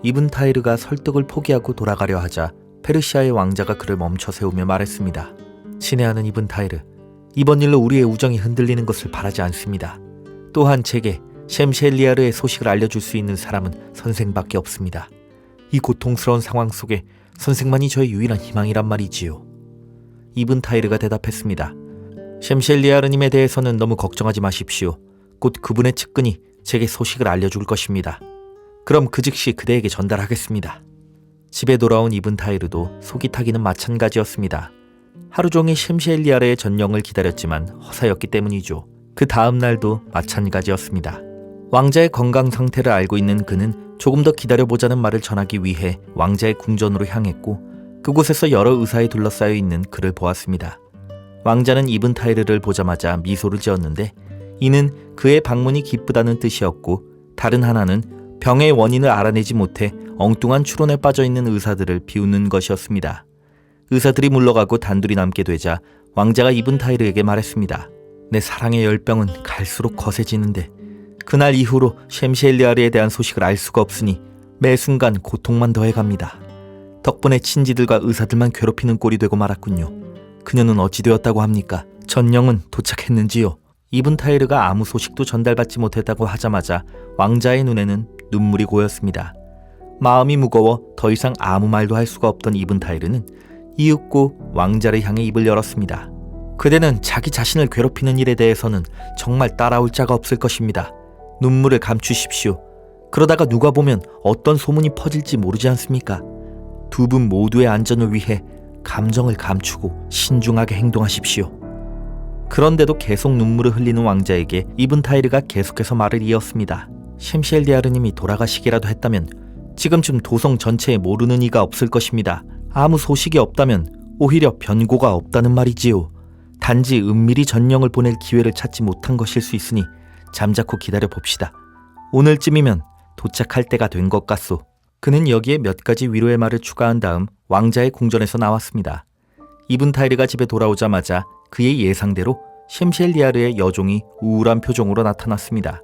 이븐 타이르가 설득을 포기하고 돌아가려 하자 페르시아의 왕자가 그를 멈춰 세우며 말했습니다. 친애하는 이븐 타이르, 이번 일로 우리의 우정이 흔들리는 것을 바라지 않습니다. 또한 제게 셴시엘리아르의 소식을 알려줄 수 있는 사람은 선생밖에 없습니다. 이 고통스러운 상황 속에 선생만이 저의 유일한 희망이란 말이지요. 이븐 타이르가 대답했습니다. 셴시엘리아르님에 대해서는 너무 걱정하지 마십시오. 곧 그분의 측근이 제게 소식을 알려줄 것입니다. 그럼 그 즉시 그대에게 전달하겠습니다. 집에 돌아온 이븐 타이르도 속이 타기는 마찬가지였습니다. 하루 종일 셴시엘리아르의 전령을 기다렸지만 허사였기 때문이죠. 그 다음 날도 마찬가지였습니다. 왕자의 건강 상태를 알고 있는 그는 조금 더 기다려보자는 말을 전하기 위해 왕자의 궁전으로 향했고 그곳에서 여러 의사에 둘러싸여 있는 그를 보았습니다. 왕자는 이븐 타이르를 보자마자 미소를 지었는데 이는 그의 방문이 기쁘다는 뜻이었고 다른 하나는 병의 원인을 알아내지 못해 엉뚱한 추론에 빠져있는 의사들을 비웃는 것이었습니다. 의사들이 물러가고 단둘이 남게 되자 왕자가 이븐 타이르에게 말했습니다. 내 사랑의 열병은 갈수록 거세지는데 그날 이후로 셴시엘리아르에 대한 소식을 알 수가 없으니 매 순간 고통만 더해갑니다. 덕분에 친지들과 의사들만 괴롭히는 꼴이 되고 말았군요. 그녀는 어찌 되었다고 합니까? 전령은 도착했는지요? 이븐 타이르가 아무 소식도 전달받지 못했다고 하자마자 왕자의 눈에는 눈물이 고였습니다. 마음이 무거워 더 이상 아무 말도 할 수가 없던 이븐 타이르는 이윽고 왕자를 향해 입을 열었습니다. 그대는 자기 자신을 괴롭히는 일에 대해서는 정말 따라올 자가 없을 것입니다. 눈물을 감추십시오. 그러다가 누가 보면 어떤 소문이 퍼질지 모르지 않습니까? 두 분 모두의 안전을 위해 감정을 감추고 신중하게 행동하십시오. 그런데도 계속 눈물을 흘리는 왕자에게 이븐 타이르가 계속해서 말을 이었습니다. 셴시엘리아르님이 돌아가시기라도 했다면 지금쯤 도성 전체에 모르는 이가 없을 것입니다. 아무 소식이 없다면 오히려 변고가 없다는 말이지요. 단지 은밀히 전령을 보낼 기회를 찾지 못한 것일 수 있으니 잠자코 기다려 봅시다. 오늘쯤이면 도착할 때가 된 것 같소. 그는 여기에 몇 가지 위로의 말을 추가한 다음 왕자의 궁전에서 나왔습니다. 이븐 타이르가 집에 돌아오자마자 그의 예상대로 셴시엘리아르의 여종이 우울한 표정으로 나타났습니다.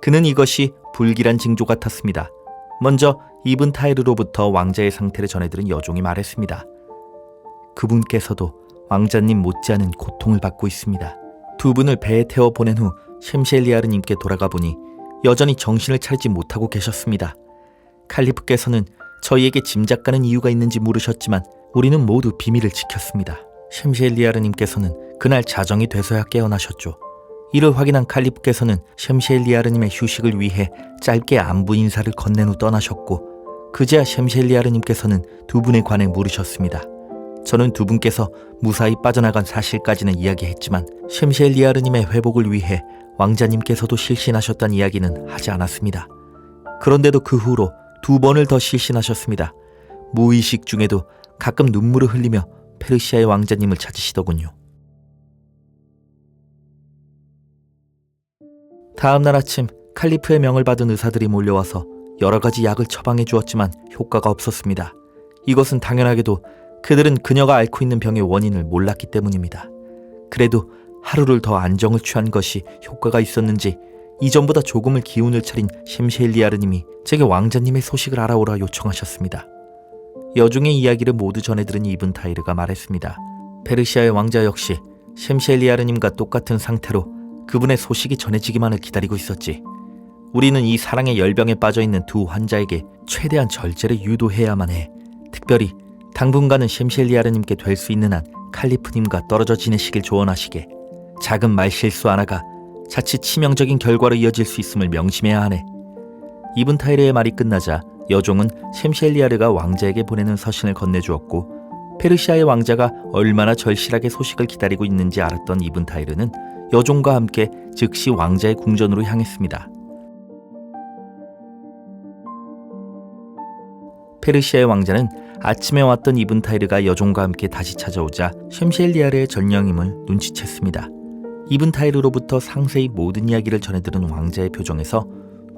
그는 이것이 불길한 징조 같았습니다. 먼저 이븐 타이르로부터 왕자의 상태를 전해들은 여종이 말했습니다. 그분께서도 왕자님 못지않은 고통을 받고 있습니다. 두 분을 배에 태워 보낸 후 셴시엘리아르님께 돌아가 보니 여전히 정신을 차리지 못하고 계셨습니다. 칼리프께서는 저희에게 짐작 가는 이유가 있는지 물으셨지만 우리는 모두 비밀을 지켰습니다. 셴시엘리아르님께서는 그날 자정이 돼서야 깨어나셨죠. 이를 확인한 칼리프께서는 셴시엘리아르님의 휴식을 위해 짧게 안부 인사를 건넨 후 떠나셨고 그제야 셴시엘리아르님께서는 두 분에 관해 물으셨습니다. 저는 두 분께서 무사히 빠져나간 사실까지는 이야기했지만 셴시엘리아르님의 회복을 위해 왕자님께서도 실신하셨다는 이야기는 하지 않았습니다. 그런데도 그 후로 2번을 더 실신하셨습니다. 무의식 중에도 가끔 눈물을 흘리며 페르시아의 왕자님을 찾으시더군요. 다음 날 아침 칼리프의 명을 받은 의사들이 몰려와서 여러 가지 약을 처방해 주었지만 효과가 없었습니다. 이것은 당연하게도 그들은 그녀가 앓고 있는 병의 원인을 몰랐기 때문입니다. 그래도 하루를 더 안정을 취한 것이 효과가 있었는지 이전보다 조금을 기운을 차린 셴시엘리아르님이 제게 왕자님의 소식을 알아오라 요청하셨습니다. 여종의 이야기를 모두 전해들은 이븐 타이르가 말했습니다. 페르시아의 왕자 역시 셴시엘리아르님과 똑같은 상태로 그분의 소식이 전해지기만을 기다리고 있었지. 우리는 이 사랑의 열병에 빠져있는 두 환자에게 최대한 절제를 유도해야만 해. 특별히 당분간은 셴시엘리아르님께 될 수 있는 한 칼리프님과 떨어져 지내시길 조언하시게. 작은 말실수 하나가 자칫 치명적인 결과로 이어질 수 있음을 명심해야 하네. 이븐 타이르의 말이 끝나자 여종은 셴시엘리아르가 왕자에게 보내는 서신을 건네주었고 페르시아의 왕자가 얼마나 절실하게 소식을 기다리고 있는지 알았던 이븐 타이르는 여종과 함께 즉시 왕자의 궁전으로 향했습니다. 페르시아의 왕자는 아침에 왔던 이븐 타이르가 여종과 함께 다시 찾아오자 셴시엘리아르의 전령임을 눈치챘습니다. 이븐 타이르로부터 상세히 모든 이야기를 전해들은 왕자의 표정에서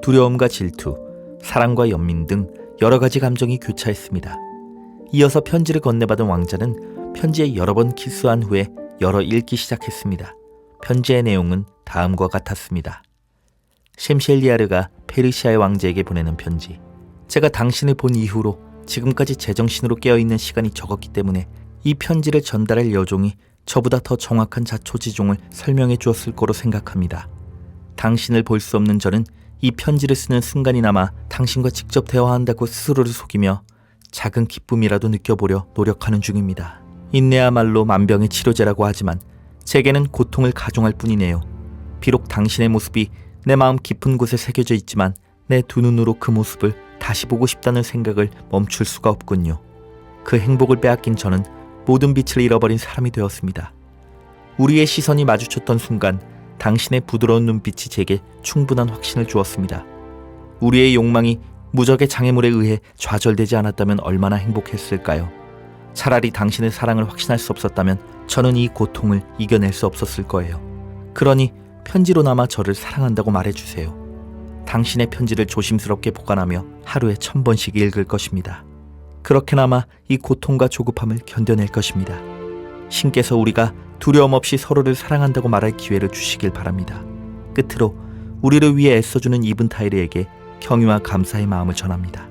두려움과 질투, 사랑과 연민 등 여러 가지 감정이 교차했습니다. 이어서 편지를 건네받은 왕자는 편지에 여러 번 키스한 후에 열어 읽기 시작했습니다. 편지의 내용은 다음과 같았습니다. 셴시엘리아르가 페르시아의 왕자에게 보내는 편지. 제가 당신을 본 이후로 지금까지 제정신으로 깨어있는 시간이 적었기 때문에 이 편지를 전달할 여종이 저보다 더 정확한 자초지종을 설명해 주었을 거로 생각합니다. 당신을 볼 수 없는 저는 이 편지를 쓰는 순간이나마 당신과 직접 대화한다고 스스로를 속이며 작은 기쁨이라도 느껴보려 노력하는 중입니다. 인내야말로 만병의 치료제라고 하지만 제게는 고통을 가중할 뿐이네요. 비록 당신의 모습이 내 마음 깊은 곳에 새겨져 있지만 내 두 눈으로 그 모습을 다시 보고 싶다는 생각을 멈출 수가 없군요. 그 행복을 빼앗긴 저는 모든 빛을 잃어버린 사람이 되었습니다. 우리의 시선이 마주쳤던 순간 당신의 부드러운 눈빛이 제게 충분한 확신을 주었습니다. 우리의 욕망이 무적의 장애물에 의해 좌절되지 않았다면 얼마나 행복했을까요? 차라리 당신의 사랑을 확신할 수 없었다면 저는 이 고통을 이겨낼 수 없었을 거예요. 그러니 편지로나마 저를 사랑한다고 말해주세요. 당신의 편지를 조심스럽게 보관하며 하루에 1000번씩 읽을 것입니다. 그렇게나마 이 고통과 조급함을 견뎌낼 것입니다. 신께서 우리가 두려움 없이 서로를 사랑한다고 말할 기회를 주시길 바랍니다. 끝으로 우리를 위해 애써주는 이븐타이르에게 경의와 감사의 마음을 전합니다.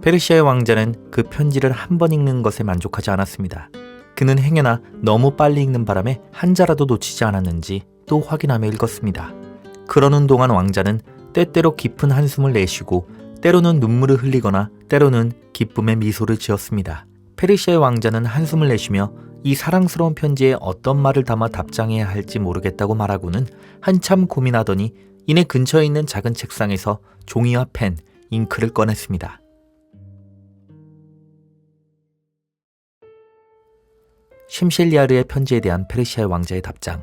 페르시아의 왕자는 그 편지를 한 번 읽는 것에 만족하지 않았습니다. 그는 행여나 너무 빨리 읽는 바람에 한자라도 놓치지 않았는지 또 확인하며 읽었습니다. 그러는 동안 왕자는 때때로 깊은 한숨을 내쉬고 때로는 눈물을 흘리거나 때로는 기쁨의 미소를 지었습니다. 페르시아의 왕자는 한숨을 내쉬며 이 사랑스러운 편지에 어떤 말을 담아 답장해야 할지 모르겠다고 말하고는 한참 고민하더니 이내 근처에 있는 작은 책상에서 종이와 펜, 잉크를 꺼냈습니다. 셴셸리아르의 편지에 대한 페르시아의 왕자의 답장.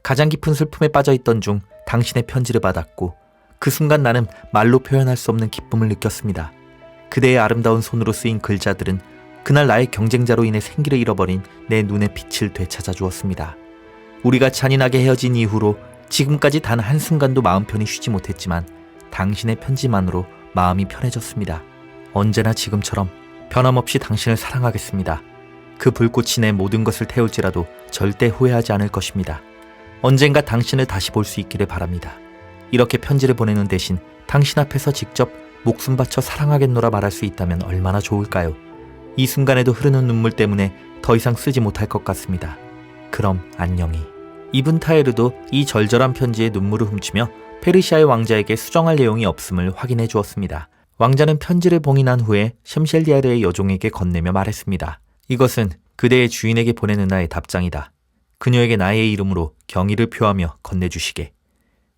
가장 깊은 슬픔에 빠져있던 중 당신의 편지를 받았고 그 순간 나는 말로 표현할 수 없는 기쁨을 느꼈습니다. 그대의 아름다운 손으로 쓰인 글자들은 그날 나의 경쟁자로 인해 생기를 잃어버린 내 눈의 빛을 되찾아 주었습니다. 우리가 잔인하게 헤어진 이후로 지금까지 단 한순간도 마음 편히 쉬지 못했지만 당신의 편지만으로 마음이 편해졌습니다. 언제나 지금처럼 변함없이 당신을 사랑하겠습니다. 그 불꽃이 내 모든 것을 태울지라도 절대 후회하지 않을 것입니다. 언젠가 당신을 다시 볼 수 있기를 바랍니다. 이렇게 편지를 보내는 대신 당신 앞에서 직접 목숨 바쳐 사랑하겠노라 말할 수 있다면 얼마나 좋을까요? 이 순간에도 흐르는 눈물 때문에 더 이상 쓰지 못할 것 같습니다. 그럼 안녕히. 이븐타이르도 이 절절한 편지에 눈물을 훔치며 페르시아의 왕자에게 수정할 내용이 없음을 확인해 주었습니다. 왕자는 편지를 봉인한 후에 셴셸리아르의 여종에게 건네며 말했습니다. 이것은 그대의 주인에게 보내는 나의 답장이다. 그녀에게 나의 이름으로 경의를 표하며 건네주시게.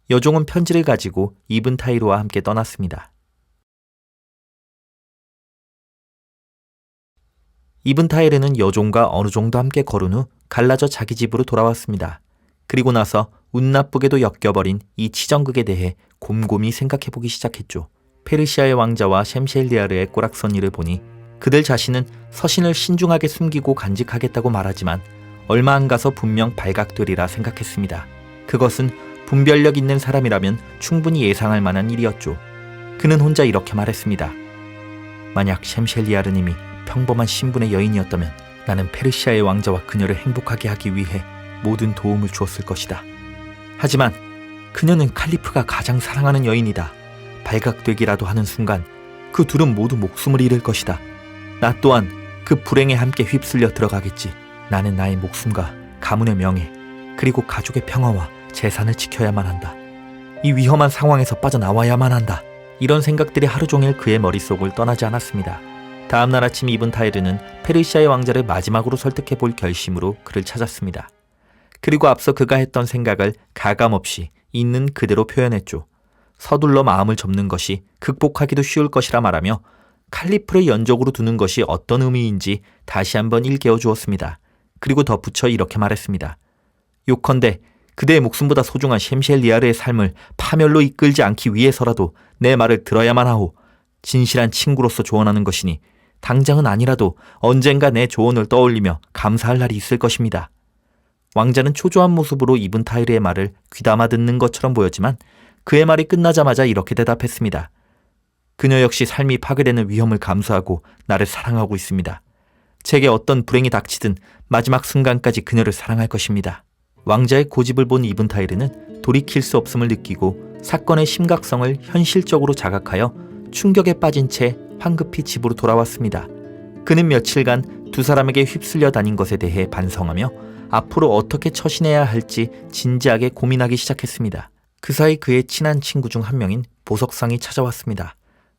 여종은 편지를 가지고 이븐타이르와 함께 떠났습니다. 이븐타이르는 여종과 어느 정도 함께 걸은 후 갈라져 자기 집으로 돌아왔습니다. 그리고 나서 운 나쁘게도 엮여버린 이 치정극에 대해 곰곰이 생각해보기 시작했죠. 페르시아의 왕자와 셴셸리아르의 꼬락선 일을 보니 그들 자신은 서신을 신중하게 숨기고 간직하겠다고 말하지만 얼마 안 가서 분명 발각되리라 생각했습니다. 그것은 분별력 있는 사람이라면 충분히 예상할 만한 일이었죠. 그는 혼자 이렇게 말했습니다. 만약 셴셸리아르님이 평범한 신분의 여인이었다면 나는 페르시아의 왕자와 그녀를 행복하게 하기 위해 모든 도움을 주었을 것이다. 하지만 그녀는 칼리프가 가장 사랑하는 여인이다. 발각되기라도 하는 순간 그 둘은 모두 목숨을 잃을 것이다. 나 또한 그 불행에 함께 휩쓸려 들어가겠지. 나는 나의 목숨과 가문의 명예 그리고 가족의 평화와 재산을 지켜야만 한다. 이 위험한 상황에서 빠져나와야만 한다. 이런 생각들이 하루 종일 그의 머릿속을 떠나지 않았습니다. 다음날 아침 이븐타이르는 페르시아의 왕자를 마지막으로 설득해 볼 결심으로 그를 찾았습니다. 그리고 앞서 그가 했던 생각을 가감없이 있는 그대로 표현했죠. 서둘러 마음을 접는 것이 극복하기도 쉬울 것이라 말하며 칼리프를 연적으로 두는 것이 어떤 의미인지 다시 한번 일깨워 주었습니다. 그리고 덧붙여 이렇게 말했습니다. 요컨대 그대의 목숨보다 소중한 셴셸리아르의 삶을 파멸로 이끌지 않기 위해서라도 내 말을 들어야만 하오. 진실한 친구로서 조언하는 것이니 당장은 아니라도 언젠가 내 조언을 떠올리며 감사할 날이 있을 것입니다. 왕자는 초조한 모습으로 이븐타이르의 말을 귀담아 듣는 것처럼 보였지만 그의 말이 끝나자마자 이렇게 대답했습니다. 그녀 역시 삶이 파괴되는 위험을 감수하고 나를 사랑하고 있습니다. 제게 어떤 불행이 닥치든 마지막 순간까지 그녀를 사랑할 것입니다. 왕자의 고집을 본 이븐 타이르는 돌이킬 수 없음을 느끼고 사건의 심각성을 현실적으로 자각하여 충격에 빠진 채 황급히 집으로 돌아왔습니다. 그는 며칠간 두 사람에게 휩쓸려 다닌 것에 대해 반성하며 앞으로 어떻게 처신해야 할지 진지하게 고민하기 시작했습니다. 그 사이 그의 친한 친구 중 한 명인 보석상이 찾아왔습니다.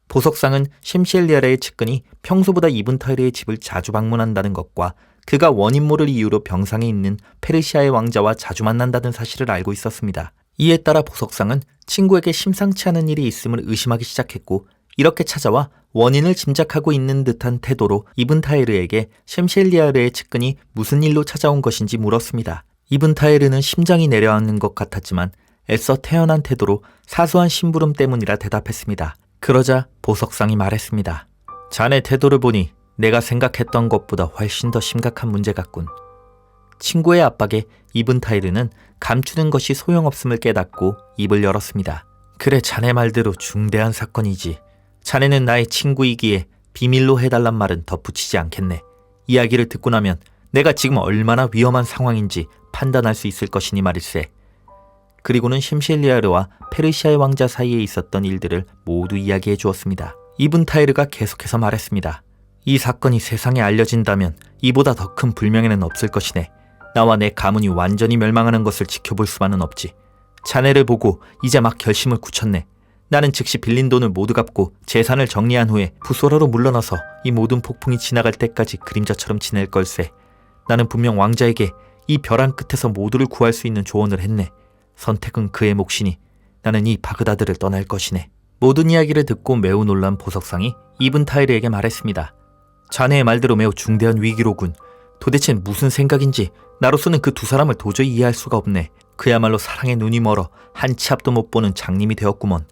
보석상은 셴시엘리아르의 측근이 평소보다 이븐 타이르의 집을 자주 방문한다는 것과 그가 원인 모를 이유로 병상에 있는 페르시아의 왕자와 자주 만난다는 사실을 알고 있었습니다. 이에 따라 보석상은 친구에게 심상치 않은 일이 있음을 의심하기 시작했고 이렇게 찾아와 원인을 짐작하고 있는 듯한 태도로 이븐 타이르에게 셴시엘리아르의 측근이 무슨 일로 찾아온 것인지 물었습니다. 이븐 타이르는 심장이 내려앉는 것 같았지만 애써 태연한 태도로 사소한 심부름 때문이라 대답했습니다. 그러자 보석상이 말했습니다. 자네 태도를 보니 내가 생각했던 것보다 훨씬 더 심각한 문제 같군. 친구의 압박에 이븐 타이르는 감추는 것이 소용없음을 깨닫고 입을 열었습니다. 그래, 자네 말대로 중대한 사건이지. 자네는 나의 친구이기에 비밀로 해달란 말은 덧붙이지 않겠네. 이야기를 듣고 나면 내가 지금 얼마나 위험한 상황인지 판단할 수 있을 것이니 말일세. 그리고는 셴시엘리아르와 페르시아의 왕자 사이에 있었던 일들을 모두 이야기해 주었습니다. 이븐 타이르가 계속해서 말했습니다. 이 사건이 세상에 알려진다면 이보다 더 큰 불명예는 없을 것이네. 나와 내 가문이 완전히 멸망하는 것을 지켜볼 수만은 없지. 자네를 보고 이제 막 결심을 굳혔네. 나는 즉시 빌린 돈을 모두 갚고 재산을 정리한 후에 부소라로 물러나서 이 모든 폭풍이 지나갈 때까지 그림자처럼 지낼 걸세. 나는 분명 왕자에게 이 벼랑 끝에서 모두를 구할 수 있는 조언을 했네. 선택은 그의 몫이니 나는 이 바그다드를 떠날 것이네. 모든 이야기를 듣고 매우 놀란 보석상이 이븐 타이르에게 말했습니다. 자네의 말대로 매우 중대한 위기로군. 도대체 무슨 생각인지 나로서는 그 두 사람을 도저히 이해할 수가 없네. 그야말로 사랑에 눈이 멀어 한 치 앞도 못 보는 장님이 되었구먼.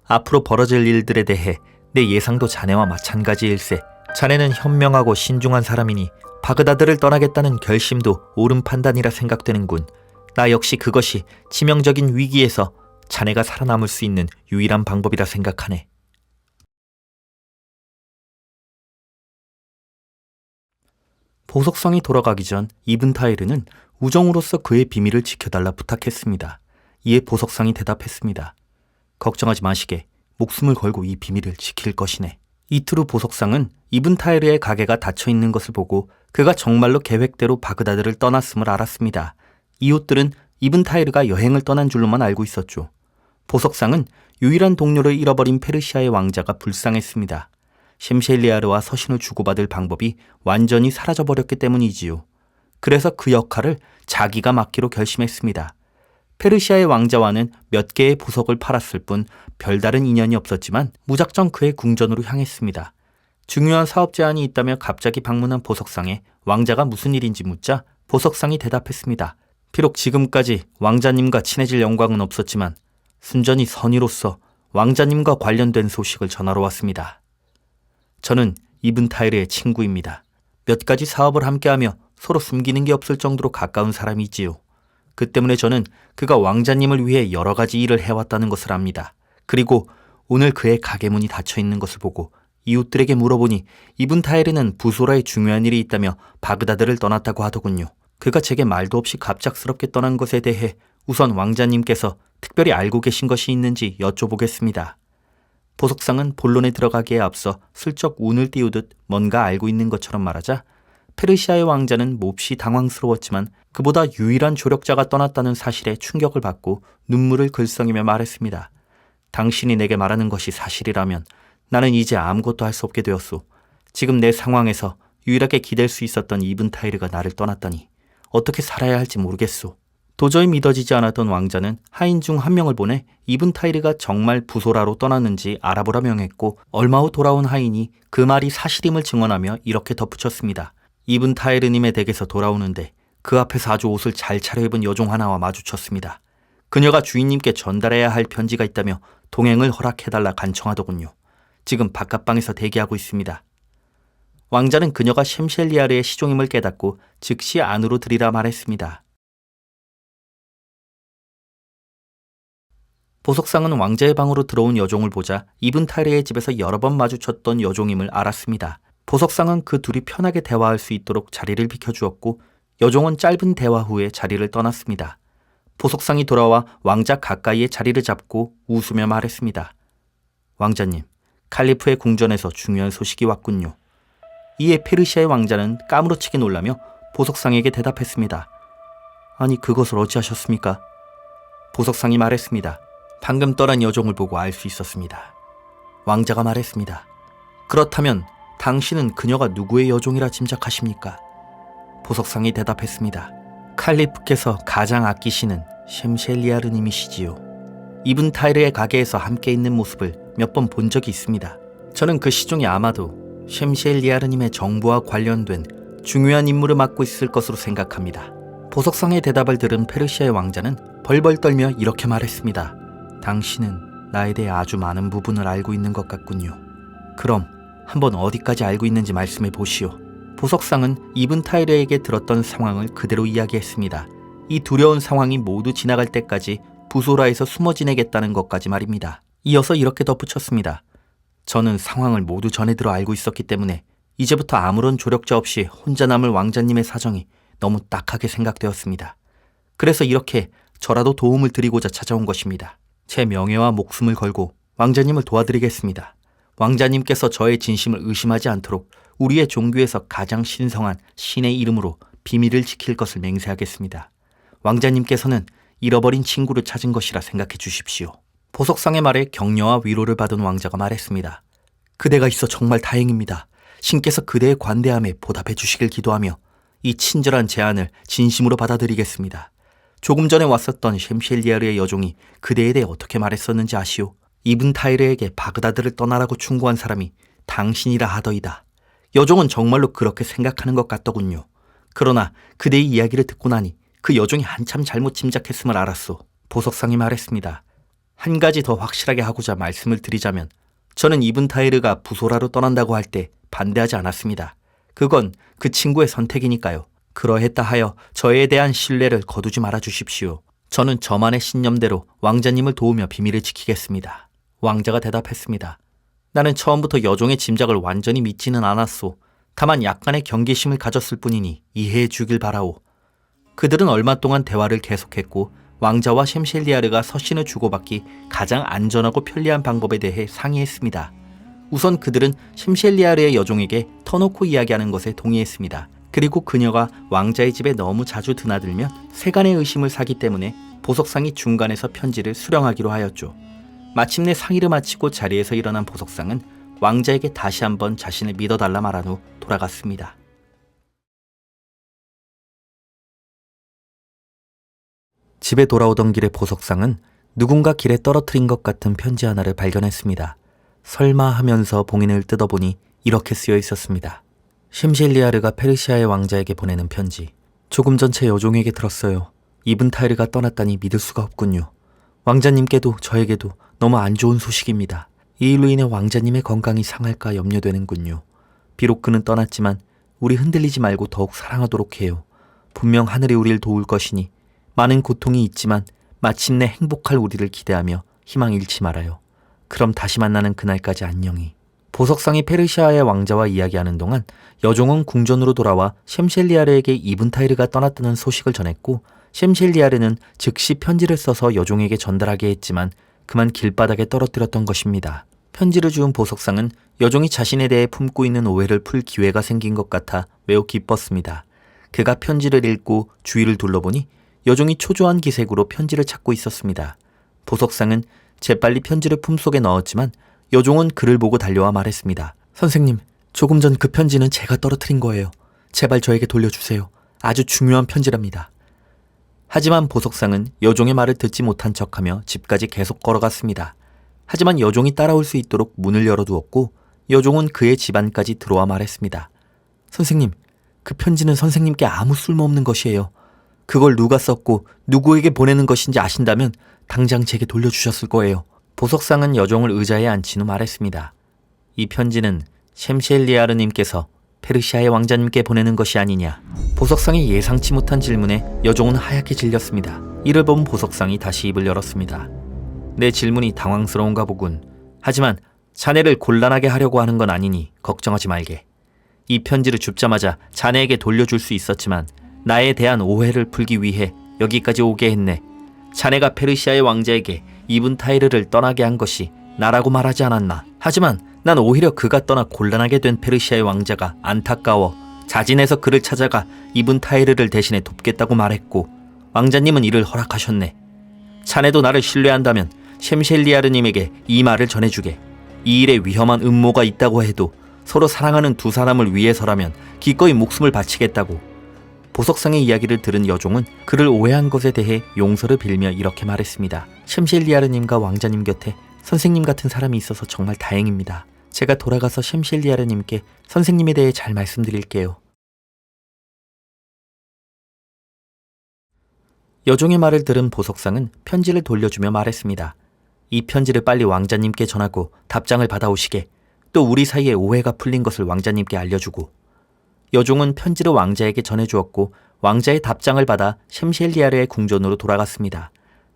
앞으로 벌어질 일들에 대해 내 예상도 자네와 마찬가지일세. 자네는 현명하고 신중한 사람이니 바그다드를 떠나겠다는 결심도 옳은 판단이라 생각되는군. 나 역시 그것이 치명적인 위기에서 자네가 살아남을 수 있는 유일한 방법이라 생각하네. 보석성이 돌아가기 전 이븐 타이르는 우정으로서 그의 비밀을 지켜달라 부탁했습니다. 이에 보석성이 대답했습니다. 걱정하지 마시게. 목숨을 걸고 이 비밀을 지킬 것이네. 이틀 후 보석상은 이븐 타이르의 가게가 닫혀있는 것을 보고 그가 정말로 계획대로 바그다드를 떠났음을 알았습니다. 이웃들은 이븐 타이르가 여행을 떠난 줄로만 알고 있었죠. 보석상은 유일한 동료를 잃어버린 페르시아의 왕자가 불쌍했습니다. 셴시엘리아르와 서신을 주고받을 방법이 완전히 사라져버렸기 때문이지요. 그래서 그 역할을 자기가 맡기로 결심했습니다. 페르시아의 왕자와는 몇 개의 보석을 팔았을 뿐 별다른 인연이 없었지만 무작정 그의 궁전으로 향했습니다. 중요한 사업 제안이 있다며 갑자기 방문한 보석상에 왕자가 무슨 일인지 묻자 보석상이 대답했습니다. 비록 지금까지 왕자님과 친해질 영광은 없었지만 순전히 선의로서 왕자님과 관련된 소식을 전하러 왔습니다. 저는 이븐 타이르의 친구입니다. 몇 가지 사업을 함께하며 서로 숨기는 게 없을 정도로 가까운 사람이지요. 그 때문에 저는 그가 왕자님을 위해 여러 가지 일을 해왔다는 것을 압니다. 그리고 오늘 그의 가게 문이 닫혀있는 것을 보고 이웃들에게 물어보니 이븐 타이르는 부소라에 중요한 일이 있다며 바그다드를 떠났다고 하더군요. 그가 제게 말도 없이 갑작스럽게 떠난 것에 대해 우선 왕자님께서 특별히 알고 계신 것이 있는지 여쭤보겠습니다. 보석상은 본론에 들어가기에 앞서 슬쩍 운을 띄우듯 뭔가 알고 있는 것처럼 말하자 페르시아의 왕자는 몹시 당황스러웠지만 그보다 유일한 조력자가 떠났다는 사실에 충격을 받고 눈물을 글썽이며 말했습니다. 당신이 내게 말하는 것이 사실이라면 나는 이제 아무것도 할 수 없게 되었소. 지금 내 상황에서 유일하게 기댈 수 있었던 이븐 타이르가 나를 떠났다니 어떻게 살아야 할지 모르겠소. 도저히 믿어지지 않았던 왕자는 하인 중 한 명을 보내 이븐 타이르가 정말 부소라로 떠났는지 알아보라 명했고 얼마 후 돌아온 하인이 그 말이 사실임을 증언하며 이렇게 덧붙였습니다. 이븐 타이르님의 댁에서 돌아오는데 그 앞에서 아주 옷을 잘 차려입은 여종 하나와 마주쳤습니다. 그녀가 주인님께 전달해야 할 편지가 있다며 동행을 허락해달라 간청하더군요. 지금 바깥방에서 대기하고 있습니다. 왕자는 그녀가 셴시엘리아르의 시종임을 깨닫고 즉시 안으로 들이라 말했습니다. 보석상은 왕자의 방으로 들어온 여종을 보자 이븐 타이르의 집에서 여러 번 마주쳤던 여종임을 알았습니다. 보석상은 그 둘이 편하게 대화할 수 있도록 자리를 비켜주었고 여종은 짧은 대화 후에 자리를 떠났습니다. 보석상이 돌아와 왕자 가까이에 자리를 잡고 웃으며 말했습니다. 왕자님, 칼리프의 궁전에서 중요한 소식이 왔군요. 이에 페르시아의 왕자는 까무러치게 놀라며 보석상에게 대답했습니다. 아니, 그것을 어찌하셨습니까? 보석상이 말했습니다. 방금 떠난 여종을 보고 알 수 있었습니다. 왕자가 말했습니다. 그렇다면 당신은 그녀가 누구의 여종이라 짐작하십니까? 보석상이 대답했습니다. 칼리프께서 가장 아끼시는 셴셸리아르님이시지요. 이븐 타이르의 가게에서 함께 있는 모습을 몇 번 본 적이 있습니다. 저는 그 시종이 아마도 셴셸리아르님의 정부와 관련된 중요한 임무를 맡고 있을 것으로 생각합니다. 보석상의 대답을 들은 페르시아의 왕자는 벌벌 떨며 이렇게 말했습니다. 당신은 나에 대해 아주 많은 부분을 알고 있는 것 같군요. 그럼 한번 어디까지 알고 있는지 말씀해 보시오. 보석상은 이븐 타이르에게 들었던 상황을 그대로 이야기했습니다. 이 두려운 상황이 모두 지나갈 때까지 부소라에서 숨어 지내겠다는 것까지 말입니다. 이어서 이렇게 덧붙였습니다. 저는 상황을 모두 전해들어 알고 있었기 때문에 이제부터 아무런 조력자 없이 혼자 남을 왕자님의 사정이 너무 딱하게 생각되었습니다. 그래서 이렇게 저라도 도움을 드리고자 찾아온 것입니다. 제 명예와 목숨을 걸고 왕자님을 도와드리겠습니다. 왕자님께서 저의 진심을 의심하지 않도록 우리의 종교에서 가장 신성한 신의 이름으로 비밀을 지킬 것을 맹세하겠습니다. 왕자님께서는 잃어버린 친구를 찾은 것이라 생각해 주십시오. 보석상의 말에 격려와 위로를 받은 왕자가 말했습니다. 그대가 있어 정말 다행입니다. 신께서 그대의 관대함에 보답해 주시길 기도하며 이 친절한 제안을 진심으로 받아들이겠습니다. 조금 전에 왔었던 셴셸리아르의 여종이 그대에 대해 어떻게 말했었는지 아시오? 이븐 타이르에게 바그다드를 떠나라고 충고한 사람이 당신이라 하더이다. 여종은 정말로 그렇게 생각하는 것 같더군요. 그러나 그대의 이야기를 듣고 나니 그 여종이 한참 잘못 짐작했음을 알았소. 보석상이 말했습니다. 한 가지 더 확실하게 하고자 말씀을 드리자면 저는 이븐 타이르가 부소라로 떠난다고 할 때 반대하지 않았습니다. 그건 그 친구의 선택이니까요. 그러했다 하여 저에 대한 신뢰를 거두지 말아 주십시오. 저는 저만의 신념대로 왕자님을 도우며 비밀을 지키겠습니다. 왕자가 대답했습니다. 나는 처음부터 여종의 짐작을 완전히 믿지는 않았소. 다만 약간의 경계심을 가졌을 뿐이니 이해해 주길 바라오. 그들은 얼마 동안 대화를 계속했고 왕자와 셴셸리아르가 서신을 주고받기 가장 안전하고 편리한 방법에 대해 상의했습니다. 우선 그들은 셴셸리아르의 여종에게 터놓고 이야기하는 것에 동의했습니다. 그리고 그녀가 왕자의 집에 너무 자주 드나들면 세간의 의심을 사기 때문에 보석상이 중간에서 편지를 수령하기로 하였죠. 마침내 상의를 마치고 자리에서 일어난 보석상은 왕자에게 다시 한번 자신을 믿어달라 말한 후 돌아갔습니다. 집에 돌아오던 길에 보석상은 누군가 길에 떨어뜨린 것 같은 편지 하나를 발견했습니다. 설마 하면서 봉인을 뜯어보니 이렇게 쓰여 있었습니다. 셴셸리아르가 페르시아의 왕자에게 보내는 편지. 조금 전 제 여종에게 들었어요. 이븐 타이르가 떠났다니 믿을 수가 없군요. 왕자님께도 저에게도 너무 안 좋은 소식입니다. 이 일로 인해 왕자님의 건강이 상할까 염려되는군요. 비록 그는 떠났지만 우리 흔들리지 말고 더욱 사랑하도록 해요. 분명 하늘이 우리를 도울 것이니 많은 고통이 있지만 마침내 행복할 우리를 기대하며 희망 잃지 말아요. 그럼 다시 만나는 그날까지 안녕히. 보석상이 페르시아의 왕자와 이야기하는 동안 여종은 궁전으로 돌아와 셴셸리아르에게 이븐 타이르가 떠났다는 소식을 전했고 셴셸리아르는 즉시 편지를 써서 여종에게 전달하게 했지만 그만 길바닥에 떨어뜨렸던 것입니다. 편지를 주운 보석상은 여종이 자신에 대해 품고 있는 오해를 풀 기회가 생긴 것 같아 매우 기뻤습니다. 그가 편지를 읽고 주위를 둘러보니 여종이 초조한 기색으로 편지를 찾고 있었습니다. 보석상은 재빨리 편지를 품속에 넣었지만 여종은 그를 보고 달려와 말했습니다. 선생님, 조금 전 그 편지는 제가 떨어뜨린 거예요. 제발 저에게 돌려주세요. 아주 중요한 편지랍니다. 하지만 보석상은 여종의 말을 듣지 못한 척하며 집까지 계속 걸어갔습니다. 하지만 여종이 따라올 수 있도록 문을 열어두었고 여종은 그의 집안까지 들어와 말했습니다. 선생님, 그 편지는 선생님께 아무 쓸모없는 것이에요. 그걸 누가 썼고 누구에게 보내는 것인지 아신다면 당장 제게 돌려주셨을 거예요. 보석상은 여종을 의자에 앉힌 후 말했습니다. 이 편지는 셴셸리아르님께서 페르시아의 왕자님께 보내는 것이 아니냐. 보석상의 예상치 못한 질문에 여종은 하얗게 질렸습니다. 이를 본 보석상이 다시 입을 열었습니다. 내 질문이 당황스러운가 보군. 하지만 자네를 곤란하게 하려고 하는 건 아니니 걱정하지 말게. 이 편지를 줍자마자 자네에게 돌려줄 수 있었지만 나에 대한 오해를 풀기 위해 여기까지 오게 했네. 자네가 페르시아의 왕자에게 이븐 타이르를 떠나게 한 것이 나라고 말하지 않았나. 하지만 난 오히려 그가 떠나 곤란하게 된 페르시아의 왕자가 안타까워 자진해서 그를 찾아가 이븐 타이르를 대신해 돕겠다고 말했고, 왕자님은 이를 허락하셨네. 자네도 나를 신뢰한다면 셴셸리아르님에게 이 말을 전해주게. 이 일에 위험한 음모가 있다고 해도 서로 사랑하는 두 사람을 위해서라면 기꺼이 목숨을 바치겠다고. 보석상의 이야기를 들은 여종은 그를 오해한 것에 대해 용서를 빌며 이렇게 말했습니다. 셴셸리아르님과 왕자님 곁에 선생님 같은 사람이 있어서 정말 다행입니다. 제가 돌아가서 셴셸리아르님께 선생님에 대해 잘 말씀드릴게요. 여종의 말을 들은 보석상은 편지를 돌려주며 말했습니다. 이 편지를 빨리 왕자님께 전하고 답장을 받아오시게. 또 우리 사이에 오해가 풀린 것을 왕자님께 알려주고. 여종은 편지를 왕자에게 전해주었고 왕자의 답장을 받아 셴셸리아르의 궁전으로 돌아갔습니다.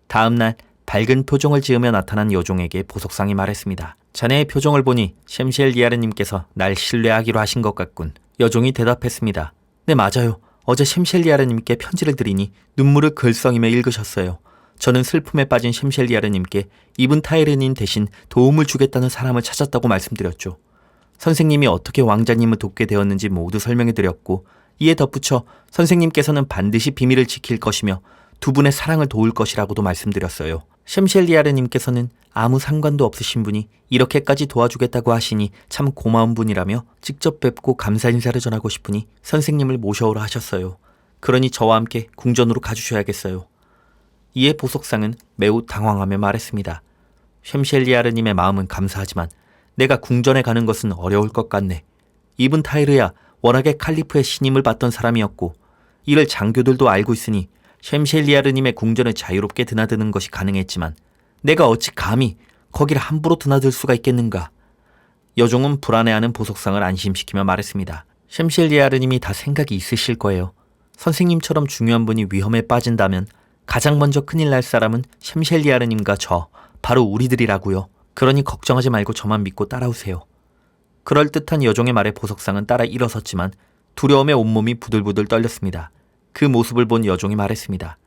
다음 날 밝은 표정을 지으며 나타난 여종에게 보석상이 말했습니다. 자네의 표정을 보니 셴셸리아르님께서 날 신뢰하기로 하신 것 같군. 여종이 대답했습니다. 네, 맞아요. 어제 셴셸리아르님께 편지를 드리니 눈물을 글썽이며 읽으셨어요. 저는 슬픔에 빠진 셴셸리아르님께 이븐 타이르님 대신 도움을 주겠다는 사람을 찾았다고 말씀드렸죠. 선생님이 어떻게 왕자님을 돕게 되었는지 모두 설명해드렸고, 이에 덧붙여 선생님께서는 반드시 비밀을 지킬 것이며 두 분의 사랑을 도울 것이라고도 말씀드렸어요. 셴셸리아르님께서는 아무 상관도 없으신 분이 이렇게까지 도와주겠다고 하시니 참 고마운 분이라며 직접 뵙고 감사 인사를 전하고 싶으니 선생님을 모셔오라 하셨어요. 그러니 저와 함께 궁전으로 가주셔야겠어요. 이에 보석상은 매우 당황하며 말했습니다. 셴셸리아르님의 마음은 감사하지만 내가 궁전에 가는 것은 어려울 것 같네. 이븐 타이르야 워낙에 칼리프의 신임을 받던 사람이었고 이를 장교들도 알고 있으니 셴셸리아르님의 궁전을 자유롭게 드나드는 것이 가능했지만 내가 어찌 감히 거기를 함부로 드나들 수가 있겠는가. 여종은 불안해하는 보석상을 안심시키며 말했습니다. 셴셸리아르님이 다 생각이 있으실 거예요. 선생님처럼 중요한 분이 위험에 빠진다면 가장 먼저 큰일 날 사람은 셴셸리아르님과 저, 바로 우리들이라고요. 그러니 걱정하지 말고 저만 믿고 따라오세요. 그럴듯한 여종의 말에 보석상은 따라 일어섰지만 두려움에 온몸이 부들부들 떨렸습니다. 그 모습을 본 여종이 말했습니다.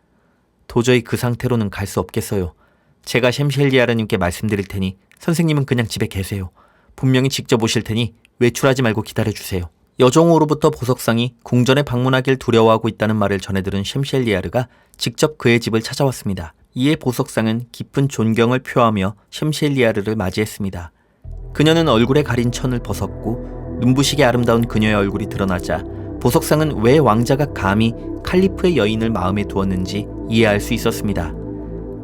도저히 그 상태로는 갈 수 없겠어요. 제가 셴셸리아르님께 말씀드릴 테니 선생님은 그냥 집에 계세요. 분명히 직접 오실 테니 외출하지 말고 기다려주세요. 여종으로부터 보석상이 궁전에 방문하길 두려워하고 있다는 말을 전해들은 셴셸리아르가 직접 그의 집을 찾아왔습니다. 이에 보석상은 깊은 존경을 표하며 셴셸리아르를 맞이했습니다. 그녀는 얼굴에 가린 천을 벗었고 눈부시게 아름다운 그녀의 얼굴이 드러나자 보석상은 왜 왕자가 감히 칼리프의 여인을 마음에 두었는지 이해할 수 있었습니다.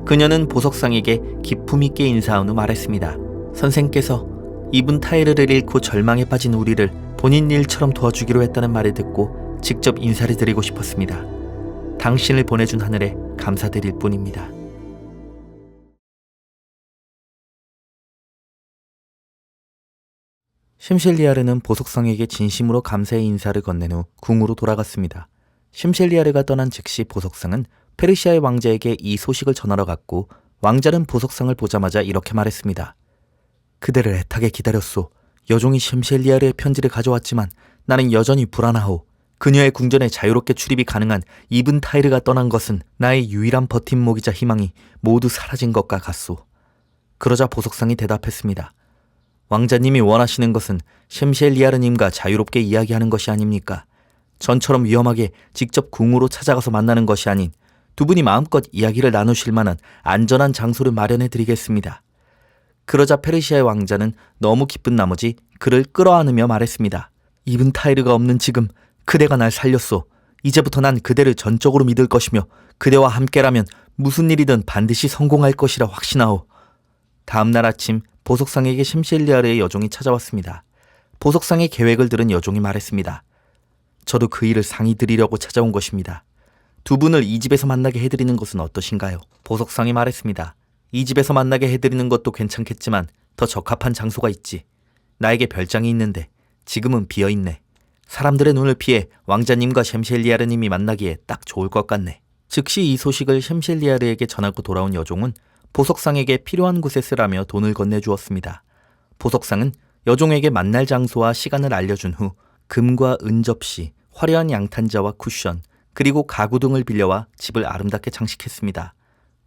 그녀는 보석상에게 기품 있게 인사한 후 말했습니다. 선생께서 이븐 타이르를 잃고 절망에 빠진 우리를 본인 일처럼 도와주기로 했다는 말을 듣고 직접 인사를 드리고 싶었습니다. 당신을 보내준 하늘에 감사드릴 뿐입니다. 셴셸리아르는 보석상에게 진심으로 감사의 인사를 건넨 후 궁으로 돌아갔습니다. 셴셸리아르가 떠난 즉시 보석상은 페르시아의 왕자에게 이 소식을 전하러 갔고 왕자는 보석상을 보자마자 이렇게 말했습니다. 그대를 애타게 기다렸소. 여종이 셴셸리아르의 편지를 가져왔지만 나는 여전히 불안하오. 그녀의 궁전에 자유롭게 출입이 가능한 이븐 타이르가 떠난 것은 나의 유일한 버팀목이자 희망이 모두 사라진 것과 같소. 그러자 보석상이 대답했습니다. 왕자님이 원하시는 것은 셴셸리아르님과 자유롭게 이야기하는 것이 아닙니까? 전처럼 위험하게 직접 궁으로 찾아가서 만나는 것이 아닌 두 분이 마음껏 이야기를 나누실 만한 안전한 장소를 마련해 드리겠습니다. 그러자 페르시아의 왕자는 너무 기쁜 나머지 그를 끌어안으며 말했습니다. 이븐 타이르가 없는 지금 그대가 날 살렸소. 이제부터 난 그대를 전적으로 믿을 것이며 그대와 함께라면 무슨 일이든 반드시 성공할 것이라 확신하오. 다음 날 아침 보석상에게 셴셸리아르의 여종이 찾아왔습니다. 보석상의 계획을 들은 여종이 말했습니다. 저도 그 일을 상의 드리려고 찾아온 것입니다. 두 분을 이 집에서 만나게 해드리는 것은 어떠신가요? 보석상이 말했습니다. 이 집에서 만나게 해드리는 것도 괜찮겠지만 더 적합한 장소가 있지. 나에게 별장이 있는데 지금은 비어있네. 사람들의 눈을 피해 왕자님과 셴셸리아르님이 만나기에 딱 좋을 것 같네. 즉시 이 소식을 셴셸리아르에게 전하고 돌아온 여종은 보석상에게 필요한 곳에 쓰라며 돈을 건네주었습니다. 보석상은 여종에게 만날 장소와 시간을 알려준 후 금과 은 접시, 화려한 양탄자와 쿠션, 그리고 가구 등을 빌려와 집을 아름답게 장식했습니다.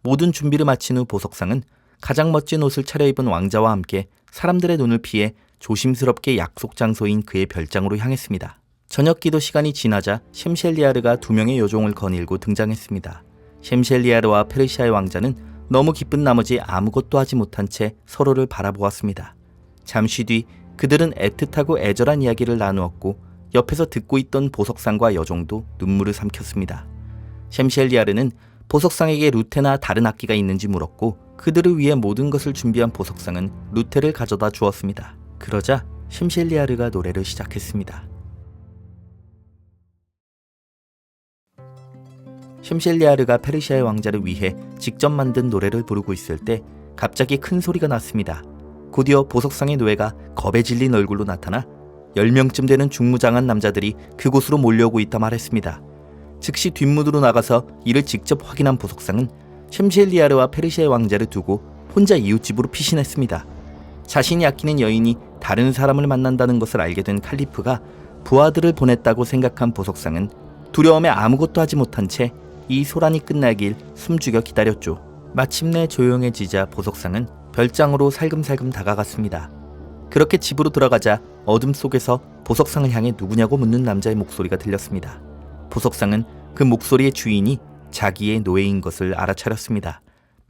모든 준비를 마친 후 보석상은 가장 멋진 옷을 차려입은 왕자와 함께 사람들의 눈을 피해 조심스럽게 약속 장소인 그의 별장으로 향했습니다. 저녁 기도 시간이 지나자 셴셸리아르가 2명의 여종을 거닐고 등장했습니다. 셴셸리아르와 페르시아의 왕자는 너무 기쁜 나머지 아무것도 하지 못한 채 서로를 바라보았습니다. 잠시 뒤 그들은 애틋하고 애절한 이야기를 나누었고 옆에서 듣고 있던 보석상과 여종도 눈물을 삼켰습니다. 셴셸리아르는 보석상에게 루테나 다른 악기가 있는지 물었고 그들을 위해 모든 것을 준비한 보석상은 루테를 가져다 주었습니다. 그러자 셴셸리아르가 노래를 시작했습니다. 셴셸리아르가 페르시아의 왕자를 위해 직접 만든 노래를 부르고 있을 때 갑자기 큰 소리가 났습니다. 곧이어 보석상의 노예가 겁에 질린 얼굴로 나타나 10명쯤 되는 중무장한 남자들이 그곳으로 몰려오고 있다 말했습니다. 즉시 뒷문으로 나가서 이를 직접 확인한 보석상은 셴셸리아르와 페르시아의 왕자를 두고 혼자 이웃집으로 피신했습니다. 자신이 아끼는 여인이 다른 사람을 만난다는 것을 알게 된 칼리프가 부하들을 보냈다고 생각한 보석상은 두려움에 아무것도 하지 못한 채 이 소란이 끝나길 숨죽여 기다렸죠. 마침내 조용해지자 보석상은 별장으로 살금살금 다가갔습니다. 그렇게 집으로 들어가자 어둠 속에서 보석상을 향해 누구냐고 묻는 남자의 목소리가 들렸습니다. 보석상은 그 목소리의 주인이 자기의 노예인 것을 알아차렸습니다.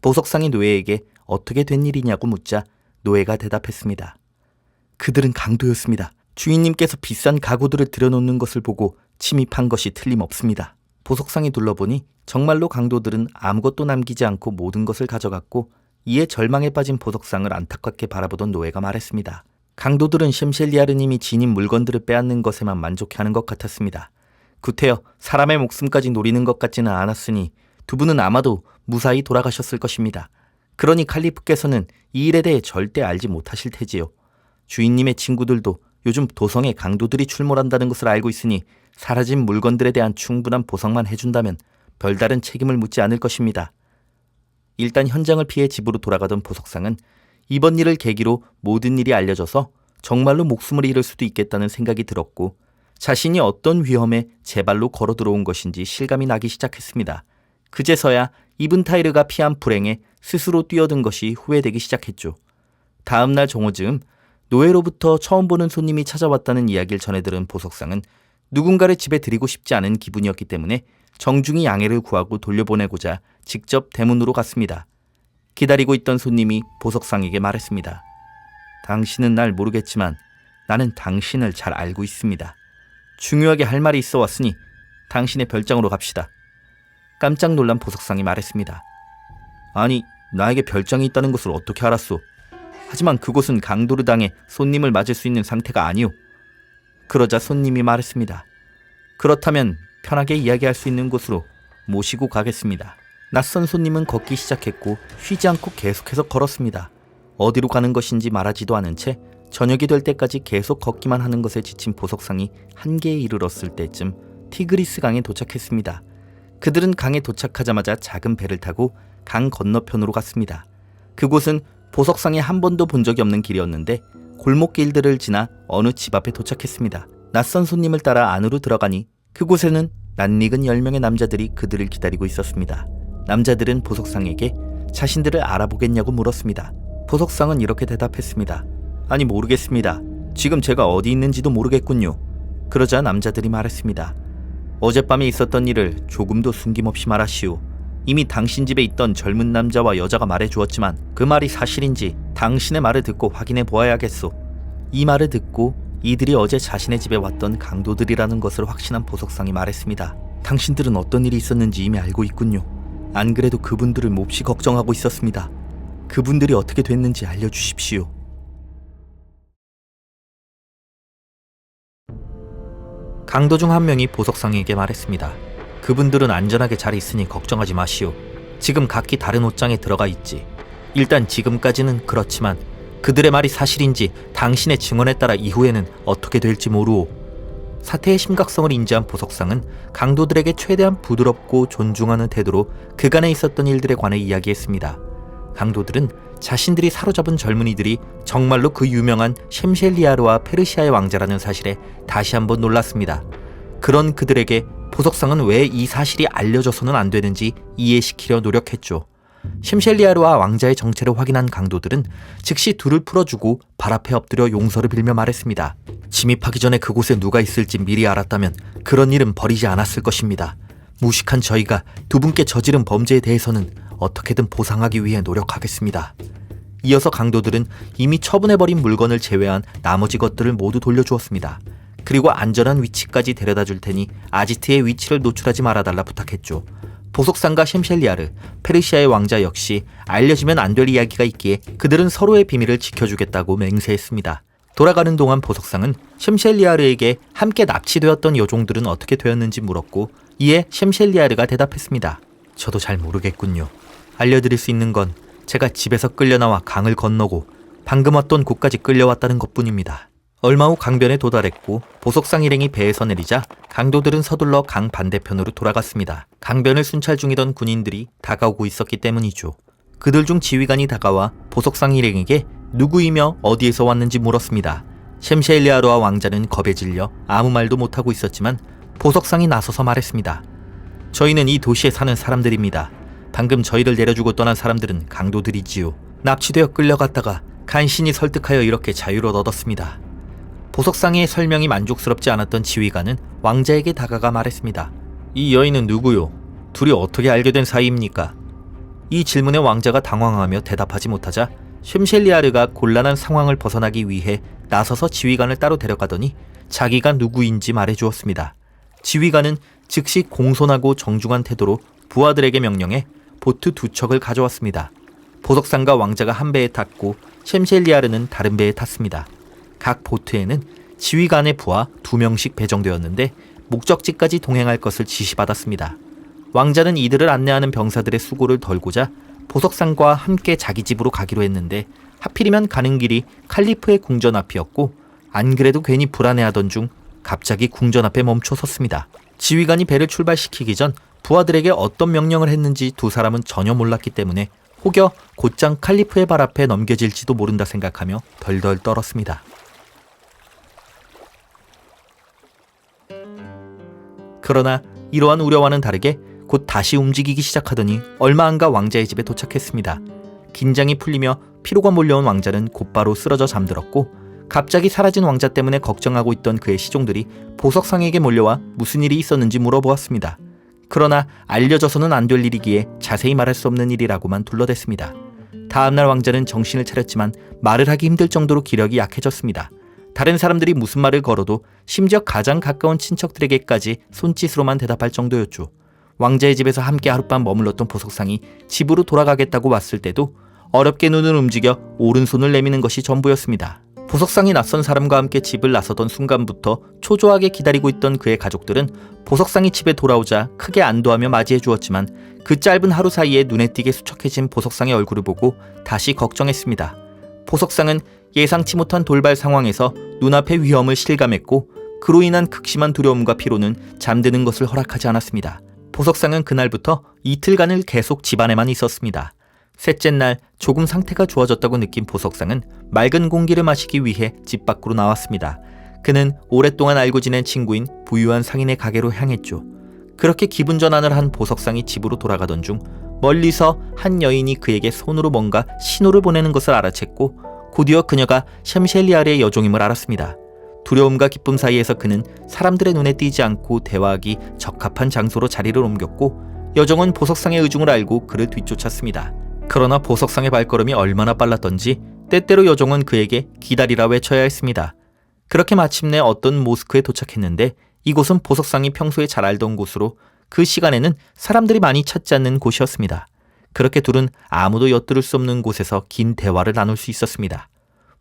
보석상이 노예에게 어떻게 된 일이냐고 묻자 노예가 대답했습니다. 그들은 강도였습니다. 주인님께서 비싼 가구들을 들여놓는 것을 보고 침입한 것이 틀림없습니다. 보석상이 둘러보니 정말로 강도들은 아무것도 남기지 않고 모든 것을 가져갔고 이에 절망에 빠진 보석상을 안타깝게 바라보던 노예가 말했습니다. 강도들은 셴셸리아르님이 지닌 물건들을 빼앗는 것에만 만족해하는 것 같았습니다. 구태여 사람의 목숨까지 노리는 것 같지는 않았으니 두 분은 아마도 무사히 돌아가셨을 것입니다. 그러니 칼리프께서는 이 일에 대해 절대 알지 못하실 테지요. 주인님의 친구들도 요즘 도성에 강도들이 출몰한다는 것을 알고 있으니 사라진 물건들에 대한 충분한 보상만 해준다면 별다른 책임을 묻지 않을 것입니다. 일단 현장을 피해 집으로 돌아가던 보석상은 이번 일을 계기로 모든 일이 알려져서 정말로 목숨을 잃을 수도 있겠다는 생각이 들었고 자신이 어떤 위험에 제 발로 걸어 들어온 것인지 실감이 나기 시작했습니다. 그제서야 이븐타이르가 피한 불행에 스스로 뛰어든 것이 후회되기 시작했죠. 다음날 정오즈음 노예로부터 처음 보는 손님이 찾아왔다는 이야기를 전해 들은 보석상은 누군가를 집에 들이고 싶지 않은 기분이었기 때문에 정중히 양해를 구하고 돌려보내고자 직접 대문으로 갔습니다. 기다리고 있던 손님이 보석상에게 말했습니다. 당신은 날 모르겠지만 나는 당신을 잘 알고 있습니다. 중요하게 할 말이 있어 왔으니 당신의 별장으로 갑시다. 깜짝 놀란 보석상이 말했습니다. 아니, 나에게 별장이 있다는 것을 어떻게 알았소? 하지만 그곳은 강도를 당해 손님을 맞을 수 있는 상태가 아니오. 그러자 손님이 말했습니다. 그렇다면 편하게 이야기할 수 있는 곳으로 모시고 가겠습니다. 낯선 손님은 걷기 시작했고 쉬지 않고 계속해서 걸었습니다. 어디로 가는 것인지 말하지도 않은 채 저녁이 될 때까지 계속 걷기만 하는 것에 지친 보석상이 한계에 이르렀을 때쯤 티그리스 강에 도착했습니다. 그들은 강에 도착하자마자 작은 배를 타고 강 건너편으로 갔습니다. 그곳은 보석상이 한 번도 본 적이 없는 길이었는데 골목길들을 지나 어느 집 앞에 도착했습니다. 낯선 손님을 따라 안으로 들어가니 그곳에는 낯익은 10명의 남자들이 그들을 기다리고 있었습니다. 남자들은 보석상에게 자신들을 알아보겠냐고 물었습니다. 보석상은 이렇게 대답했습니다. 아니, 모르겠습니다. 지금 제가 어디 있는지도 모르겠군요. 그러자 남자들이 말했습니다. 어젯밤에 있었던 일을 조금도 숨김없이 말하시오. 이미 당신 집에 있던 젊은 남자와 여자가 말해주었지만 그 말이 사실인지 당신의 말을 듣고 확인해 보아야겠소. 이 말을 듣고 이들이 어제 자신의 집에 왔던 강도들이라는 것을 확신한 보석상이 말했습니다. 당신들은 어떤 일이 있었는지 이미 알고 있군요. 안 그래도 그분들을 몹시 걱정하고 있었습니다. 그분들이 어떻게 됐는지 알려주십시오. 강도 중 한 명이 보석상에게 말했습니다. 그분들은 안전하게 잘 있으니 걱정하지 마시오. 지금 각기 다른 옷장에 들어가 있지. 일단 지금까지는 그렇지만 그들의 말이 사실인지 당신의 증언에 따라 이후에는 어떻게 될지 모르오. 사태의 심각성을 인지한 보석상은 강도들에게 최대한 부드럽고 존중하는 태도로 그간에 있었던 일들에 관해 이야기했습니다. 강도들은 자신들이 사로잡은 젊은이들이 정말로 그 유명한 셴셸리아르와 페르시아의 왕자라는 사실에 다시 한번 놀랐습니다. 그런 그들에게 보석상은 왜 이 사실이 알려져서는 안 되는지 이해시키려 노력했죠. 셴셸리아르와 왕자의 정체를 확인한 강도들은 즉시 둘을 풀어주고 발 앞에 엎드려 용서를 빌며 말했습니다. 침입하기 전에 그곳에 누가 있을지 미리 알았다면 그런 일은 벌이지 않았을 것입니다. 무식한 저희가 두 분께 저지른 범죄에 대해서는 어떻게든 보상하기 위해 노력하겠습니다. 이어서 강도들은 이미 처분해버린 물건을 제외한 나머지 것들을 모두 돌려주었습니다. 그리고 안전한 위치까지 데려다 줄 테니 아지트의 위치를 노출하지 말아달라 부탁했죠. 보석상과 셴셸리아르, 페르시아의 왕자 역시 알려지면 안 될 이야기가 있기에 그들은 서로의 비밀을 지켜주겠다고 맹세했습니다. 돌아가는 동안 보석상은 셴셸리아르에게 함께 납치되었던 여종들은 어떻게 되었는지 물었고, 이에 셴셸리아르가 대답했습니다. 저도 잘 모르겠군요. 알려드릴 수 있는 건 제가 집에서 끌려나와 강을 건너고 방금 왔던 곳까지 끌려왔다는 것뿐입니다. 얼마 후 강변에 도달했고 보석상 일행이 배에서 내리자 강도들은 서둘러 강 반대편으로 돌아갔습니다. 강변을 순찰 중이던 군인들이 다가오고 있었기 때문이죠. 그들 중 지휘관이 다가와 보석상 일행에게 누구이며 어디에서 왔는지 물었습니다. 셴셸리아르와 왕자는 겁에 질려 아무 말도 못하고 있었지만 보석상이 나서서 말했습니다. 저희는 이 도시에 사는 사람들입니다. 방금 저희를 내려주고 떠난 사람들은 강도들이지요. 납치되어 끌려갔다가 간신히 설득하여 이렇게 자유를 얻었습니다. 보석상의 설명이 만족스럽지 않았던 지휘관은 왕자에게 다가가 말했습니다. 이 여인은 누구요? 둘이 어떻게 알게 된 사이입니까? 이 질문에 왕자가 당황하며 대답하지 못하자 셴셸리아르가 곤란한 상황을 벗어나기 위해 나서서 지휘관을 따로 데려가더니 자기가 누구인지 말해주었습니다. 지휘관은 즉시 공손하고 정중한 태도로 부하들에게 명령해 보트 2척을 가져왔습니다. 보석상과 왕자가 한 배에 탔고 셴셸리아르는 다른 배에 탔습니다. 각 보트에는 지휘관의 부하 2명씩 배정되었는데 목적지까지 동행할 것을 지시받았습니다. 왕자는 이들을 안내하는 병사들의 수고를 덜고자 보석상과 함께 자기 집으로 가기로 했는데 하필이면 가는 길이 칼리프의 궁전 앞이었고 안 그래도 괜히 불안해하던 중 갑자기 궁전 앞에 멈춰 섰습니다. 지휘관이 배를 출발시키기 전 부하들에게 어떤 명령을 했는지 두 사람은 전혀 몰랐기 때문에 혹여 곧장 칼리프의 발 앞에 넘겨질지도 모른다 생각하며 덜덜 떨었습니다. 그러나 이러한 우려와는 다르게 곧 다시 움직이기 시작하더니 얼마 안 가 왕자의 집에 도착했습니다. 긴장이 풀리며 피로가 몰려온 왕자는 곧바로 쓰러져 잠들었고 갑자기 사라진 왕자 때문에 걱정하고 있던 그의 시종들이 보석상에게 몰려와 무슨 일이 있었는지 물어보았습니다. 그러나 알려져서는 안 될 일이기에 자세히 말할 수 없는 일이라고만 둘러댔습니다. 다음날 왕자는 정신을 차렸지만 말을 하기 힘들 정도로 기력이 약해졌습니다. 다른 사람들이 무슨 말을 걸어도 심지어 가장 가까운 친척들에게까지 손짓으로만 대답할 정도였죠. 왕자의 집에서 함께 하룻밤 머물렀던 보석상이 집으로 돌아가겠다고 왔을 때도 어렵게 눈을 움직여 오른손을 내미는 것이 전부였습니다. 보석상이 낯선 사람과 함께 집을 나서던 순간부터 초조하게 기다리고 있던 그의 가족들은 보석상이 집에 돌아오자 크게 안도하며 맞이해 주었지만 그 짧은 하루 사이에 눈에 띄게 수척해진 보석상의 얼굴을 보고 다시 걱정했습니다. 보석상은 예상치 못한 돌발 상황에서 눈앞의 위험을 실감했고 그로 인한 극심한 두려움과 피로는 잠드는 것을 허락하지 않았습니다. 보석상은 그날부터 이틀간을 계속 집안에만 있었습니다. 셋째 날 조금 상태가 좋아졌다고 느낀 보석상은 맑은 공기를 마시기 위해 집 밖으로 나왔습니다. 그는 오랫동안 알고 지낸 친구인 부유한 상인의 가게로 향했죠. 그렇게 기분 전환을 한 보석상이 집으로 돌아가던 중 멀리서 한 여인이 그에게 손으로 뭔가 신호를 보내는 것을 알아챘고 곧이어 그녀가 셴셸리아르의 여종임을 알았습니다. 두려움과 기쁨 사이에서 그는 사람들의 눈에 띄지 않고 대화하기 적합한 장소로 자리를 옮겼고 여종은 보석상의 의중을 알고 그를 뒤쫓았습니다. 그러나 보석상의 발걸음이 얼마나 빨랐던지 때때로 여종은 그에게 기다리라 외쳐야 했습니다. 그렇게 마침내 어떤 모스크에 도착했는데 이곳은 보석상이 평소에 잘 알던 곳으로 그 시간에는 사람들이 많이 찾지 않는 곳이었습니다. 그렇게 둘은 아무도 엿들을 수 없는 곳에서 긴 대화를 나눌 수 있었습니다.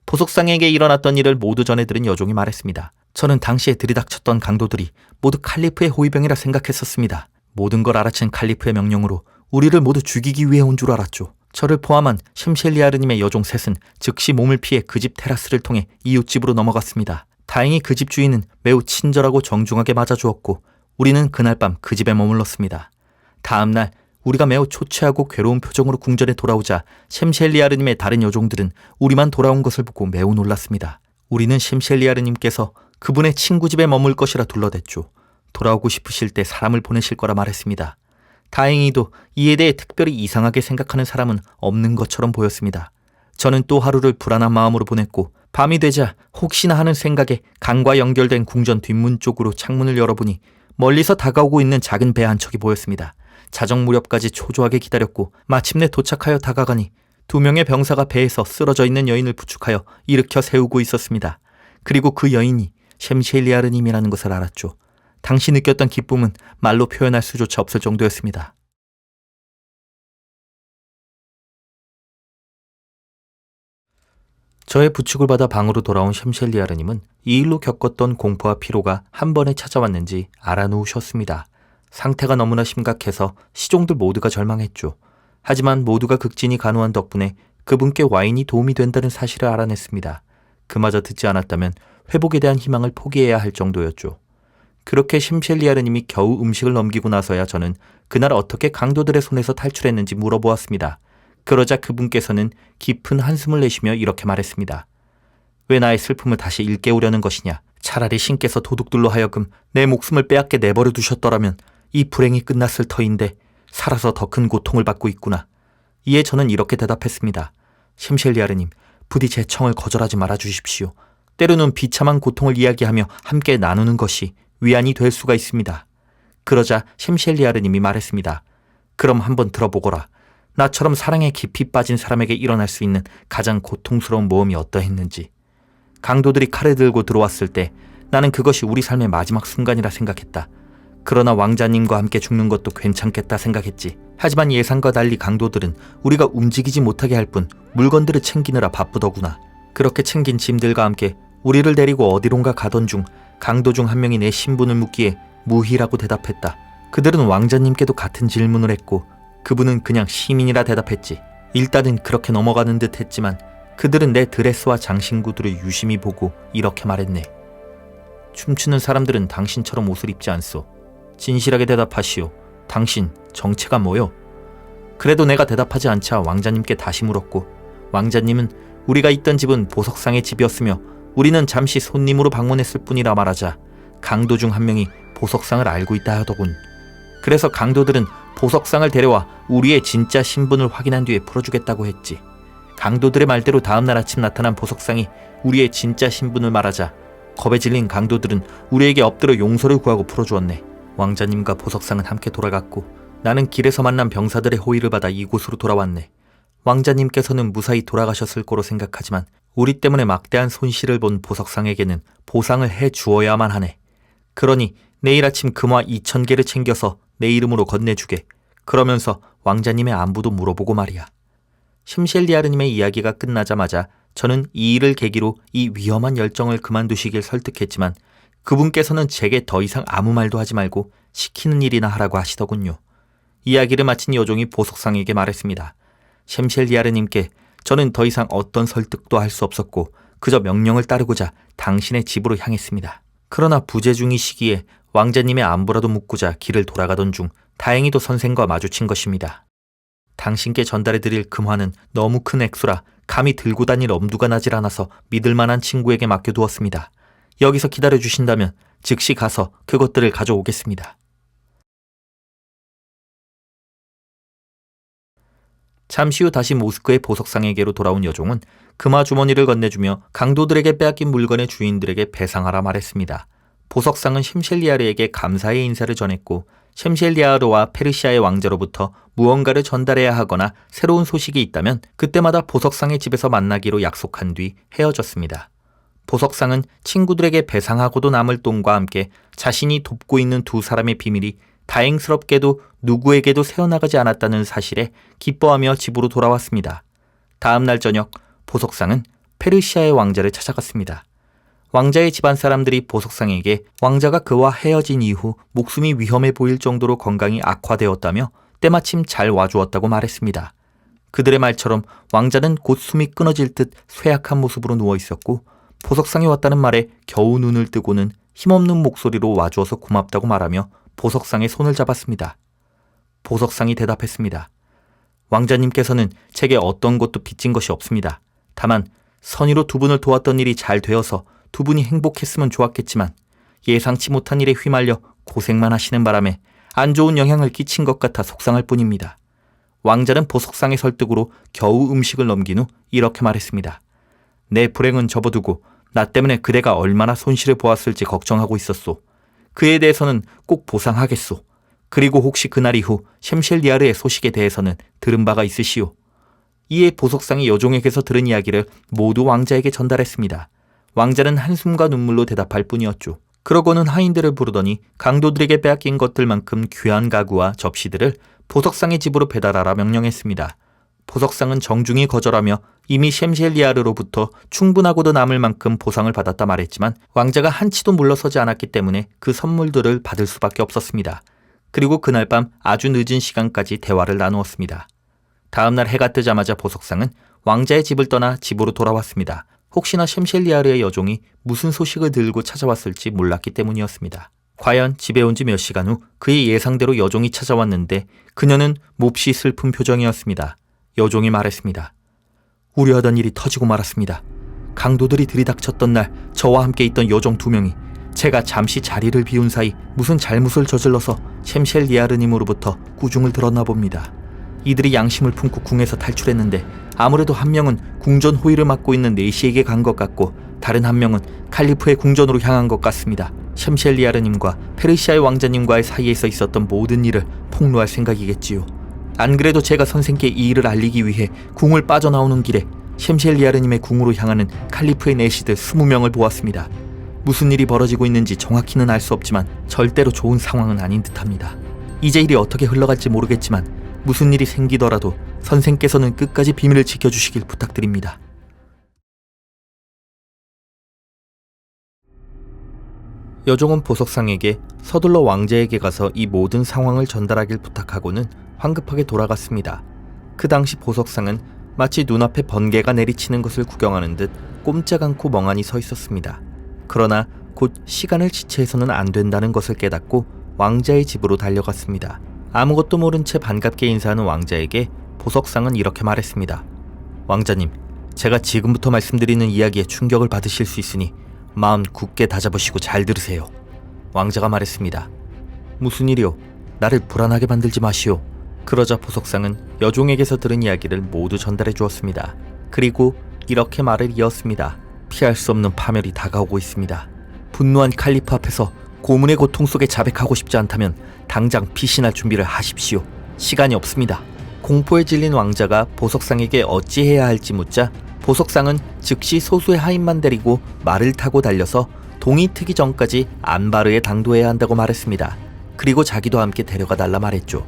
보석상에게 일어났던 일을 모두 전해 들은 여종이 말했습니다. 저는 당시에 들이닥쳤던 강도들이 모두 칼리프의 호위병이라 생각했었습니다. 모든 걸 알아챈 칼리프의 명령으로 우리를 모두 죽이기 위해 온 줄 알았죠. 저를 포함한 셴셸리아르님의 여종 셋은 즉시 몸을 피해 그 집 테라스를 통해 이웃집으로 넘어갔습니다. 다행히 그 집 주인은 매우 친절하고 정중하게 맞아주었고 우리는 그날 밤 그 집에 머물렀습니다. 다음날 우리가 매우 초췌하고 괴로운 표정으로 궁전에 돌아오자 셴셸리아르님의 다른 여종들은 우리만 돌아온 것을 보고 매우 놀랐습니다. 우리는 셴셸리아르님께서 그분의 친구 집에 머물 것이라 둘러댔죠. 돌아오고 싶으실 때 사람을 보내실 거라 말했습니다. 다행히도 이에 대해 특별히 이상하게 생각하는 사람은 없는 것처럼 보였습니다. 저는 또 하루를 불안한 마음으로 보냈고 밤이 되자 혹시나 하는 생각에 강과 연결된 궁전 뒷문 쪽으로 창문을 열어보니 멀리서 다가오고 있는 작은 배 한 척이 보였습니다. 자정 무렵까지 초조하게 기다렸고 마침내 도착하여 다가가니 2명의 병사가 배에서 쓰러져 있는 여인을 부축하여 일으켜 세우고 있었습니다. 그리고 그 여인이 셴실리아르님이라는 것을 알았죠. 당시 느꼈던 기쁨은 말로 표현할 수조차 없을 정도였습니다. 저의 부축을 받아 방으로 돌아온 셴실리아르님은 이 일로 겪었던 공포와 피로가 한 번에 찾아왔는지 알아놓으셨습니다. 상태가 너무나 심각해서 시종들 모두가 절망했죠. 하지만 모두가 극진히 간호한 덕분에 그분께 와인이 도움이 된다는 사실을 알아냈습니다. 그마저 듣지 않았다면 회복에 대한 희망을 포기해야 할 정도였죠. 그렇게 셴실리아르님이 겨우 음식을 넘기고 나서야 저는 그날 어떻게 강도들의 손에서 탈출했는지 물어보았습니다. 그러자 그분께서는 깊은 한숨을 내쉬며 이렇게 말했습니다. 왜 나의 슬픔을 다시 일깨우려는 것이냐. 차라리 신께서 도둑들로 하여금 내 목숨을 빼앗게 내버려 두셨더라면 이 불행이 끝났을 터인데 살아서 더 큰 고통을 받고 있구나. 이에 저는 이렇게 대답했습니다. 셴실리아르님, 부디 제 청을 거절하지 말아 주십시오. 때로는 비참한 고통을 이야기하며 함께 나누는 것이 위안이 될 수가 있습니다. 그러자 셴실리아르님이 말했습니다. 그럼 한번 들어보거라. 나처럼 사랑에 깊이 빠진 사람에게 일어날 수 있는 가장 고통스러운 모험이 어떠했는지. 강도들이 칼을 들고 들어왔을 때 나는 그것이 우리 삶의 마지막 순간이라 생각했다. 그러나 왕자님과 함께 죽는 것도 괜찮겠다 생각했지. 하지만 예상과 달리 강도들은 우리가 움직이지 못하게 할 뿐 물건들을 챙기느라 바쁘더구나. 그렇게 챙긴 짐들과 함께 우리를 데리고 어디론가 가던 중 강도 중 한 명이 내 신분을 묻기에 무희라고 대답했다. 그들은 왕자님께도 같은 질문을 했고 그분은 그냥 시민이라 대답했지. 일단은 그렇게 넘어가는 듯 했지만 그들은 내 드레스와 장신구들을 유심히 보고 이렇게 말했네. 춤추는 사람들은 당신처럼 옷을 입지 않소. 진실하게 대답하시오. 당신 정체가 뭐요? 그래도 내가 대답하지 않자 왕자님께 다시 물었고 왕자님은 우리가 있던 집은 보석상의 집이었으며 우리는 잠시 손님으로 방문했을 뿐이라 말하자 강도 중 한 명이 보석상을 알고 있다 하더군. 그래서 강도들은 보석상을 데려와 우리의 진짜 신분을 확인한 뒤에 풀어주겠다고 했지. 강도들의 말대로 다음날 아침 나타난 보석상이 우리의 진짜 신분을 말하자 겁에 질린 강도들은 우리에게 엎드려 용서를 구하고 풀어주었네. 왕자님과 보석상은 함께 돌아갔고 나는 길에서 만난 병사들의 호의를 받아 이곳으로 돌아왔네. 왕자님께서는 무사히 돌아가셨을 거로 생각하지만 우리 때문에 막대한 손실을 본 보석상에게는 보상을 해 주어야만 하네. 그러니 내일 아침 금화 2,000개를 챙겨서 내 이름으로 건네주게. 그러면서 왕자님의 안부도 물어보고 말이야. 셴실리아르님의 이야기가 끝나자마자 저는 이 일을 계기로 이 위험한 열정을 그만두시길 설득했지만 그분께서는 제게 더 이상 아무 말도 하지 말고 시키는 일이나 하라고 하시더군요. 이야기를 마친 여종이 보석상에게 말했습니다. 셴실리아르님께 저는 더 이상 어떤 설득도 할 수 없었고 그저 명령을 따르고자 당신의 집으로 향했습니다. 그러나 부재 중이시기에 왕자님의 안부라도 묻고자 길을 돌아가던 중 다행히도 선생과 마주친 것입니다. 당신께 전달해드릴 금화는 너무 큰 액수라 감히 들고 다닐 엄두가 나질 않아서 믿을 만한 친구에게 맡겨두었습니다. 여기서 기다려주신다면 즉시 가서 그것들을 가져오겠습니다. 잠시 후 다시 모스크의 보석상에게로 돌아온 여종은 금화 주머니를 건네주며 강도들에게 빼앗긴 물건의 주인들에게 배상하라 말했습니다. 보석상은 셴실리아르에게 감사의 인사를 전했고 셴실리아르와 페르시아의 왕자로부터 무언가를 전달해야 하거나 새로운 소식이 있다면 그때마다 보석상의 집에서 만나기로 약속한 뒤 헤어졌습니다. 보석상은 친구들에게 배상하고도 남을 돈과 함께 자신이 돕고 있는 두 사람의 비밀이 다행스럽게도 누구에게도 새어나가지 않았다는 사실에 기뻐하며 집으로 돌아왔습니다. 다음 날 저녁 보석상은 페르시아의 왕자를 찾아갔습니다. 왕자의 집안 사람들이 보석상에게 왕자가 그와 헤어진 이후 목숨이 위험해 보일 정도로 건강이 악화되었다며 때마침 잘 와주었다고 말했습니다. 그들의 말처럼 왕자는 곧 숨이 끊어질 듯 쇠약한 모습으로 누워있었고 보석상이 왔다는 말에 겨우 눈을 뜨고는 힘없는 목소리로 와주어서 고맙다고 말하며 보석상의 손을 잡았습니다. 보석상이 대답했습니다. 왕자님께서는 제게 어떤 것도 빚진 것이 없습니다. 다만 선의로 두 분을 도왔던 일이 잘 되어서 두 분이 행복했으면 좋았겠지만 예상치 못한 일에 휘말려 고생만 하시는 바람에 안 좋은 영향을 끼친 것 같아 속상할 뿐입니다. 왕자는 보석상의 설득으로 겨우 음식을 넘긴 후 이렇게 말했습니다. 내 불행은 접어두고 나 때문에 그대가 얼마나 손실을 보았을지 걱정하고 있었소. 그에 대해서는 꼭 보상하겠소. 그리고 혹시 그날 이후 셴셸리아르의 소식에 대해서는 들은 바가 있으시오. 이에 보석상이 여종에게서 들은 이야기를 모두 왕자에게 전달했습니다. 왕자는 한숨과 눈물로 대답할 뿐이었죠. 그러고는 하인들을 부르더니 강도들에게 빼앗긴 것들만큼 귀한 가구와 접시들을 보석상의 집으로 배달하라 명령했습니다. 보석상은 정중히 거절하며 이미 셴셸리아르로부터 충분하고도 남을 만큼 보상을 받았다 말했지만 왕자가 한치도 물러서지 않았기 때문에 그 선물들을 받을 수밖에 없었습니다. 그리고 그날 밤 아주 늦은 시간까지 대화를 나누었습니다. 다음날 해가 뜨자마자 보석상은 왕자의 집을 떠나 집으로 돌아왔습니다. 혹시나 셴셸리아르의 여종이 무슨 소식을 들고 찾아왔을지 몰랐기 때문이었습니다. 과연 집에 온 지 몇 시간 후 그의 예상대로 여종이 찾아왔는데 그녀는 몹시 슬픈 표정이었습니다. 여종이 말했습니다. 우려하던 일이 터지고 말았습니다. 강도들이 들이닥쳤던 날 저와 함께 있던 여종 2명이 제가 잠시 자리를 비운 사이 무슨 잘못을 저질러서 셴셸리아르님으로부터 꾸중을 들었나 봅니다. 이들이 양심을 품고 궁에서 탈출했는데 아무래도 한 명은 궁전 호위를 맡고 있는 네시에게 간 것 같고 다른 한 명은 칼리프의 궁전으로 향한 것 같습니다. 셴셸리아르님과 페르시아의 왕자님과의 사이에서 있었던 모든 일을 폭로할 생각이겠지요. 안 그래도 제가 선생께 이 일을 알리기 위해 궁을 빠져나오는 길에 셴셸리아르님의 궁으로 향하는 칼리프의 내시들 20명을 보았습니다. 무슨 일이 벌어지고 있는지 정확히는 알 수 없지만 절대로 좋은 상황은 아닌 듯합니다. 이제 일이 어떻게 흘러갈지 모르겠지만 무슨 일이 생기더라도 선생께서는 끝까지 비밀을 지켜주시길 부탁드립니다. 여종은 보석상에게 서둘러 왕자에게 가서 이 모든 상황을 전달하길 부탁하고는 황급하게 돌아갔습니다. 그 당시 보석상은 마치 눈앞에 번개가 내리치는 것을 구경하는 듯 꼼짝 않고 멍하니 서 있었습니다. 그러나 곧 시간을 지체해서는 안 된다는 것을 깨닫고 왕자의 집으로 달려갔습니다. 아무것도 모른 채 반갑게 인사하는 왕자에게 보석상은 이렇게 말했습니다. 왕자님, 제가 지금부터 말씀드리는 이야기에 충격을 받으실 수 있으니 마음 굳게 다잡으시고 잘 들으세요. 왕자가 말했습니다. 무슨 일이오? 나를 불안하게 만들지 마시오. 그러자 보석상은 여종에게서 들은 이야기를 모두 전달해 주었습니다. 그리고 이렇게 말을 이었습니다. 피할 수 없는 파멸이 다가오고 있습니다. 분노한 칼리프 앞에서 고문의 고통 속에 자백하고 싶지 않다면 당장 피신할 준비를 하십시오. 시간이 없습니다. 공포에 질린 왕자가 보석상에게 어찌해야 할지 묻자 보석상은 즉시 소수의 하인만 데리고 말을 타고 달려서 동이 트기 전까지 안바르에 당도해야 한다고 말했습니다. 그리고 자기도 함께 데려가 달라 말했죠.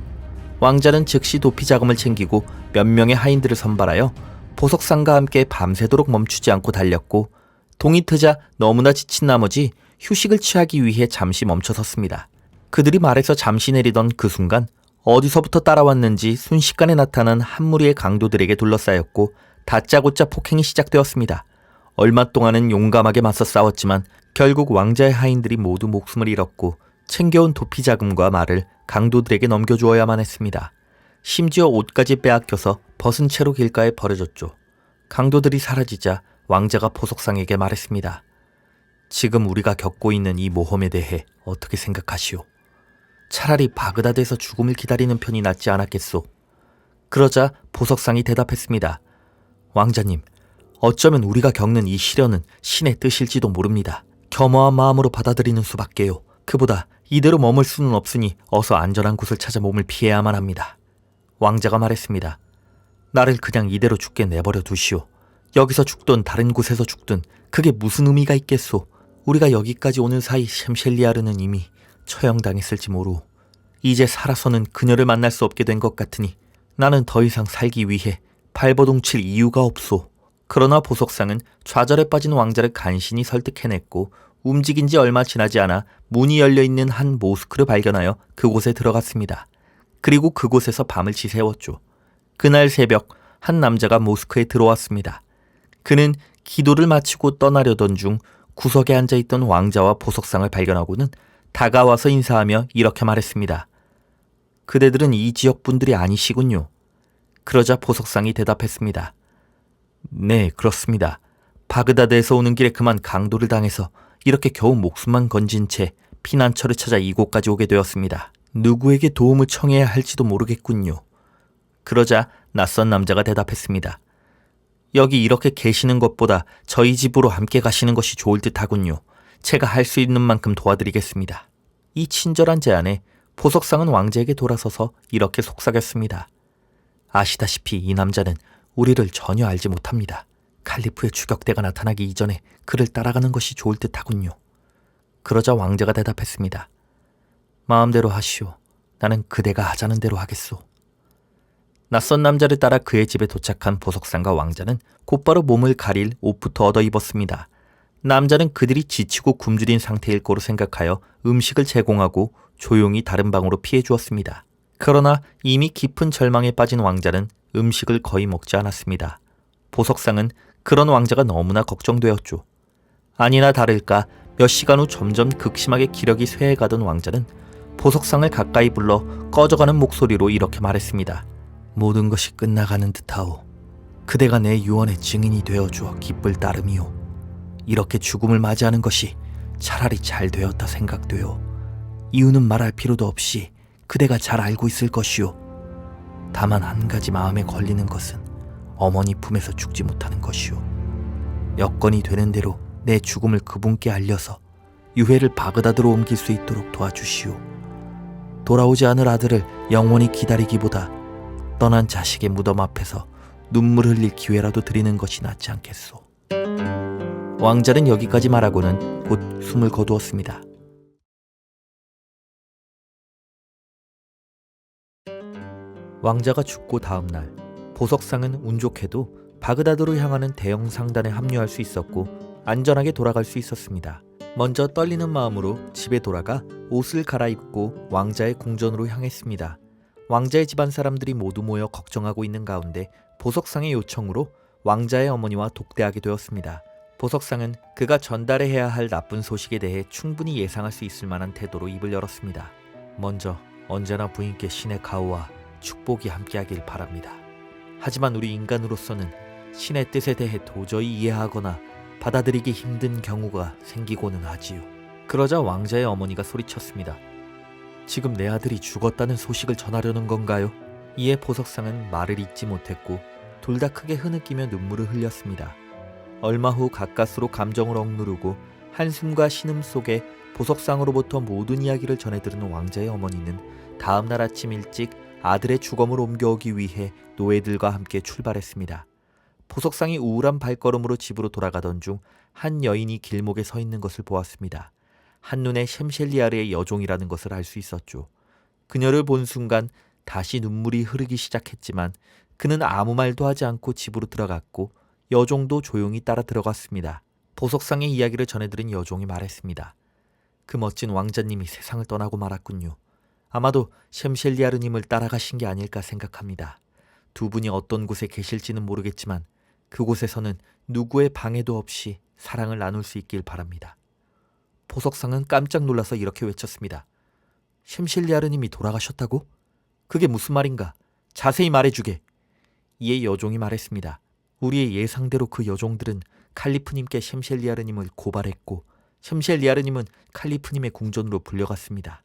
왕자는 즉시 도피 자금을 챙기고 몇 명의 하인들을 선발하여 보석상과 함께 밤새도록 멈추지 않고 달렸고 동이 트자 너무나 지친 나머지 휴식을 취하기 위해 잠시 멈춰섰습니다. 그들이 말에서 잠시 내리던 그 순간 어디서부터 따라왔는지 순식간에 나타난 한 무리의 강도들에게 둘러싸였고 다짜고짜 폭행이 시작되었습니다. 얼마 동안은 용감하게 맞서 싸웠지만 결국 왕자의 하인들이 모두 목숨을 잃었고 챙겨온 도피 자금과 말을 강도들에게 넘겨주어야만 했습니다. 심지어 옷까지 빼앗겨서 벗은 채로 길가에 버려졌죠. 강도들이 사라지자 왕자가 보석상에게 말했습니다. 지금 우리가 겪고 있는 이 모험에 대해 어떻게 생각하시오? 차라리 바그다드에서 죽음을 기다리는 편이 낫지 않았겠소? 그러자 보석상이 대답했습니다. 왕자님, 어쩌면 우리가 겪는 이 시련은 신의 뜻일지도 모릅니다. 겸허한 마음으로 받아들이는 수밖에요. 그보다 이대로 머물 수는 없으니 어서 안전한 곳을 찾아 몸을 피해야만 합니다. 왕자가 말했습니다. 나를 그냥 이대로 죽게 내버려 두시오. 여기서 죽든 다른 곳에서 죽든 그게 무슨 의미가 있겠소. 우리가 여기까지 오는 사이 셴셸리아르는 이미 처형당했을지 모르오. 이제 살아서는 그녀를 만날 수 없게 된 것 같으니 나는 더 이상 살기 위해 발버둥칠 이유가 없소. 그러나 보석상은 좌절에 빠진 왕자를 간신히 설득해냈고 움직인 지 얼마 지나지 않아 문이 열려있는 한 모스크를 발견하여 그곳에 들어갔습니다. 그리고 그곳에서 밤을 지새웠죠. 그날 새벽 한 남자가 모스크에 들어왔습니다. 그는 기도를 마치고 떠나려던 중 구석에 앉아있던 왕자와 보석상을 발견하고는 다가와서 인사하며 이렇게 말했습니다. 그대들은 이 지역 분들이 아니시군요. 그러자 보석상이 대답했습니다. 네, 그렇습니다. 바그다드에서 오는 길에 그만 강도를 당해서 이렇게 겨우 목숨만 건진 채 피난처를 찾아 이곳까지 오게 되었습니다. 누구에게 도움을 청해야 할지도 모르겠군요. 그러자 낯선 남자가 대답했습니다. 여기 이렇게 계시는 것보다 저희 집으로 함께 가시는 것이 좋을 듯 하군요. 제가 할 수 있는 만큼 도와드리겠습니다. 이 친절한 제안에 보석상은 왕자에게 돌아서서 이렇게 속삭였습니다. 아시다시피 이 남자는 우리를 전혀 알지 못합니다. 칼리프의 추격대가 나타나기 이전에 그를 따라가는 것이 좋을 듯 하군요. 그러자 왕자가 대답했습니다. 마음대로 하시오. 나는 그대가 하자는 대로 하겠소. 낯선 남자를 따라 그의 집에 도착한 보석상과 왕자는 곧바로 몸을 가릴 옷부터 얻어 입었습니다. 남자는 그들이 지치고 굶주린 상태일 거로 생각하여 음식을 제공하고 조용히 다른 방으로 피해 주었습니다. 그러나 이미 깊은 절망에 빠진 왕자는 음식을 거의 먹지 않았습니다. 보석상은 그런 왕자가 너무나 걱정되었죠. 아니나 다를까 몇 시간 후 점점 극심하게 기력이 쇠해가던 왕자는 보석상을 가까이 불러 꺼져가는 목소리로 이렇게 말했습니다. 모든 것이 끝나가는 듯하오. 그대가 내 유언의 증인이 되어주어 기쁠 따름이오. 이렇게 죽음을 맞이하는 것이 차라리 잘 되었다 생각되오. 이유는 말할 필요도 없이 그대가 잘 알고 있을 것이오. 다만 한 가지 마음에 걸리는 것은 어머니 품에서 죽지 못하는 것이오. 여건이 되는 대로 내 죽음을 그분께 알려서 유해를 바그다드로 옮길 수 있도록 도와주시오. 돌아오지 않을 아들을 영원히 기다리기보다 떠난 자식의 무덤 앞에서 눈물 흘릴 기회라도 드리는 것이 낫지 않겠소. 왕자는 여기까지 말하고는 곧 숨을 거두었습니다. 왕자가 죽고 다음 날 보석상은 운 좋게도 바그다드로 향하는 대형 상단에 합류할 수 있었고 안전하게 돌아갈 수 있었습니다. 먼저 떨리는 마음으로 집에 돌아가 옷을 갈아입고 왕자의 궁전으로 향했습니다. 왕자의 집안 사람들이 모두 모여 걱정하고 있는 가운데 보석상의 요청으로 왕자의 어머니와 독대하게 되었습니다. 보석상은 그가 전달해야 할 나쁜 소식에 대해 충분히 예상할 수 있을 만한 태도로 입을 열었습니다. 먼저 언제나 부인께 신의 가호와 축복이 함께하길 바랍니다. 하지만 우리 인간으로서는 신의 뜻에 대해 도저히 이해하거나 받아들이기 힘든 경우가 생기고는 하지요. 그러자 왕자의 어머니가 소리쳤습니다. 지금 내 아들이 죽었다는 소식을 전하려는 건가요? 이에 보석상은 말을 잇지 못했고 둘 다 크게 흐느끼며 눈물을 흘렸습니다. 얼마 후 가까스로 감정을 억누르고 한숨과 신음 속에 보석상으로부터 모든 이야기를 전해들은 왕자의 어머니는 다음 날 아침 일찍 아들의 주검을 옮겨오기 위해 노예들과 함께 출발했습니다. 보석상이 우울한 발걸음으로 집으로 돌아가던 중 한 여인이 길목에 서 있는 것을 보았습니다. 한눈에 셴셸리아르의 여종이라는 것을 알 수 있었죠. 그녀를 본 순간 다시 눈물이 흐르기 시작했지만 그는 아무 말도 하지 않고 집으로 들어갔고 여종도 조용히 따라 들어갔습니다. 보석상의 이야기를 전해들은 여종이 말했습니다. 그 멋진 왕자님이 세상을 떠나고 말았군요. 아마도 셴셸리아르님을 따라가신 게 아닐까 생각합니다. 두 분이 어떤 곳에 계실지는 모르겠지만 그곳에서는 누구의 방해도 없이 사랑을 나눌 수 있길 바랍니다. 보석상은 깜짝 놀라서 이렇게 외쳤습니다. 셴셸리아르님이 돌아가셨다고? 그게 무슨 말인가? 자세히 말해주게. 이에 여종이 말했습니다. 우리의 예상대로 그 여종들은 칼리프님께 셴셸리아르님을 고발했고 셴셸리아르님은 칼리프님의 궁전으로 불려갔습니다.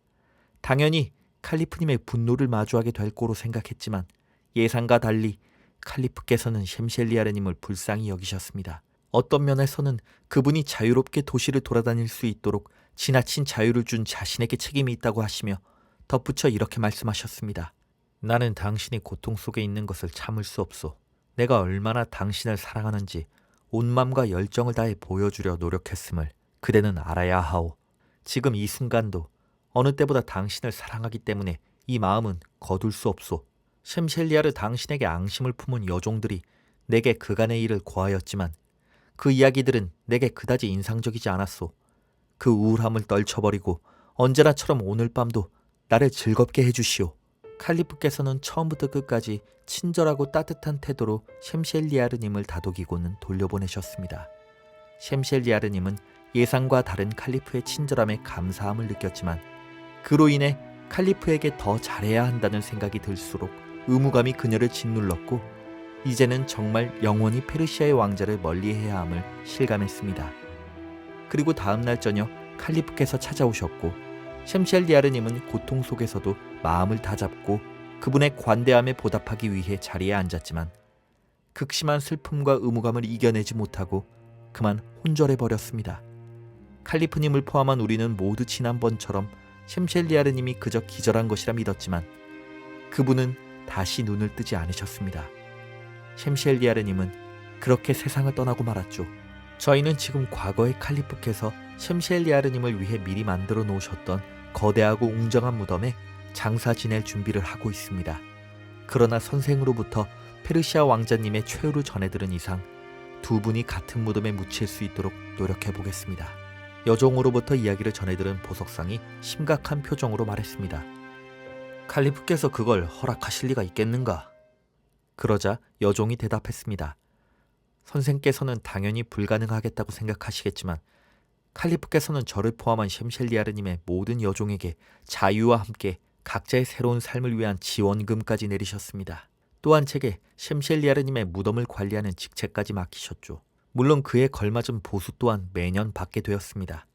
당연히 칼리프님의 분노를 마주하게 될 거로 생각했지만 예상과 달리 칼리프께서는 셴셸리아르님을 불쌍히 여기셨습니다. 어떤 면에서는 그분이 자유롭게 도시를 돌아다닐 수 있도록 지나친 자유를 준 자신에게 책임이 있다고 하시며 덧붙여 이렇게 말씀하셨습니다. 나는 당신이 고통 속에 있는 것을 참을 수 없소. 내가 얼마나 당신을 사랑하는지 온 맘과 열정을 다해 보여주려 노력했음을 그대는 알아야 하오. 지금 이 순간도 어느 때보다 당신을 사랑하기 때문에 이 마음은 거둘 수 없소. 셴셸리아르 당신에게 앙심을 품은 여종들이 내게 그간의 일을 고하였지만 그 이야기들은 내게 그다지 인상적이지 않았소. 그 우울함을 떨쳐버리고 언제나처럼 오늘 밤도 나를 즐겁게 해주시오. 칼리프께서는 처음부터 끝까지 친절하고 따뜻한 태도로 셴셸리아르님을 다독이고는 돌려보내셨습니다. 셴셸리아르님은 예상과 다른 칼리프의 친절함에 감사함을 느꼈지만 그로 인해 칼리프에게 더 잘해야 한다는 생각이 들수록 의무감이 그녀를 짓눌렀고 이제는 정말 영원히 페르시아의 왕자를 멀리해야 함을 실감했습니다. 그리고 다음 날 저녁 칼리프께서 찾아오셨고 셴셸리아르님은 고통 속에서도 마음을 다잡고 그분의 관대함에 보답하기 위해 자리에 앉았지만 극심한 슬픔과 의무감을 이겨내지 못하고 그만 혼절해버렸습니다. 칼리프님을 포함한 우리는 모두 지난번처럼 셴셸리아르님이 그저 기절한 것이라 믿었지만 그분은 다시 눈을 뜨지 않으셨습니다. 셴셸리아르님은 그렇게 세상을 떠나고 말았죠. 저희는 지금 과거의 칼리프께서 셴셸리아르님을 위해 미리 만들어 놓으셨던 거대하고 웅장한 무덤에 장사 지낼 준비를 하고 있습니다. 그러나 선생으로부터 페르시아 왕자님의 최후를 전해들은 이상 두 분이 같은 무덤에 묻힐 수 있도록 노력해 보겠습니다. 여종으로부터 이야기를 전해들은 보석상이 심각한 표정으로 말했습니다. 칼리프께서 그걸 허락하실 리가 있겠는가? 그러자 여종이 대답했습니다. 선생께서는 당연히 불가능하겠다고 생각하시겠지만 칼리프께서는 저를 포함한 셴셸리아르님의 모든 여종에게 자유와 함께 각자의 새로운 삶을 위한 지원금까지 내리셨습니다. 또한 제게 셴셸리아르님의 무덤을 관리하는 직책까지 맡기셨죠. 물론 그에 걸맞은 보수 또한 매년 받게 되었습니다.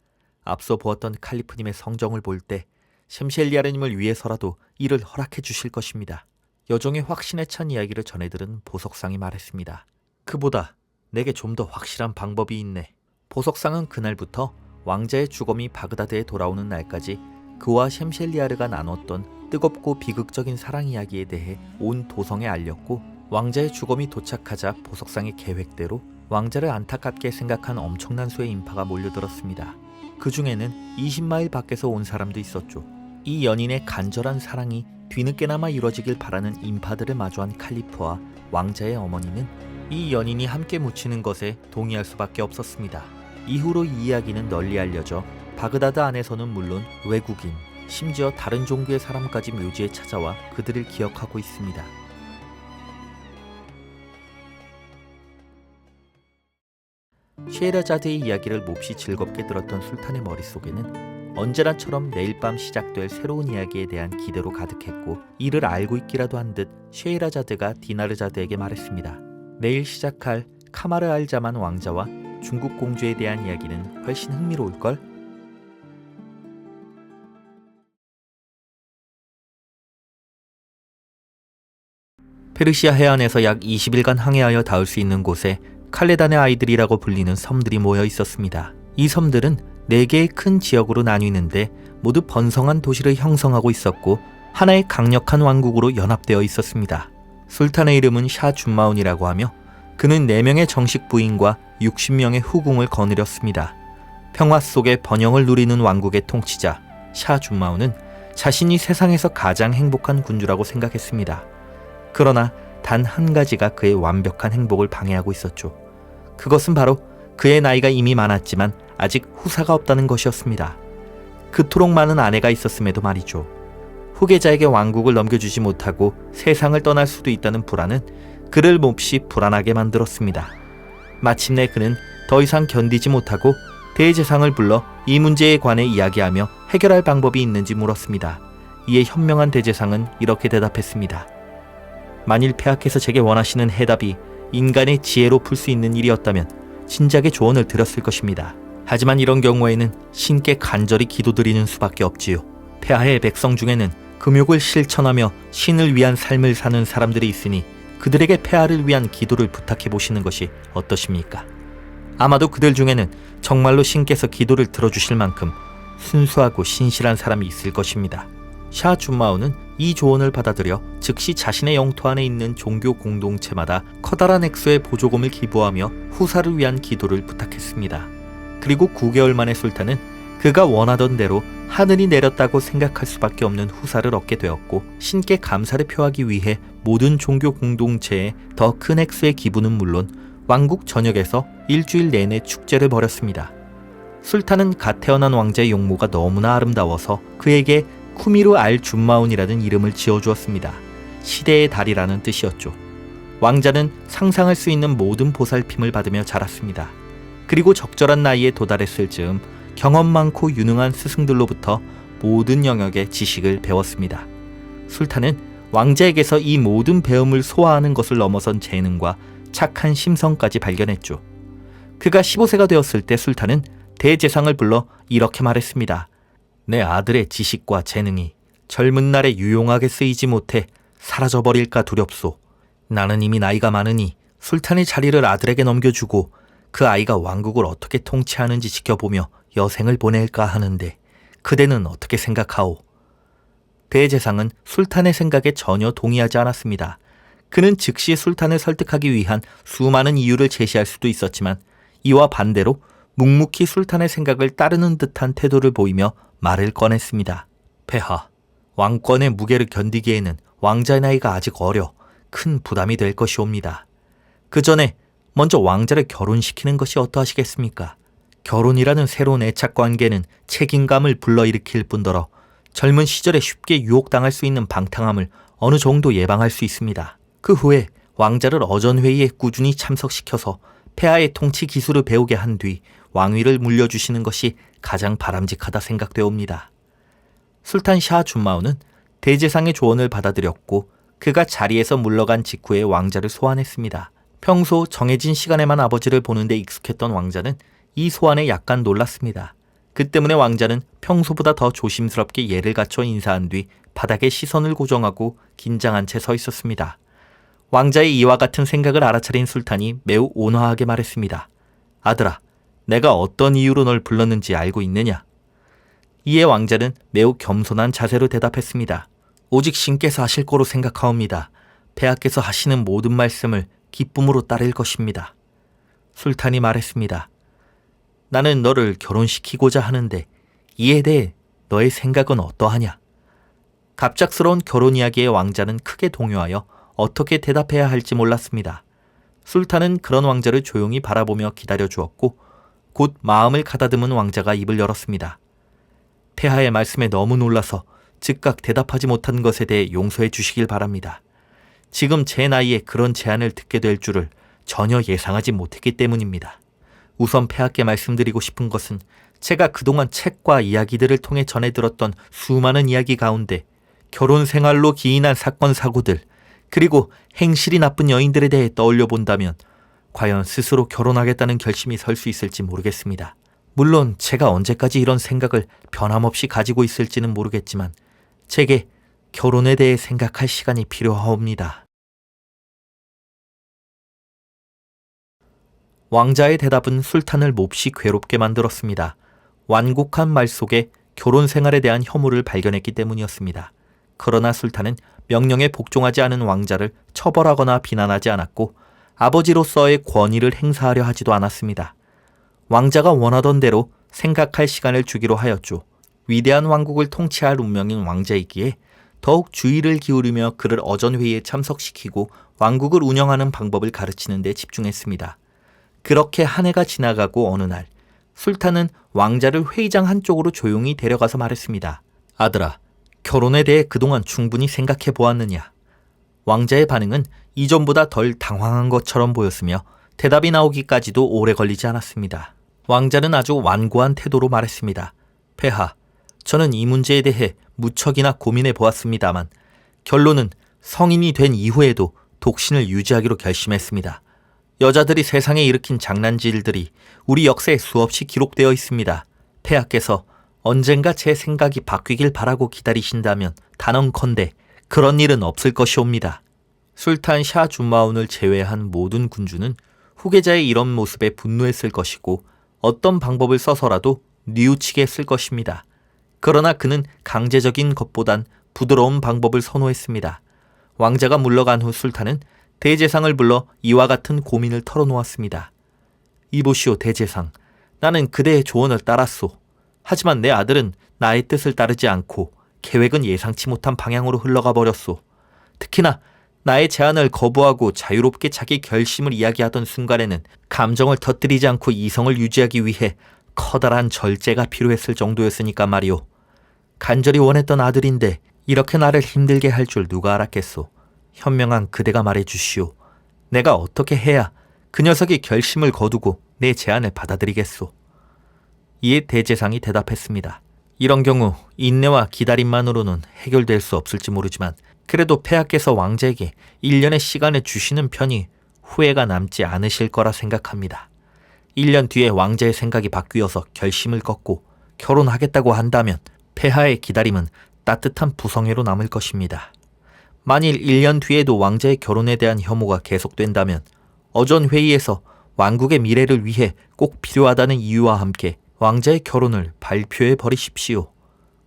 앞서 보았던 칼리프님의 성정을 볼 때 셴셸리아르님을 위해서라도 이를 허락해 주실 것입니다. 여종의 확신에 찬 이야기를 전해들은 보석상이 말했습니다. 그보다 내게 좀 더 확실한 방법이 있네. 보석상은 그날부터 왕자의 주검이 바그다드에 돌아오는 날까지 그와 셴셸리아르가 나눴던 뜨겁고 비극적인 사랑 이야기에 대해 온 도성에 알렸고, 왕자의 주검이 도착하자 보석상의 계획대로 왕자를 안타깝게 생각한 엄청난 수의 인파가 몰려들었습니다. 그 중에는 20마일 밖에서 온 사람도 있었죠. 이 연인의 간절한 사랑이 뒤늦게나마 이루어지길 바라는 인파들을 마주한 칼리프와 왕자의 어머니는 이 연인이 함께 묻히는 것에 동의할 수밖에 없었습니다. 이후로 이 이야기는 널리 알려져 바그다드 안에서는 물론 외국인, 심지어 다른 종교의 사람까지 묘지에 찾아와 그들을 기억하고 있습니다. 쉐에라자드의 이야기를 몹시 즐겁게 들었던 술탄의 머릿속에는 언제나처럼 내일 밤 시작될 새로운 이야기에 대한 기대로 가득했고, 이를 알고 있기라도 한 듯 쉐에라자드가 디나르자드에게 말했습니다. 내일 시작할 카마르 알 자만 왕자와 중국 공주에 대한 이야기는 훨씬 흥미로울걸? 페르시아 해안에서 약 20일간 항해하여 닿을 수 있는 곳에 칼레단의 아이들이라고 불리는 섬들이 모여 있었습니다. 이 섬들은 4개의 큰 지역으로 나뉘는데 모두 번성한 도시를 형성하고 있었고 하나의 강력한 왕국으로 연합되어 있었습니다. 술탄의 이름은 샤 준마운이라고 하며 그는 4명의 정식 부인과 60명의 후궁을 거느렸습니다. 평화 속에 번영을 누리는 왕국의 통치자 샤 준마운은 자신이 세상에서 가장 행복한 군주라고 생각했습니다. 그러나 단 한 가지가 그의 완벽한 행복을 방해하고 있었죠. 그것은 바로 그의 나이가 이미 많았지만 아직 후사가 없다는 것이었습니다. 그토록 많은 아내가 있었음에도 말이죠. 후계자에게 왕국을 넘겨주지 못하고 세상을 떠날 수도 있다는 불안은 그를 몹시 불안하게 만들었습니다. 마침내 그는 더 이상 견디지 못하고 대제상을 불러 이 문제에 관해 이야기하며 해결할 방법이 있는지 물었습니다. 이에 현명한 대제상은 이렇게 대답했습니다. 만일 폐하께서 제게 원하시는 해답이 인간의 지혜로 풀 수 있는 일이었다면 진작에 조언을 드렸을 것입니다. 하지만 이런 경우에는 신께 간절히 기도드리는 수밖에 없지요. 폐하의 백성 중에는 금욕을 실천하며 신을 위한 삶을 사는 사람들이 있으니 그들에게 폐하를 위한 기도를 부탁해 보시는 것이 어떠십니까? 아마도 그들 중에는 정말로 신께서 기도를 들어주실 만큼 순수하고 신실한 사람이 있을 것입니다. 샤 준마운은 이 조언을 받아들여 즉시 자신의 영토 안에 있는 종교 공동체마다 커다란 액수의 보조금을 기부하며 후사를 위한 기도를 부탁했습니다. 그리고 9개월 만에 술탄은 그가 원하던 대로 하늘이 내렸다고 생각할 수밖에 없는 후사를 얻게 되었고, 신께 감사를 표하기 위해 모든 종교 공동체에 더 큰 액수의 기부는 물론 왕국 전역에서 일주일 내내 축제를 벌였습니다. 술탄은 갓 태어난 왕자의 용모가 너무나 아름다워서 그에게 쿠미르 알 준마운이라는 이름을 지어주었습니다. 시대의 달이라는 뜻이었죠. 왕자는 상상할 수 있는 모든 보살핌을 받으며 자랐습니다. 그리고 적절한 나이에 도달했을 즈음 경험 많고 유능한 스승들로부터 모든 영역의 지식을 배웠습니다. 술탄은 왕자에게서 이 모든 배움을 소화하는 것을 넘어선 재능과 착한 심성까지 발견했죠. 그가 15세가 되었을 때 술탄은 대제상을 불러 이렇게 말했습니다. 내 아들의 지식과 재능이 젊은 날에 유용하게 쓰이지 못해 사라져버릴까 두렵소. 나는 이미 나이가 많으니 술탄의 자리를 아들에게 넘겨주고 그 아이가 왕국을 어떻게 통치하는지 지켜보며 여생을 보낼까 하는데 그대는 어떻게 생각하오? 대제상은 술탄의 생각에 전혀 동의하지 않았습니다. 그는 즉시 술탄을 설득하기 위한 수많은 이유를 제시할 수도 있었지만 이와 반대로 묵묵히 술탄의 생각을 따르는 듯한 태도를 보이며 말을 꺼냈습니다. 폐하, 왕권의 무게를 견디기에는 왕자의 나이가 아직 어려 큰 부담이 될 것이옵니다. 그 전에 먼저 왕자를 결혼시키는 것이 어떠하시겠습니까? 결혼이라는 새로운 애착관계는 책임감을 불러일으킬 뿐더러 젊은 시절에 쉽게 유혹당할 수 있는 방탕함을 어느 정도 예방할 수 있습니다. 그 후에 왕자를 어전회의에 꾸준히 참석시켜서 폐하의 통치 기술을 배우게 한 뒤 왕위를 물려주시는 것이 가장 바람직하다 생각되옵니다. 술탄 샤 준마우는 대제상의 조언을 받아들였고 그가 자리에서 물러간 직후에 왕자를 소환했습니다. 평소 정해진 시간에만 아버지를 보는데 익숙했던 왕자는 이 소환에 약간 놀랐습니다. 그 때문에 왕자는 평소보다 더 조심스럽게 예를 갖춰 인사한 뒤 바닥에 시선을 고정하고 긴장한 채 서 있었습니다. 왕자의 이와 같은 생각을 알아차린 술탄이 매우 온화하게 말했습니다. 아들아, 내가 어떤 이유로 널 불렀는지 알고 있느냐? 이에 왕자는 매우 겸손한 자세로 대답했습니다. 오직 신께서 하실 거로 생각하옵니다. 폐하께서 하시는 모든 말씀을 기쁨으로 따를 것입니다. 술탄이 말했습니다. 나는 너를 결혼시키고자 하는데 이에 대해 너의 생각은 어떠하냐? 갑작스러운 결혼 이야기에 왕자는 크게 동요하여 어떻게 대답해야 할지 몰랐습니다. 술탄은 그런 왕자를 조용히 바라보며 기다려 주었고 곧 마음을 가다듬은 왕자가 입을 열었습니다. 폐하의 말씀에 너무 놀라서 즉각 대답하지 못한 것에 대해 용서해 주시길 바랍니다. 지금 제 나이에 그런 제안을 듣게 될 줄을 전혀 예상하지 못했기 때문입니다. 우선 폐하께 말씀드리고 싶은 것은 제가 그동안 책과 이야기들을 통해 전해 들었던 수많은 이야기 가운데 결혼 생활로 기인한 사건 사고들 그리고 행실이 나쁜 여인들에 대해 떠올려 본다면 과연 스스로 결혼하겠다는 결심이 설 수 있을지 모르겠습니다. 물론 제가 언제까지 이런 생각을 변함없이 가지고 있을지는 모르겠지만 제게 결혼에 대해 생각할 시간이 필요하옵니다. 왕자의 대답은 술탄을 몹시 괴롭게 만들었습니다. 완곡한 말 속에 결혼 생활에 대한 혐오를 발견했기 때문이었습니다. 그러나 술탄은 명령에 복종하지 않은 왕자를 처벌하거나 비난하지 않았고 아버지로서의 권위를 행사하려 하지도 않았습니다. 왕자가 원하던 대로 생각할 시간을 주기로 하였죠. 위대한 왕국을 통치할 운명인 왕자이기에 더욱 주의를 기울이며 그를 어전회의에 참석시키고 왕국을 운영하는 방법을 가르치는 데 집중했습니다. 그렇게 한 해가 지나가고 어느 날 술탄은 왕자를 회의장 한쪽으로 조용히 데려가서 말했습니다. 아들아, 결혼에 대해 그동안 충분히 생각해 보았느냐? 왕자의 반응은 이전보다 덜 당황한 것처럼 보였으며 대답이 나오기까지도 오래 걸리지 않았습니다. 왕자는 아주 완고한 태도로 말했습니다. 폐하, 저는 이 문제에 대해 무척이나 고민해 보았습니다만 결론은 성인이 된 이후에도 독신을 유지하기로 결심했습니다. 여자들이 세상에 일으킨 장난질들이 우리 역사에 수없이 기록되어 있습니다. 폐하께서 언젠가 제 생각이 바뀌길 바라고 기다리신다면 단언컨대 그런 일은 없을 것이옵니다. 술탄 샤 준마운을 제외한 모든 군주는 후계자의 이런 모습에 분노했을 것이고 어떤 방법을 써서라도 뉘우치게 했을 것입니다. 그러나 그는 강제적인 것보단 부드러운 방법을 선호했습니다. 왕자가 물러간 후 술탄은 대제상을 불러 이와 같은 고민을 털어놓았습니다. 이보시오 대제상, 나는 그대의 조언을 따랐소. 하지만 내 아들은 나의 뜻을 따르지 않고 계획은 예상치 못한 방향으로 흘러가 버렸소. 특히나 나의 제안을 거부하고 자유롭게 자기 결심을 이야기하던 순간에는 감정을 터뜨리지 않고 이성을 유지하기 위해 커다란 절제가 필요했을 정도였으니까 말이오. 간절히 원했던 아들인데 이렇게 나를 힘들게 할 줄 누가 알았겠소. 현명한 그대가 말해주시오. 내가 어떻게 해야 그 녀석이 결심을 거두고 내 제안을 받아들이겠소. 이에 대제상이 대답했습니다. 이런 경우 인내와 기다림만으로는 해결될 수 없을지 모르지만 그래도 폐하께서 왕자에게 1년의 시간을 주시는 편이 후회가 남지 않으실 거라 생각합니다. 1년 뒤에 왕자의 생각이 바뀌어서 결심을 꺾고 결혼하겠다고 한다면 폐하의 기다림은 따뜻한 부성애로 남을 것입니다. 만일 1년 뒤에도 왕자의 결혼에 대한 혐오가 계속된다면 어전 회의에서 왕국의 미래를 위해 꼭 필요하다는 이유와 함께 왕자의 결혼을 발표해 버리십시오.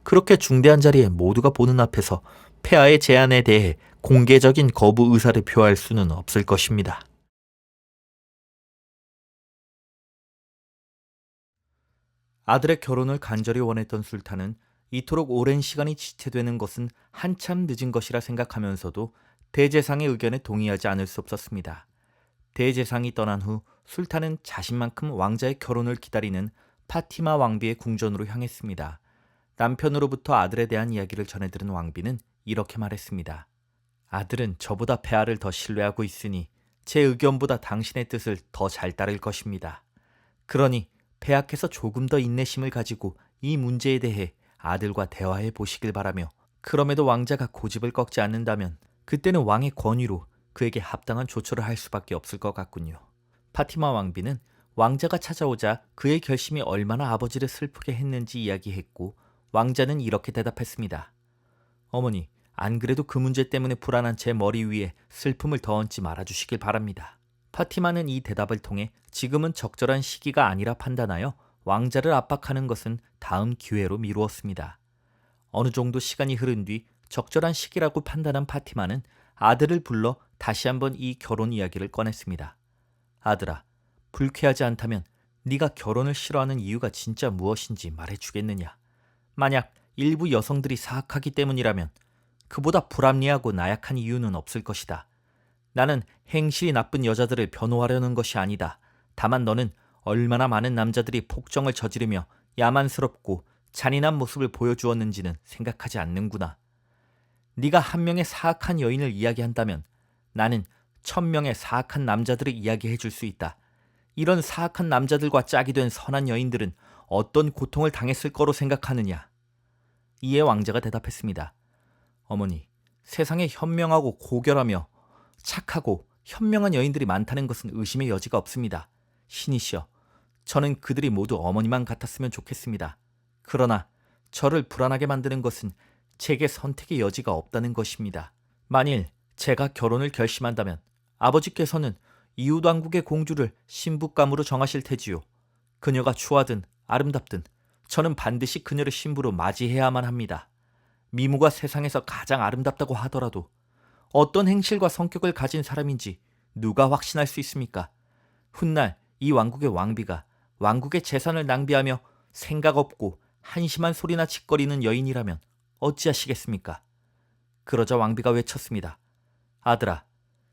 그렇게 중대한 자리에 모두가 보는 앞에서 폐하의 제안에 대해 공개적인 거부 의사를 표할 수는 없을 것입니다. 아들의 결혼을 간절히 원했던 술탄은 이토록 오랜 시간이 지체되는 것은 한참 늦은 것이라 생각하면서도 대제상의 의견에 동의하지 않을 수 없었습니다. 대제상이 떠난 후 술탄은 자신만큼 왕자의 결혼을 기다리는 파티마 왕비의 궁전으로 향했습니다. 남편으로부터 아들에 대한 이야기를 전해들은 왕비는 이렇게 말했습니다. 아들은 저보다 폐하를 더 신뢰하고 있으니 제 의견보다 당신의 뜻을 더 잘 따를 것입니다. 그러니 폐하께서 조금 더 인내심을 가지고 이 문제에 대해 아들과 대화해 보시길 바라며, 그럼에도 왕자가 고집을 꺾지 않는다면 그때는 왕의 권위로 그에게 합당한 조처를 할 수밖에 없을 것 같군요. 파티마 왕비는 왕자가 찾아오자 그의 결심이 얼마나 아버지를 슬프게 했는지 이야기했고, 왕자는 이렇게 대답했습니다. 어머니, 안 그래도 그 문제 때문에 불안한 제 머리 위에 슬픔을 더 얹지 말아주시길 바랍니다. 파티마는 이 대답을 통해 지금은 적절한 시기가 아니라 판단하여 왕자를 압박하는 것은 다음 기회로 미루었습니다. 어느 정도 시간이 흐른 뒤 적절한 시기라고 판단한 파티마는 아들을 불러 다시 한번 이 결혼 이야기를 꺼냈습니다. 아들아, 불쾌하지 않다면 네가 결혼을 싫어하는 이유가 진짜 무엇인지 말해주겠느냐. 만약 일부 여성들이 사악하기 때문이라면 그보다 불합리하고 나약한 이유는 없을 것이다. 나는 행실이 나쁜 여자들을 변호하려는 것이 아니다. 다만 너는 얼마나 많은 남자들이 폭정을 저지르며 야만스럽고 잔인한 모습을 보여주었는지는 생각하지 않는구나. 네가 한 명의 사악한 여인을 이야기한다면 나는 1000명의 사악한 남자들을 이야기해 줄 수 있다. 이런 사악한 남자들과 짝이 된 선한 여인들은 어떤 고통을 당했을 거로 생각하느냐. 이에 왕자가 대답했습니다. 어머니, 세상에 현명하고 고결하며 착하고 현명한 여인들이 많다는 것은 의심의 여지가 없습니다. 신이시여, 저는 그들이 모두 어머니만 같았으면 좋겠습니다. 그러나 저를 불안하게 만드는 것은 제게 선택의 여지가 없다는 것입니다. 만일 제가 결혼을 결심한다면 아버지께서는 이웃왕국의 공주를 신부감으로 정하실 테지요. 그녀가 추하든 아름답든 저는 반드시 그녀를 신부로 맞이해야만 합니다. 미모가 세상에서 가장 아름답다고 하더라도 어떤 행실과 성격을 가진 사람인지 누가 확신할 수 있습니까? 훗날 이 왕국의 왕비가 왕국의 재산을 낭비하며 생각 없고 한심한 소리나 짓거리는 여인이라면 어찌하시겠습니까? 그러자 왕비가 외쳤습니다. 아들아,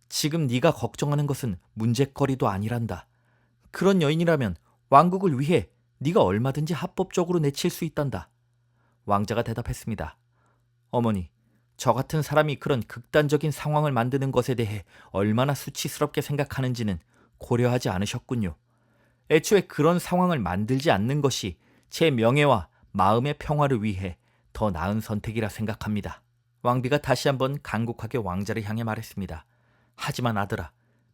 지금 네가 걱정하는 것은 문제거리도 아니란다. 그런 여인이라면 왕국을 위해 네가 얼마든지 합법적으로 내칠 수 있단다. 왕자가 대답했습니다. 어머니, 저 같은 사람이 그런 극단적인 상황을 만드는 것에 대해 얼마나 수치스럽게 생각하는지는 고려하지 않으셨군요. 애초에 그런 상황을 만들지 않는 것이 제 명예와 마음의 평화를 위해 더 나은 선택이라 생각합니다. 왕비가 다시 한번 간곡하게 왕자를 향해 말했습니다. 하지만 아들아,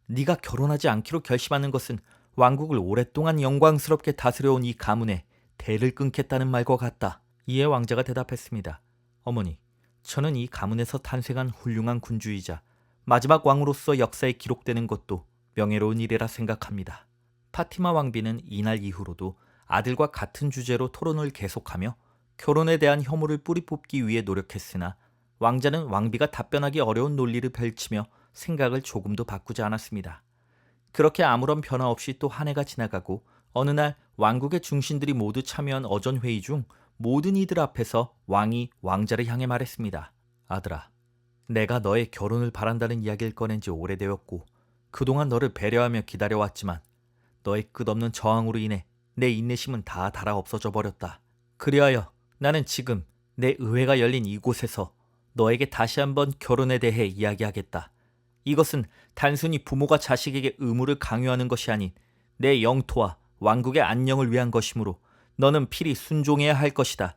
네가 결혼하지 않기로 결심하는 것은 왕국을 오랫동안 영광스럽게 다스려온 이 가문에 대를 끊겠다는 말과 같다. 이에 왕자가 대답했습니다. 어머니, 저는 이 가문에서 탄생한 훌륭한 군주이자 마지막 왕으로서 역사에 기록되는 것도 명예로운 일이라 생각합니다. 파티마 왕비는 이날 이후로도 아들과 같은 주제로 토론을 계속하며 결혼에 대한 혐오를 뿌리 뽑기 위해 노력했으나 왕자는 왕비가 답변하기 어려운 논리를 펼치며 생각을 조금도 바꾸지 않았습니다. 그렇게 아무런 변화 없이 또 한 해가 지나가고 어느 날 왕국의 중신들이 모두 참여한 어전 회의 중 모든 이들 앞에서 왕이 왕자를 향해 말했습니다. 아들아, 내가 너의 결혼을 바란다는 이야기를 꺼낸 지 오래되었고 그동안 너를 배려하며 기다려왔지만 너의 끝없는 저항으로 인해 내 인내심은 다 닳아 없어져 버렸다. 그리하여 나는 지금 내 의회가 열린 이곳에서 너에게 다시 한번 결혼에 대해 이야기하겠다. 이것은 단순히 부모가 자식에게 의무를 강요하는 것이 아닌 내 영토와 왕국의 안녕을 위한 것이므로 너는 필히 순종해야 할 것이다.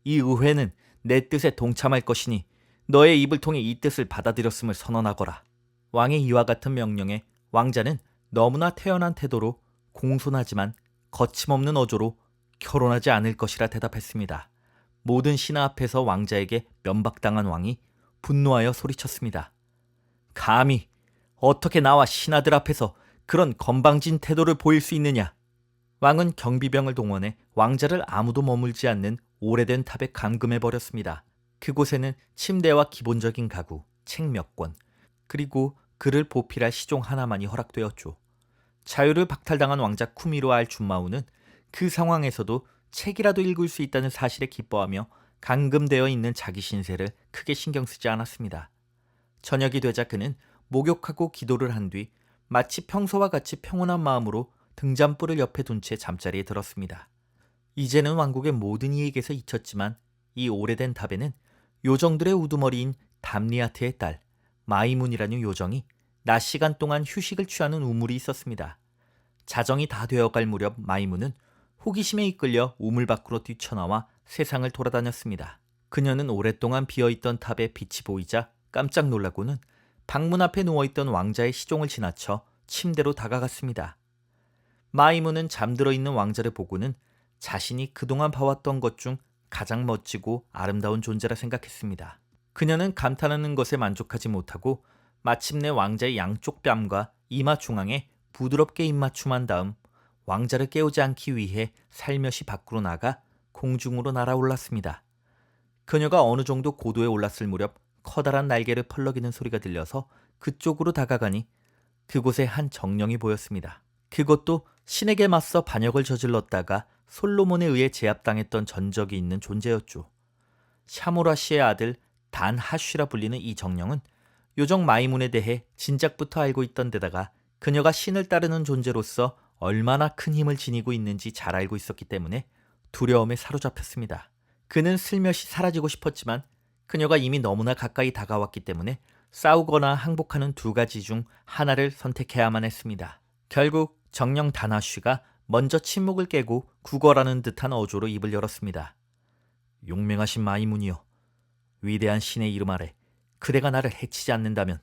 이 의회는 내 뜻에 동참할 것이니 너의 입을 통해 이 뜻을 받아들였음을 선언하거라. 왕의 이와 같은 명령에 왕자는 너무나 태연한 태도로 공손하지만 거침없는 어조로 결혼하지 않을 것이라 대답했습니다. 모든 신하 앞에서 왕자에게 면박당한 왕이 분노하여 소리쳤습니다. 감히 어떻게 나와 신하들 앞에서 그런 건방진 태도를 보일 수 있느냐? 왕은 경비병을 동원해 왕자를 아무도 머물지 않는 오래된 탑에 감금해버렸습니다. 그곳에는 침대와 기본적인 가구, 책 몇 권, 그리고 그를 보필할 시종 하나만이 허락되었죠. 자유를 박탈당한 왕자 쿠미로 알 준마우는 그 상황에서도 책이라도 읽을 수 있다는 사실에 기뻐하며 감금되어 있는 자기 신세를 크게 신경 쓰지 않았습니다. 저녁이 되자 그는 목욕하고 기도를 한 뒤 마치 평소와 같이 평온한 마음으로 등잔불을 옆에 둔 채 잠자리에 들었습니다. 이제는 왕국의 모든 이익에서 잊혔지만 이 오래된 탑에는 요정들의 우두머리인 담리아트의 딸 마이문이라는 요정이 낮 시간 동안 휴식을 취하는 우물이 있었습니다. 자정이 다 되어갈 무렵 마이문은 호기심에 이끌려 우물 밖으로 뛰쳐나와 세상을 돌아다녔습니다. 그녀는 오랫동안 비어있던 탑에 빛이 보이자 깜짝 놀라고는 방문 앞에 누워있던 왕자의 시종을 지나쳐 침대로 다가갔습니다. 마이문은 잠들어 있는 왕자를 보고는 자신이 그동안 봐왔던 것 중 가장 멋지고 아름다운 존재라 생각했습니다. 그녀는 감탄하는 것에 만족하지 못하고 마침내 왕자의 양쪽 뺨과 이마 중앙에 부드럽게 입맞춤한 다음 왕자를 깨우지 않기 위해 살며시 밖으로 나가 공중으로 날아올랐습니다. 그녀가 어느 정도 고도에 올랐을 무렵 커다란 날개를 펄럭이는 소리가 들려서 그쪽으로 다가가니 그곳에 한 정령이 보였습니다. 그것도 신에게 맞서 반역을 저질렀다가 솔로몬에 의해 제압당했던 전적이 있는 존재였죠. 샤무라시의 아들 단하쉬라 불리는 이 정령은 요정 마이문에 대해 진작부터 알고 있던 데다가 그녀가 신을 따르는 존재로서 얼마나 큰 힘을 지니고 있는지 잘 알고 있었기 때문에 두려움에 사로잡혔습니다. 그는 슬며시 사라지고 싶었지만 그녀가 이미 너무나 가까이 다가왔기 때문에 싸우거나 항복하는 두 가지 중 하나를 선택해야만 했습니다. 결국 정령 다나쉬가 먼저 침묵을 깨고 구걸하는 듯한 어조로 입을 열었습니다. 용맹하신 마이문이여, 위대한 신의 이름 아래 그대가 나를 해치지 않는다면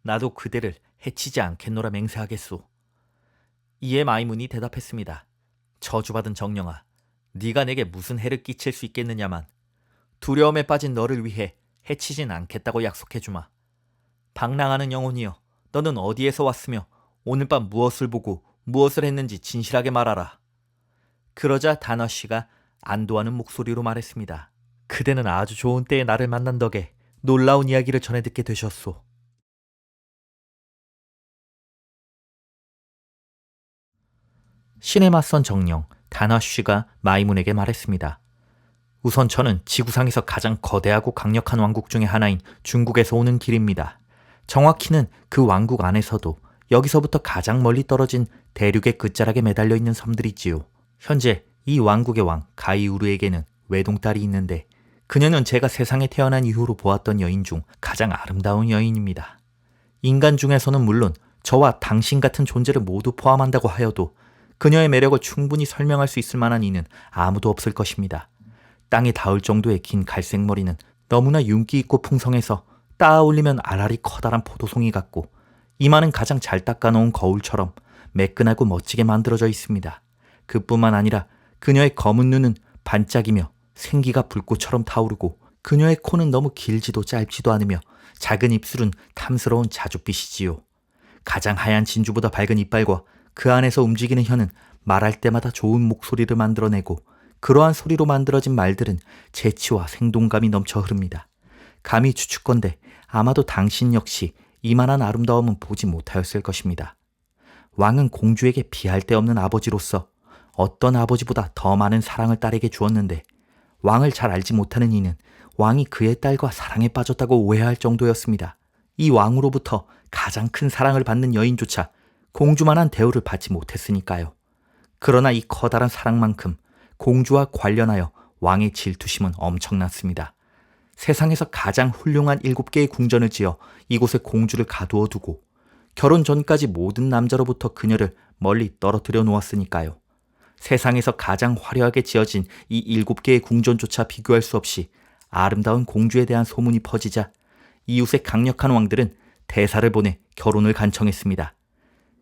나도 그대를 해치지 않겠노라 맹세하겠소. 이에 마이문이 대답했습니다. 저주받은 정령아, 네가 내게 무슨 해를 끼칠 수 있겠느냐만 두려움에 빠진 너를 위해 해치진 않겠다고 약속해주마. 방랑하는 영혼이여, 너는 어디에서 왔으며 오늘 밤 무엇을 보고 무엇을 했는지 진실하게 말하라. 그러자 다나쉬가 안도하는 목소리로 말했습니다. 그대는 아주 좋은 때에 나를 만난 덕에 놀라운 이야기를 전해 듣게 되셨소. 신에 맞선 정령 다나쉬가 마이문에게 말했습니다. 우선 저는 지구상에서 가장 거대하고 강력한 왕국 중의 하나인 중국에서 오는 길입니다. 정확히는 그 왕국 안에서도 여기서부터 가장 멀리 떨어진 대륙의 끝자락에 매달려 있는 섬들이지요. 현재 이 왕국의 왕 가이우르에게는 외동딸이 있는데 그녀는 제가 세상에 태어난 이후로 보았던 여인 중 가장 아름다운 여인입니다. 인간 중에서는 물론 저와 당신 같은 존재를 모두 포함한다고 하여도 그녀의 매력을 충분히 설명할 수 있을 만한 이는 아무도 없을 것입니다. 땅에 닿을 정도의 긴 갈색 머리는 너무나 윤기 있고 풍성해서 따아 올리면 알알이 커다란 포도송이 같고 이마는 가장 잘 닦아놓은 거울처럼 매끈하고 멋지게 만들어져 있습니다. 그뿐만 아니라 그녀의 검은 눈은 반짝이며 생기가 불꽃처럼 타오르고 그녀의 코는 너무 길지도 짧지도 않으며 작은 입술은 탐스러운 자줏빛이지요. 가장 하얀 진주보다 밝은 이빨과 그 안에서 움직이는 혀는 말할 때마다 좋은 목소리를 만들어내고 그러한 소리로 만들어진 말들은 재치와 생동감이 넘쳐 흐릅니다. 감히 추측건대 아마도 당신 역시 이만한 아름다움은 보지 못하였을 것입니다. 왕은 공주에게 비할 데 없는 아버지로서 어떤 아버지보다 더 많은 사랑을 딸에게 주었는데 왕을 잘 알지 못하는 이는 왕이 그의 딸과 사랑에 빠졌다고 오해할 정도였습니다. 이 왕으로부터 가장 큰 사랑을 받는 여인조차 공주만한 대우를 받지 못했으니까요. 그러나 이 커다란 사랑만큼 공주와 관련하여 왕의 질투심은 엄청났습니다. 세상에서 가장 훌륭한 7개의 궁전을 지어 이곳에 공주를 가두어 두고 결혼 전까지 모든 남자로부터 그녀를 멀리 떨어뜨려 놓았으니까요. 세상에서 가장 화려하게 지어진 이 7개의 궁전조차 비교할 수 없이 아름다운 공주에 대한 소문이 퍼지자 이웃의 강력한 왕들은 대사를 보내 결혼을 간청했습니다.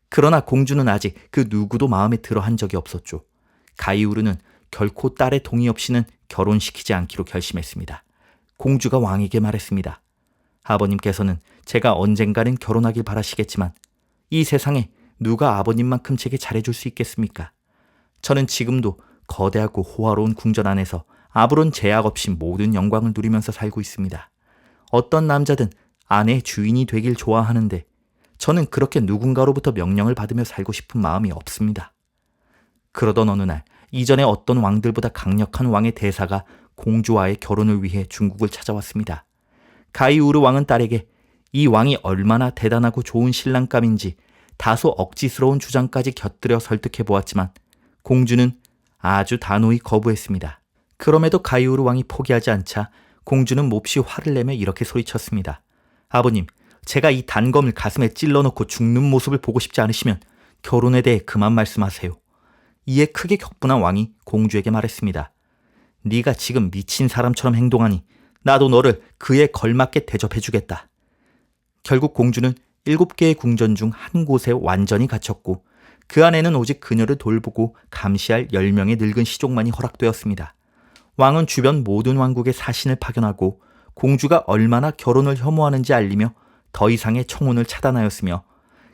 그러나 공주는 아직 그 누구도 마음에 들어 한 적이 없었죠. 가이우르는 결코 딸의 동의 없이는 결혼시키지 않기로 결심했습니다. 공주가 왕에게 말했습니다. 아버님께서는 제가 언젠가는 결혼하길 바라시겠지만 이 세상에 누가 아버님만큼 제게 잘해줄 수 있겠습니까? 저는 지금도 거대하고 호화로운 궁전 안에서 아무런 제약 없이 모든 영광을 누리면서 살고 있습니다. 어떤 남자든 아내의 주인이 되길 좋아하는데 저는 그렇게 누군가로부터 명령을 받으며 살고 싶은 마음이 없습니다. 그러던 어느 날 이전에 어떤 왕들보다 강력한 왕의 대사가 공주와의 결혼을 위해 중국을 찾아왔습니다. 가이우르 왕은 딸에게 이 왕이 얼마나 대단하고 좋은 신랑감인지 다소 억지스러운 주장까지 곁들여 설득해 보았지만 공주는 아주 단호히 거부했습니다. 그럼에도 가이우르 왕이 포기하지 않자 공주는 몹시 화를 내며 이렇게 소리쳤습니다. 아버님, 제가 이 단검을 가슴에 찔러놓고 죽는 모습을 보고 싶지 않으시면 결혼에 대해 그만 말씀하세요. 이에 크게 격분한 왕이 공주에게 말했습니다. 네가 지금 미친 사람처럼 행동하니 나도 너를 그에 걸맞게 대접해주겠다. 결국 공주는 7개의 궁전 중 한 곳에 완전히 갇혔고 그 안에는 오직 그녀를 돌보고 감시할 10명의 늙은 시종만이 허락되었습니다. 왕은 주변 모든 왕국에 사신을 파견하고 공주가 얼마나 결혼을 혐오하는지 알리며 더 이상의 청혼을 차단하였으며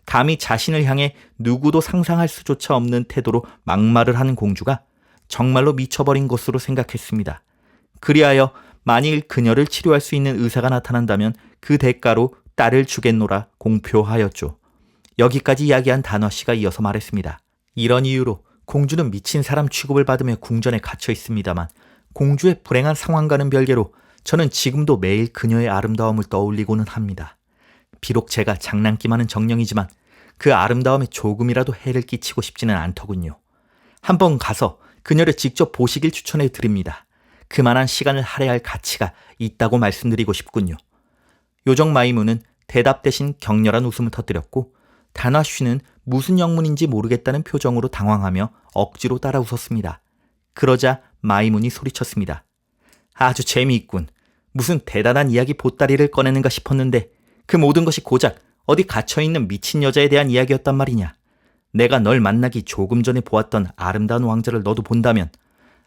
감히 자신을 향해 누구도 상상할 수조차 없는 태도로 막말을 하는 공주가 정말로 미쳐버린 것으로 생각했습니다. 그리하여 만일 그녀를 치료할 수 있는 의사가 나타난다면 그 대가로 딸을 주겠노라 공표하였죠. 여기까지 이야기한 단화씨가 이어서 말했습니다. 이런 이유로 공주는 미친 사람 취급을 받으며 궁전에 갇혀 있습니다만 공주의 불행한 상황과는 별개로 저는 지금도 매일 그녀의 아름다움을 떠올리고는 합니다. 비록 제가 장난기많은 정령이지만 그 아름다움에 조금이라도 해를 끼치고 싶지는 않더군요. 한번 가서 그녀를 직접 보시길 추천해 드립니다. 그만한 시간을 할애할 가치가 있다고 말씀드리고 싶군요. 요정 마이무는 대답 대신 격렬한 웃음을 터뜨렸고 단화쉬는 무슨 영문인지 모르겠다는 표정으로 당황하며 억지로 따라 웃었습니다. 그러자 마이문이 소리쳤습니다. 아주 재미있군. 무슨 대단한 이야기 보따리를 꺼내는가 싶었는데 그 모든 것이 고작 어디 갇혀있는 미친 여자에 대한 이야기였단 말이냐. 내가 널 만나기 조금 전에 보았던 아름다운 왕자를 너도 본다면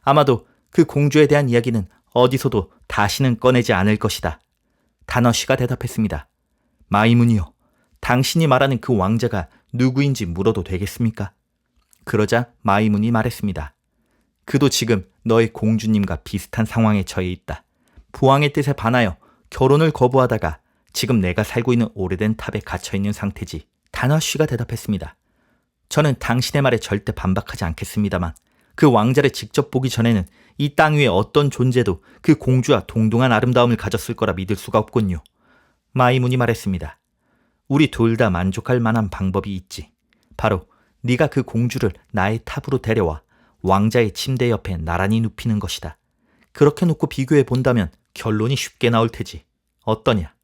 아마도 그 공주에 대한 이야기는 어디서도 다시는 꺼내지 않을 것이다. 단어쉬가 대답했습니다. 마이문이요. 당신이 말하는 그 왕자가 누구인지 물어도 되겠습니까? 그러자 마이문이 말했습니다. 그도 지금 너의 공주님과 비슷한 상황에 처해 있다. 부왕의 뜻에 반하여 결혼을 거부하다가 지금 내가 살고 있는 오래된 탑에 갇혀있는 상태지. 단화쉬가 대답했습니다. 저는 당신의 말에 절대 반박하지 않겠습니다만 그 왕자를 직접 보기 전에는 이 땅 위에 어떤 존재도 그 공주와 동등한 아름다움을 가졌을 거라 믿을 수가 없군요. 마이문이 말했습니다. 우리 둘 다 만족할 만한 방법이 있지. 바로 네가 그 공주를 나의 탑으로 데려와 왕자의 침대 옆에 나란히 눕히는 것이다. 그렇게 놓고 비교해 본다면 결론이 쉽게 나올 테지. 어떠냐?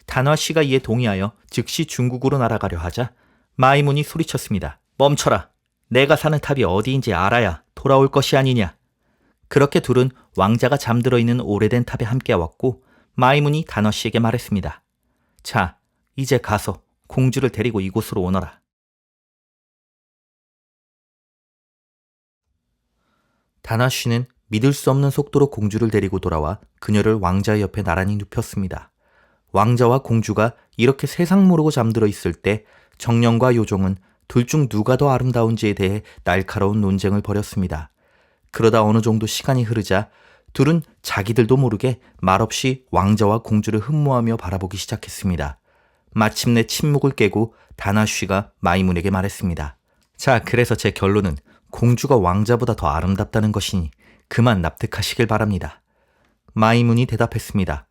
단화씨가 이에 동의하여 즉시 중국으로 날아가려 하자 마이문이 소리쳤습니다. 멈춰라. 내가 사는 탑이 어디인지 알아야 돌아올 것이 아니냐. 그렇게 둘은 왕자가 잠들어 있는 오래된 탑에 함께 왔고 마이문이 단화씨에게 말했습니다. 자, 이제 가서 공주를 데리고 이곳으로 오너라. 단화쉬는 믿을 수 없는 속도로 공주를 데리고 돌아와 그녀를 왕자의 옆에 나란히 눕혔습니다. 왕자와 공주가 이렇게 세상 모르고 잠들어 있을 때 정령과 요정은 둘 중 누가 더 아름다운지에 대해 날카로운 논쟁을 벌였습니다. 그러다 어느 정도 시간이 흐르자 둘은 자기들도 모르게 말없이 왕자와 공주를 흠모하며 바라보기 시작했습니다. 마침내 침묵을 깨고 단화쉬가 마이문에게 말했습니다. 자, 그래서 제 결론은 공주가 왕자보다 더 아름답다는 것이니 그만 납득하시길 바랍니다. 마이문이 대답했습니다.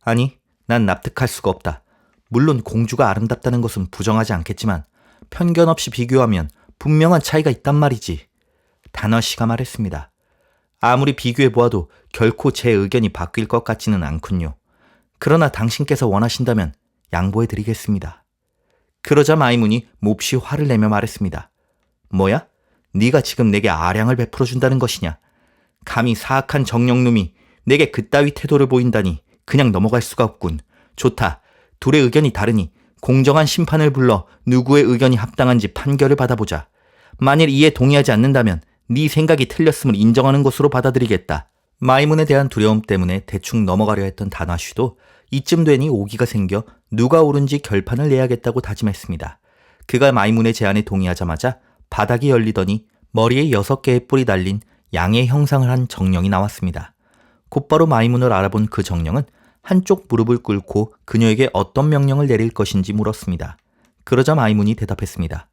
아니, 난 납득할 수가 없다. 물론 공주가 아름답다는 것은 부정하지 않겠지만 편견 없이 비교하면 분명한 차이가 있단 말이지. 단화씨가 말했습니다. 아무리 비교해보아도 결코 제 의견이 바뀔 것 같지는 않군요. 그러나 당신께서 원하신다면 양보해드리겠습니다. 그러자 마이문이 몹시 화를 내며 말했습니다. 뭐야? 네가 지금 내게 아량을 베풀어준다는 것이냐? 감히 사악한 정령놈이 내게 그따위 태도를 보인다니 그냥 넘어갈 수가 없군. 좋다. 둘의 의견이 다르니 공정한 심판을 불러 누구의 의견이 합당한지 판결을 받아보자. 만일 이에 동의하지 않는다면 네 생각이 틀렸음을 인정하는 것으로 받아들이겠다. 마이문에 대한 두려움 때문에 대충 넘어가려 했던 단화쉬도 이쯤 되니 오기가 생겨 누가 옳은지 결판을 내야겠다고 다짐했습니다. 그가 마이문의 제안에 동의하자마자 바닥이 열리더니 머리에 6개의 뿔이 달린 양의 형상을 한 정령이 나왔습니다. 곧바로 마이문을 알아본 그 정령은 한쪽 무릎을 꿇고 그녀에게 어떤 명령을 내릴 것인지 물었습니다. 그러자 마이문이 대답했습니다.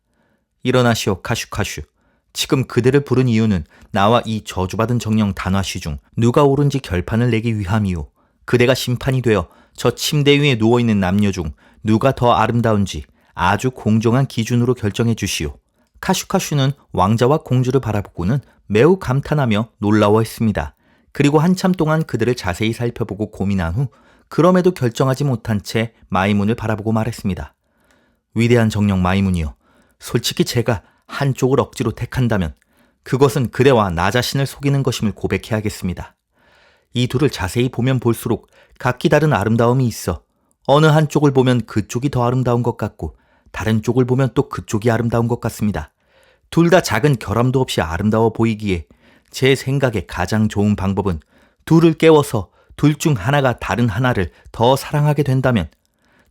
일어나시오 카슈카슈. 지금 그대를 부른 이유는 나와 이 저주받은 정령 단화쉬 중 누가 옳은지 결판을 내기 위함이오. 그대가 심판이 되어 저 침대 위에 누워있는 남녀 중 누가 더 아름다운지 아주 공정한 기준으로 결정해 주시오. 카슈카슈는 왕자와 공주를 바라보고는 매우 감탄하며 놀라워했습니다. 그리고 한참 동안 그들을 자세히 살펴보고 고민한 후 그럼에도 결정하지 못한 채 마이문을 바라보고 말했습니다. 위대한 정령 마이문이여, 솔직히 제가 한쪽을 억지로 택한다면 그것은 그대와 나 자신을 속이는 것임을 고백해야겠습니다. 이 둘을 자세히 보면 볼수록 각기 다른 아름다움이 있어 어느 한쪽을 보면 그쪽이 더 아름다운 것 같고 다른 쪽을 보면 또 그쪽이 아름다운 것 같습니다. 둘 다 작은 결함도 없이 아름다워 보이기에 제 생각에 가장 좋은 방법은 둘을 깨워서 둘 중 하나가 다른 하나를 더 사랑하게 된다면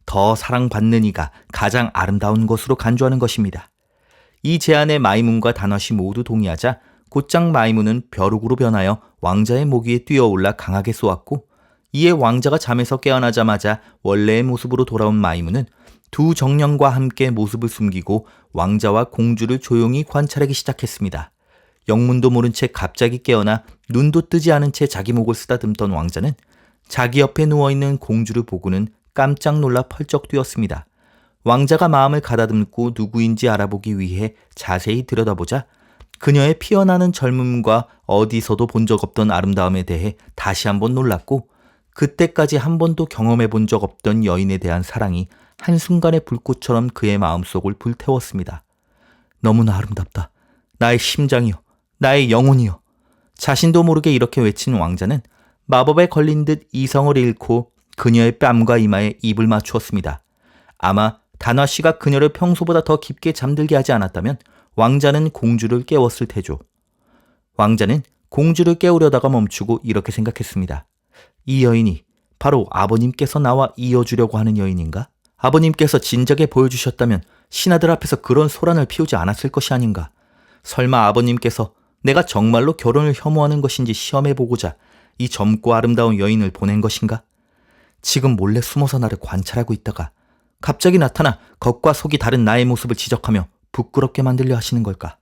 더 사랑받는 이가 가장 아름다운 것으로 간주하는 것입니다. 이 제안에 마이문과 단화쉬 모두 동의하자 곧장 마이문은 벼룩으로 변하여 왕자의 목 위에 뛰어올라 강하게 쏘았고 이에 왕자가 잠에서 깨어나자마자 원래의 모습으로 돌아온 마이문은 두 정령과 함께 모습을 숨기고 왕자와 공주를 조용히 관찰하기 시작했습니다. 영문도 모른 채 갑자기 깨어나 눈도 뜨지 않은 채 자기 목을 쓰다듬던 왕자는 자기 옆에 누워있는 공주를 보고는 깜짝 놀라 펄쩍 뛰었습니다. 왕자가 마음을 가다듬고 누구인지 알아보기 위해 자세히 들여다보자 그녀의 피어나는 젊음과 어디서도 본 적 없던 아름다움에 대해 다시 한번 놀랐고 그때까지 한 번도 경험해 본 적 없던 여인에 대한 사랑이 한순간의 불꽃처럼 그의 마음속을 불태웠습니다. 너무나 아름답다. 나의 심장이여, 나의 영혼이여. 자신도 모르게 이렇게 외친 왕자는 마법에 걸린 듯 이성을 잃고 그녀의 뺨과 이마에 입을 맞추었습니다. 아마 단화쉬가 그녀를 평소보다 더 깊게 잠들게 하지 않았다면 왕자는 공주를 깨웠을 테죠. 왕자는 공주를 깨우려다가 멈추고 이렇게 생각했습니다. 이 여인이 바로 아버님께서 나와 이어주려고 하는 여인인가? 아버님께서 진작에 보여주셨다면 신하들 앞에서 그런 소란을 피우지 않았을 것이 아닌가? 설마 아버님께서 내가 정말로 결혼을 혐오하는 것인지 시험해보고자 이 젊고 아름다운 여인을 보낸 것인가? 지금 몰래 숨어서 나를 관찰하고 있다가 갑자기 나타나 겉과 속이 다른 나의 모습을 지적하며 부끄럽게 만들려 하시는 걸까?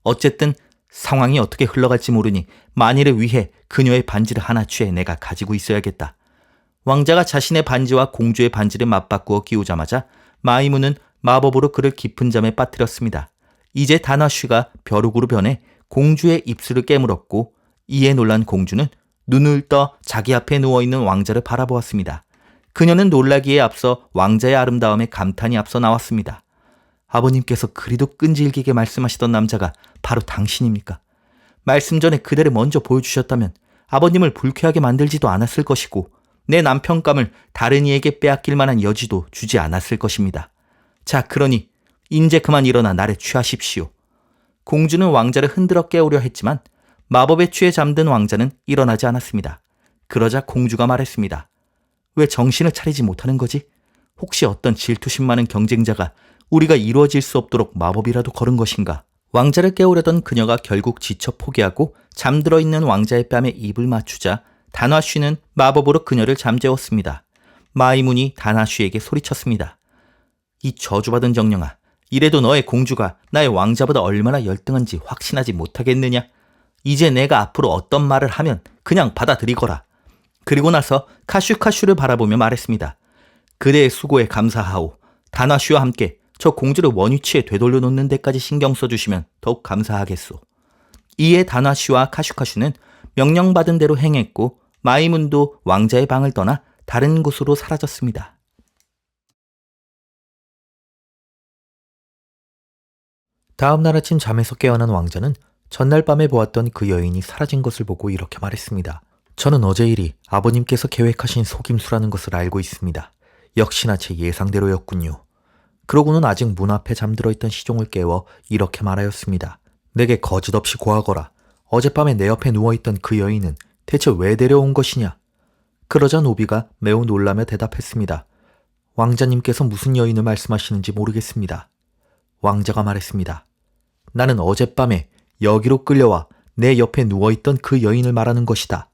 어쨌든 상황이 어떻게 흘러갈지 모르니 만일을 위해 그녀의 반지를 하나 취해 내가 가지고 있어야겠다. 왕자가 자신의 반지와 공주의 반지를 맞바꾸어 끼우자마자 마이문은 마법으로 그를 깊은 잠에 빠뜨렸습니다. 이제 단화쉬가 벼룩으로 변해 공주의 입술을 깨물었고 이에 놀란 공주는 눈을 떠 자기 앞에 누워있는 왕자를 바라보았습니다. 그녀는 놀라기에 앞서 왕자의 아름다움에 감탄이 앞서 나왔습니다. 아버님께서 그리도 끈질기게 말씀하시던 남자가 바로 당신입니까? 말씀 전에 그대를 먼저 보여주셨다면 아버님을 불쾌하게 만들지도 않았을 것이고 내 남편감을 다른 이에게 빼앗길 만한 여지도 주지 않았을 것입니다. 자, 그러니 인제 그만 일어나 나를 취하십시오. 공주는 왕자를 흔들어 깨우려 했지만 마법에 취해 잠든 왕자는 일어나지 않았습니다. 그러자 공주가 말했습니다. 왜 정신을 차리지 못하는 거지? 혹시 어떤 질투심 많은 경쟁자가 우리가 이루어질 수 없도록 마법이라도 걸은 것인가? 왕자를 깨우려던 그녀가 결국 지쳐 포기하고 잠들어 있는 왕자의 뺨에 입을 맞추자 단화쉬는 마법으로 그녀를 잠재웠습니다. 마이문이 단화쉬에게 소리쳤습니다. 이 저주받은 정령아, 이래도 너의 공주가 나의 왕자보다 얼마나 열등한지 확신하지 못하겠느냐? 이제 내가 앞으로 어떤 말을 하면 그냥 받아들이거라. 그리고 나서 카슈카슈를 바라보며 말했습니다. 그대의 수고에 감사하오. 단화쉬와 함께 저 공주를 원위치에 되돌려 놓는 데까지 신경 써주시면 더욱 감사하겠소. 이에 단화쉬와 카슈카슈는 명령받은 대로 행했고 마이문도 왕자의 방을 떠나 다른 곳으로 사라졌습니다. 다음 날 아침 잠에서 깨어난 왕자는 전날 밤에 보았던 그 여인이 사라진 것을 보고 이렇게 말했습니다. 저는 어제 일이 아버님께서 계획하신 속임수라는 것을 알고 있습니다. 역시나 제 예상대로였군요. 그러고는 아직 문 앞에 잠들어 있던 시종을 깨워 이렇게 말하였습니다. 내게 거짓없이 고하거라. 어젯밤에 내 옆에 누워있던 그 여인은 대체 왜 데려온 것이냐? 그러자 노비가 매우 놀라며 대답했습니다. 왕자님께서 무슨 여인을 말씀하시는지 모르겠습니다. 왕자가 말했습니다. 나는 어젯밤에 여기로 끌려와 내 옆에 누워있던 그 여인을 말하는 것이다.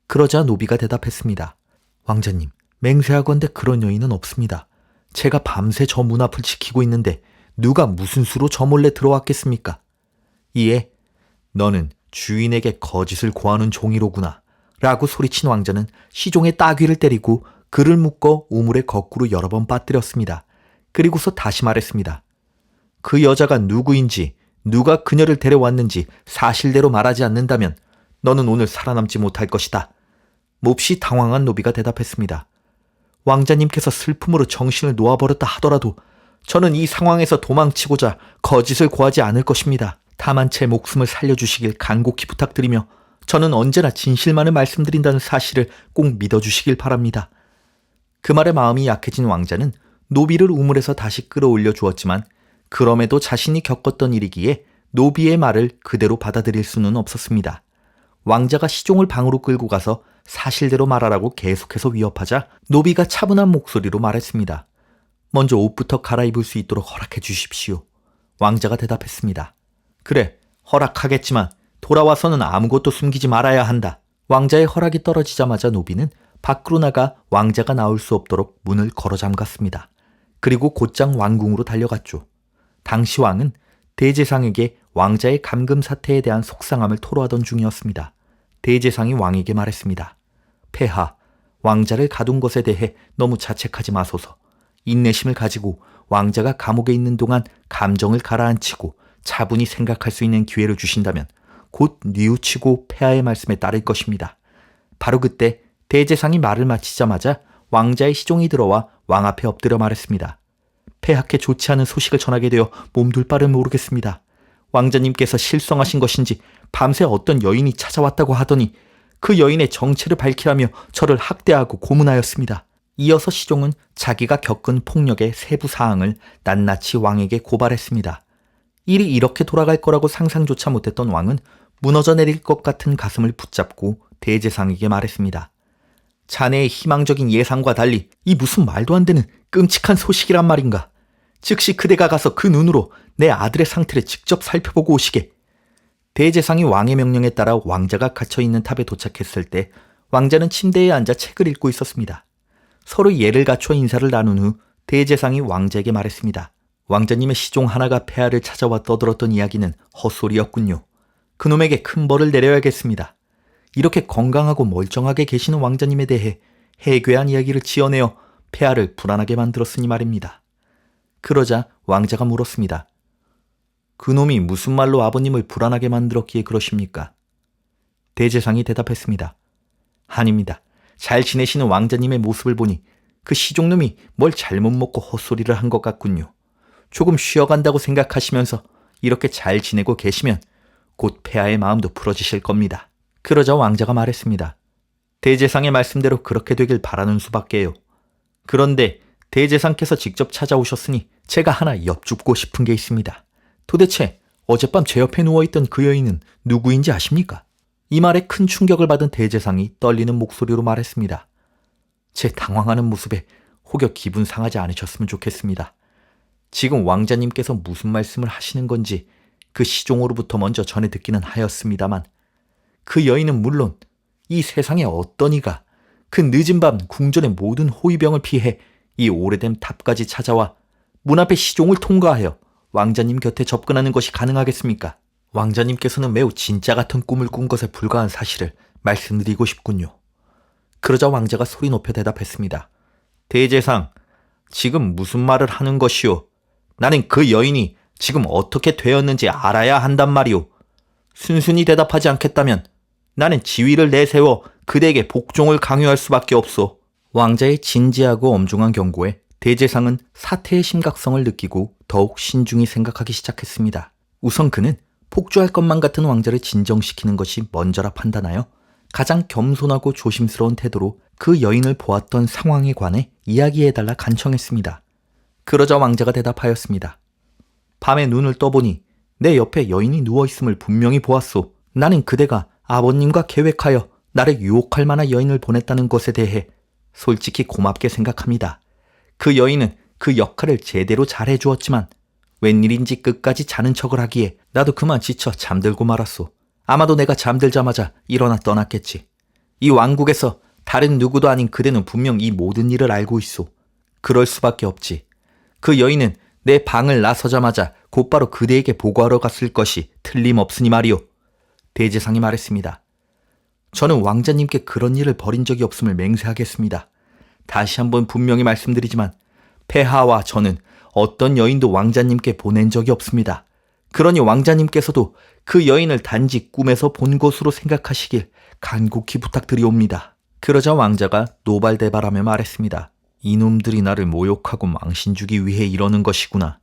그러자 노비가 대답했습니다. 왕자님, 맹세하건대 그런 여인은 없습니다. 제가 밤새 저 문 앞을 지키고 있는데 누가 무슨 수로 저 몰래 들어왔겠습니까? 이에 너는 주인에게 거짓을 고하는 종이로구나 라고 소리친 왕자는 시종의 따귀를 때리고 그를 묶어 우물에 거꾸로 여러 번 빠뜨렸습니다. 그리고서 다시 말했습니다. 그 여자가 누구인지 누가 그녀를 데려왔는지 사실대로 말하지 않는다면 너는 오늘 살아남지 못할 것이다. 몹시 당황한 노비가 대답했습니다. 왕자님께서 슬픔으로 정신을 놓아버렸다 하더라도 저는 이 상황에서 도망치고자 거짓을 고하지 않을 것입니다. 다만 제 목숨을 살려주시길 간곡히 부탁드리며 저는 언제나 진실만을 말씀드린다는 사실을 꼭 믿어주시길 바랍니다. 그 말에 마음이 약해진 왕자는 노비를 우물에서 다시 끌어올려 주었지만 그럼에도 자신이 겪었던 일이기에 노비의 말을 그대로 받아들일 수는 없었습니다. 왕자가 시종을 방으로 끌고 가서 사실대로 말하라고 계속해서 위협하자 노비가 차분한 목소리로 말했습니다. 먼저 옷부터 갈아입을 수 있도록 허락해 주십시오. 왕자가 대답했습니다. 그래, 허락하겠지만 돌아와서는 아무것도 숨기지 말아야 한다. 왕자의 허락이 떨어지자마자 노비는 밖으로 나가 왕자가 나올 수 없도록 문을 걸어 잠갔습니다. 그리고 곧장 왕궁으로 달려갔죠. 당시 왕은 대제상에게 왕자의 감금 사태에 대한 속상함을 토로하던 중이었습니다. 대제상이 왕에게 말했습니다. 폐하, 왕자를 가둔 것에 대해 너무 자책하지 마소서. 인내심을 가지고 왕자가 감옥에 있는 동안 감정을 가라앉히고 차분히 생각할 수 있는 기회를 주신다면 곧 뉘우치고 폐하의 말씀에 따를 것입니다. 바로 그때 대제상이 말을 마치자마자 왕자의 시종이 들어와 왕 앞에 엎드려 말했습니다. 폐하께 좋지 않은 소식을 전하게 되어 몸둘 바를 모르겠습니다. 왕자님께서 실성하신 것인지 밤새 어떤 여인이 찾아왔다고 하더니 그 여인의 정체를 밝히라며 저를 학대하고 고문하였습니다. 이어서 시종은 자기가 겪은 폭력의 세부 사항을 낱낱이 왕에게 고발했습니다. 일이 이렇게 돌아갈 거라고 상상조차 못했던 왕은 무너져 내릴 것 같은 가슴을 붙잡고 대제상에게 말했습니다. 자네의 희망적인 예상과 달리 이 무슨 말도 안 되는 끔찍한 소식이란 말인가. 즉시 그대가 가서 그 눈으로 내 아들의 상태를 직접 살펴보고 오시게. 대제상이 왕의 명령에 따라 왕자가 갇혀있는 탑에 도착했을 때 왕자는 침대에 앉아 책을 읽고 있었습니다. 서로 예를 갖춰 인사를 나눈 후 대제상이 왕자에게 말했습니다. 왕자님의 시종 하나가 폐하를 찾아와 떠들었던 이야기는 헛소리였군요. 그놈에게 큰 벌을 내려야겠습니다. 이렇게 건강하고 멀쩡하게 계시는 왕자님에 대해 해괴한 이야기를 지어내어 폐하를 불안하게 만들었으니 말입니다. 그러자 왕자가 물었습니다. 그놈이 무슨 말로 아버님을 불안하게 만들었기에 그러십니까? 대제상이 대답했습니다. 아닙니다. 잘 지내시는 왕자님의 모습을 보니 그 시종놈이 뭘 잘못 먹고 헛소리를 한 것 같군요. 조금 쉬어간다고 생각하시면서 이렇게 잘 지내고 계시면 곧 폐하의 마음도 풀어지실 겁니다. 그러자 왕자가 말했습니다. 대제상의 말씀대로 그렇게 되길 바라는 수밖에요. 그런데 대제상께서 직접 찾아오셨으니 제가 하나 여쭙고 싶은 게 있습니다. 도대체 어젯밤 제 옆에 누워있던 그 여인은 누구인지 아십니까? 이 말에 큰 충격을 받은 대제상이 떨리는 목소리로 말했습니다. 제 당황하는 모습에 혹여 기분 상하지 않으셨으면 좋겠습니다. 지금 왕자님께서 무슨 말씀을 하시는 건지 그 시종으로부터 먼저 전해 듣기는 하였습니다만 그 여인은 물론 이 세상에 어떤 이가 그 늦은 밤 궁전의 모든 호위병을 피해 이 오래된 탑까지 찾아와 문 앞에 시종을 통과하여 왕자님 곁에 접근하는 것이 가능하겠습니까? 왕자님께서는 매우 진짜 같은 꿈을 꾼 것에 불과한 사실을 말씀드리고 싶군요. 그러자 왕자가 소리 높여 대답했습니다. 대제상, 지금 무슨 말을 하는 것이오? 나는 그 여인이 지금 어떻게 되었는지 알아야 한단 말이오. 순순히 대답하지 않겠다면 나는 지위를 내세워 그대에게 복종을 강요할 수밖에 없소. 왕자의 진지하고 엄중한 경고에 대제상은 사태의 심각성을 느끼고 더욱 신중히 생각하기 시작했습니다. 우선 그는 폭주할 것만 같은 왕자를 진정시키는 것이 먼저라 판단하여 가장 겸손하고 조심스러운 태도로 그 여인을 보았던 상황에 관해 이야기해달라 간청했습니다. 그러자 왕자가 대답하였습니다. 밤에 눈을 떠보니 내 옆에 여인이 누워있음을 분명히 보았소. 나는 그대가 아버님과 계획하여 나를 유혹할 만한 여인을 보냈다는 것에 대해 솔직히 고맙게 생각합니다. 그 여인은 그 역할을 제대로 잘해주었지만 웬일인지 끝까지 자는 척을 하기에 나도 그만 지쳐 잠들고 말았소. 아마도 내가 잠들자마자 일어나 떠났겠지. 이 왕국에서 다른 누구도 아닌 그대는 분명 이 모든 일을 알고 있소. 그럴 수밖에 없지. 그 여인은 내 방을 나서자마자 곧바로 그대에게 보고하러 갔을 것이 틀림없으니 말이오. 대제상이 말했습니다. 저는 왕자님께 그런 일을 벌인 적이 없음을 맹세하겠습니다. 다시 한번 분명히 말씀드리지만 폐하와 저는 어떤 여인도 왕자님께 보낸 적이 없습니다. 그러니 왕자님께서도 그 여인을 단지 꿈에서 본 것으로 생각하시길 간곡히 부탁드리옵니다. 그러자 왕자가 노발대발하며 말했습니다. 이놈들이 나를 모욕하고 망신주기 위해 이러는 것이구나.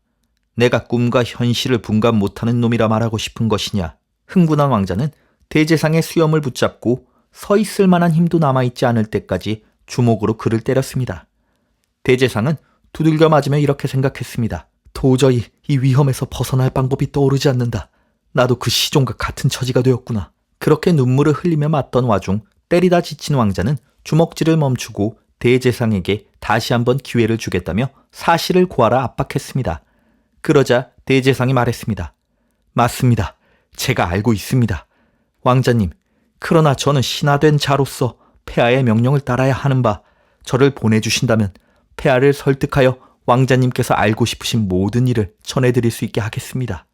내가 꿈과 현실을 분간 못하는 놈이라 말하고 싶은 것이냐. 흥분한 왕자는 대제상의 수염을 붙잡고 서 있을 만한 힘도 남아있지 않을 때까지 주먹으로 그를 때렸습니다. 대제상은 두들겨 맞으며 이렇게 생각했습니다. 도저히 이 위험에서 벗어날 방법이 떠오르지 않는다. 나도 그 시종과 같은 처지가 되었구나. 그렇게 눈물을 흘리며 맞던 와중 때리다 지친 왕자는 주먹질을 멈추고 대제상에게 다시 한번 기회를 주겠다며 사실을 고하라 압박했습니다. 그러자 대제상이 말했습니다. 맞습니다. 제가 알고 있습니다. 왕자님, 그러나 저는 신하된 자로서 폐하의 명령을 따라야 하는 바 저를 보내주신다면 폐하를 설득하여 왕자님께서 알고 싶으신 모든 일을 전해드릴 수 있게 하겠습니다.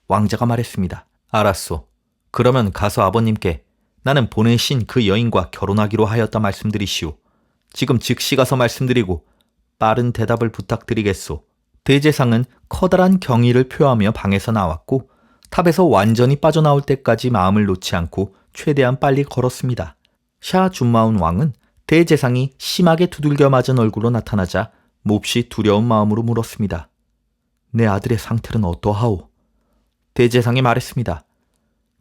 왕자가 말했습니다. 알았소. 그러면 가서 아버님께 나는 보내신 그 여인과 결혼하기로 하였다 말씀드리시오. 지금 즉시 가서 말씀드리고 빠른 대답을 부탁드리겠소. 대제상은 커다란 경의를 표하며 방에서 나왔고 탑에서 완전히 빠져나올 때까지 마음을 놓지 않고 최대한 빨리 걸었습니다. 샤 준마운 왕은 대제상이 심하게 두들겨 맞은 얼굴로 나타나자 몹시 두려운 마음으로 물었습니다. 내 아들의 상태는 어떠하오? 대제상이 말했습니다.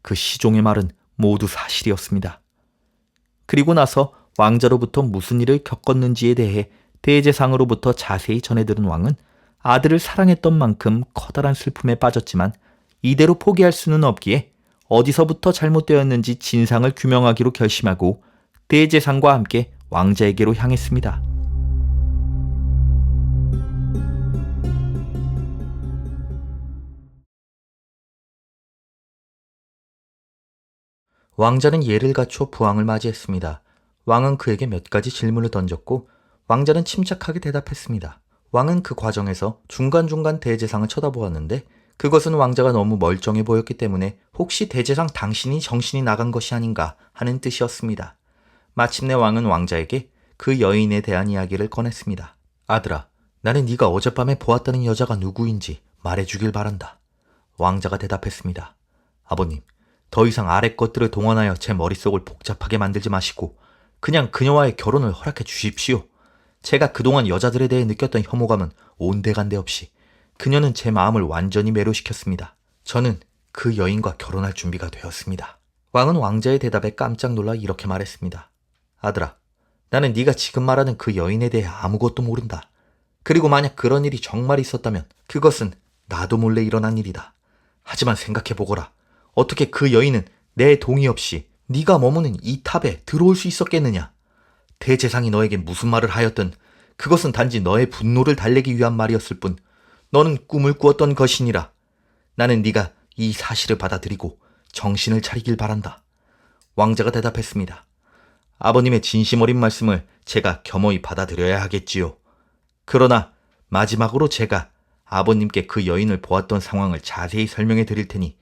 그 시종의 말은 모두 사실이었습니다. 그리고 나서 왕자로부터 무슨 일을 겪었는지에 대해 대제상으로부터 자세히 전해들은 왕은 아들을 사랑했던 만큼 커다란 슬픔에 빠졌지만 이대로 포기할 수는 없기에 어디서부터 잘못되었는지 진상을 규명하기로 결심하고 대제상과 함께 왕자에게로 향했습니다. 왕자는 예를 갖춰 부왕을 맞이했습니다. 왕은 그에게 몇 가지 질문을 던졌고 왕자는 침착하게 대답했습니다. 왕은 그 과정에서 중간중간 대제상을 쳐다보았는데 그것은 왕자가 너무 멀쩡해 보였기 때문에 혹시 대제상 당신이 정신이 나간 것이 아닌가 하는 뜻이었습니다. 마침내 왕은 왕자에게 그 여인에 대한 이야기를 꺼냈습니다. 아들아, 나는 네가 어젯밤에 보았다는 여자가 누구인지 말해주길 바란다. 왕자가 대답했습니다. 아버님, 더 이상 아래 것들을 동원하여 제 머릿속을 복잡하게 만들지 마시고 그냥 그녀와의 결혼을 허락해 주십시오. 제가 그동안 여자들에 대해 느꼈던 혐오감은 온데간데 없이 그녀는 제 마음을 완전히 매료시켰습니다. 저는 그 여인과 결혼할 준비가 되었습니다. 왕은 왕자의 대답에 깜짝 놀라 이렇게 말했습니다. 아들아, 나는 네가 지금 말하는 그 여인에 대해 아무것도 모른다. 그리고 만약 그런 일이 정말 있었다면 그것은 나도 몰래 일어난 일이다. 하지만 생각해보거라. 어떻게 그 여인은 내 동의 없이 네가 머무는 이 탑에 들어올 수 있었겠느냐? 대제상이 너에게 무슨 말을 하였든 그것은 단지 너의 분노를 달래기 위한 말이었을 뿐 너는 꿈을 꾸었던 것이니라. 나는 네가 이 사실을 받아들이고 정신을 차리길 바란다. 왕자가 대답했습니다. 아버님의 진심 어린 말씀을 제가 겸허히 받아들여야 하겠지요. 그러나 마지막으로 제가 아버님께 그 여인을 보았던 상황을 자세히 설명해 드릴 테니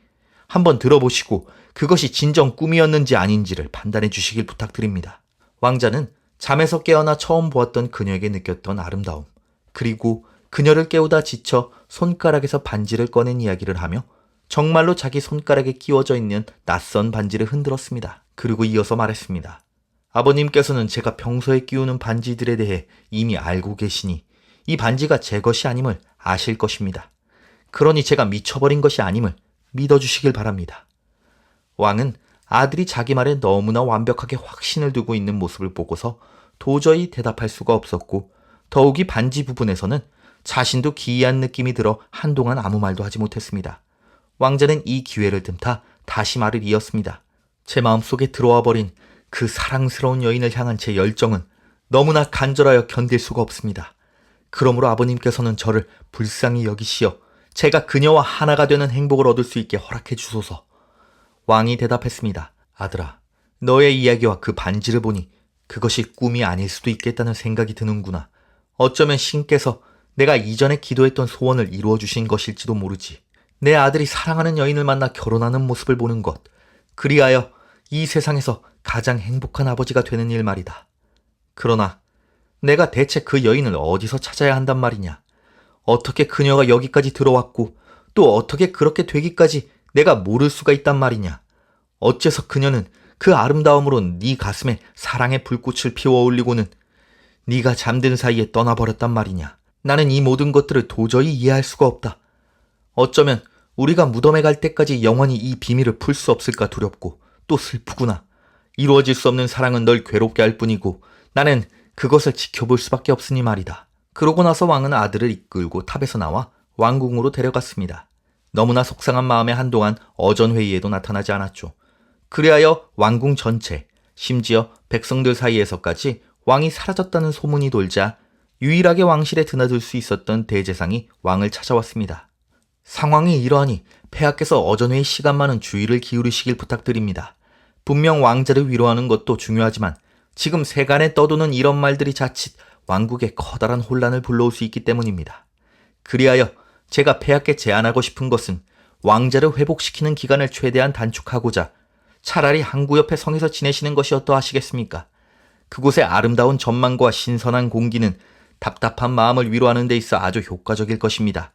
한번 들어보시고 그것이 진정 꿈이었는지 아닌지를 판단해 주시길 부탁드립니다. 왕자는 잠에서 깨어나 처음 보았던 그녀에게 느꼈던 아름다움, 그리고 그녀를 깨우다 지쳐 손가락에서 반지를 꺼낸 이야기를 하며 정말로 자기 손가락에 끼워져 있는 낯선 반지를 흔들었습니다. 그리고 이어서 말했습니다. 아버님께서는 제가 평소에 끼우는 반지들에 대해 이미 알고 계시니 이 반지가 제 것이 아님을 아실 것입니다. 그러니 제가 미쳐버린 것이 아님을 믿어주시길 바랍니다. 왕은 아들이 자기 말에 너무나 완벽하게 확신을 두고 있는 모습을 보고서 도저히 대답할 수가 없었고 더욱이 반지 부분에서는 자신도 기이한 느낌이 들어 한동안 아무 말도 하지 못했습니다. 왕자는 이 기회를 틈타 다시 말을 이었습니다. 제 마음속에 들어와 버린 그 사랑스러운 여인을 향한 제 열정은 너무나 간절하여 견딜 수가 없습니다. 그러므로 아버님께서는 저를 불쌍히 여기시어 제가 그녀와 하나가 되는 행복을 얻을 수 있게 허락해 주소서. 왕이 대답했습니다. 아들아, 너의 이야기와 그 반지를 보니 그것이 꿈이 아닐 수도 있겠다는 생각이 드는구나. 어쩌면 신께서 내가 이전에 기도했던 소원을 이루어 주신 것일지도 모르지. 내 아들이 사랑하는 여인을 만나 결혼하는 모습을 보는 것, 그리하여 이 세상에서 가장 행복한 아버지가 되는 일 말이다. 그러나 내가 대체 그 여인을 어디서 찾아야 한단 말이냐? 어떻게 그녀가 여기까지 들어왔고 또 어떻게 그렇게 되기까지 내가 모를 수가 있단 말이냐? 어째서 그녀는 그 아름다움으로 네 가슴에 사랑의 불꽃을 피워 올리고는 네가 잠든 사이에 떠나버렸단 말이냐? 나는 이 모든 것들을 도저히 이해할 수가 없다. 어쩌면 우리가 무덤에 갈 때까지 영원히 이 비밀을 풀 수 없을까 두렵고 또 슬프구나. 이루어질 수 없는 사랑은 널 괴롭게 할 뿐이고 나는 그것을 지켜볼 수밖에 없으니 말이다. 그러고 나서 왕은 아들을 이끌고 탑에서 나와 왕궁으로 데려갔습니다. 너무나 속상한 마음에 한동안 어전회의에도 나타나지 않았죠. 그리하여 왕궁 전체, 심지어 백성들 사이에서까지 왕이 사라졌다는 소문이 돌자 유일하게 왕실에 드나들 수 있었던 대제상이 왕을 찾아왔습니다. 상황이 이러하니 폐하께서 어전회의 시간만은 주의를 기울이시길 부탁드립니다. 분명 왕자를 위로하는 것도 중요하지만 지금 세간에 떠도는 이런 말들이 자칫 왕국에 커다란 혼란을 불러올 수 있기 때문입니다. 그리하여 제가 폐하께 제안하고 싶은 것은 왕자를 회복시키는 기간을 최대한 단축하고자 차라리 항구 옆의 성에서 지내시는 것이 어떠하시겠습니까? 그곳의 아름다운 전망과 신선한 공기는 답답한 마음을 위로하는 데 있어 아주 효과적일 것입니다.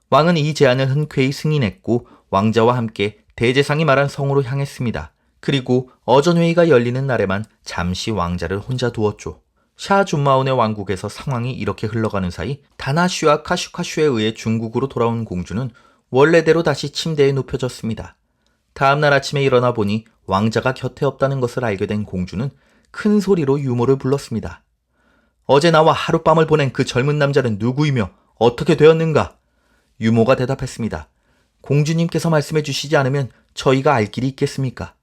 왕은 이 제안을 흔쾌히 승인했고 왕자와 함께 대제상이 말한 성으로 향했습니다. 그리고 어전회의가 열리는 날에만 잠시 왕자를 혼자 두었죠. 샤 준마운의 왕국에서 상황이 이렇게 흘러가는 사이 다나슈와 카슈카슈에 의해 중국으로 돌아온 공주는 원래대로 다시 침대에 눕혀졌습니다. 다음날 아침에 일어나 보니 왕자가 곁에 없다는 것을 알게 된 공주는 큰 소리로 유모를 불렀습니다. 어제 나와 하룻밤을 보낸 그 젊은 남자는 누구이며 어떻게 되었는가? 유모가 대답했습니다. 공주님께서 말씀해 주시지 않으면 저희가 알 길이 있겠습니까?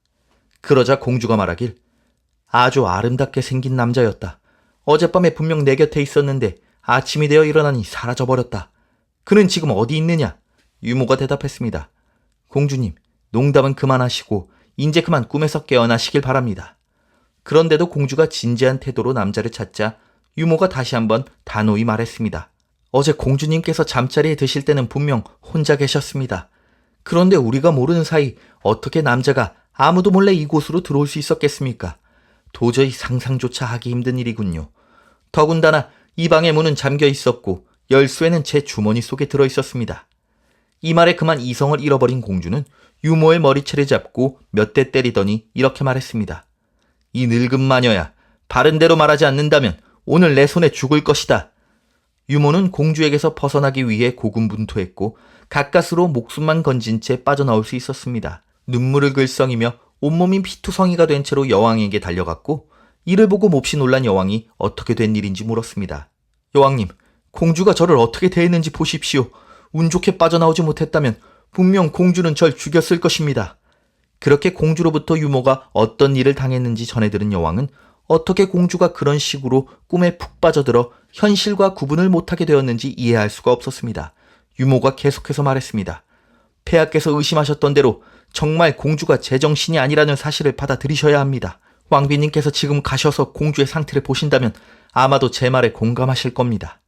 그러자 공주가 말하길, 아주 아름답게 생긴 남자였다. 어젯밤에 분명 내 곁에 있었는데 아침이 되어 일어나니 사라져버렸다. 그는 지금 어디 있느냐? 유모가 대답했습니다. 공주님, 농담은 그만하시고 이제 그만 꿈에서 깨어나시길 바랍니다. 그런데도 공주가 진지한 태도로 남자를 찾자 유모가 다시 한번 단호히 말했습니다. 어제 공주님께서 잠자리에 드실 때는 분명 혼자 계셨습니다. 그런데 우리가 모르는 사이 어떻게 남자가 아무도 몰래 이곳으로 들어올 수 있었겠습니까? 도저히 상상조차 하기 힘든 일이군요. 더군다나 이 방의 문은 잠겨 있었고 열쇠는 제 주머니 속에 들어 있었습니다. 이 말에 그만 이성을 잃어버린 공주는 유모의 머리채를 잡고 몇 대 때리더니 이렇게 말했습니다. 이 늙은 마녀야, 바른 대로 말하지 않는다면 오늘 내 손에 죽을 것이다. 유모는 공주에게서 벗어나기 위해 고군분투했고 가까스로 목숨만 건진 채 빠져나올 수 있었습니다. 눈물을 글썽이며 온몸이 피투성이가 된 채로 여왕에게 달려갔고 이를 보고 몹시 놀란 여왕이 어떻게 된 일인지 물었습니다. 여왕님, 공주가 저를 어떻게 대했는지 보십시오. 운 좋게 빠져나오지 못했다면 분명 공주는 절 죽였을 것입니다. 그렇게 공주로부터 유모가 어떤 일을 당했는지 전해들은 여왕은 어떻게 공주가 그런 식으로 꿈에 푹 빠져들어 현실과 구분을 못하게 되었는지 이해할 수가 없었습니다. 유모가 계속해서 말했습니다. 폐하께서 의심하셨던 대로 정말 공주가 제정신이 아니라는 사실을 받아들이셔야 합니다. 왕비님께서 지금 가셔서 공주의 상태를 보신다면 아마도 제 말에 공감하실 겁니다.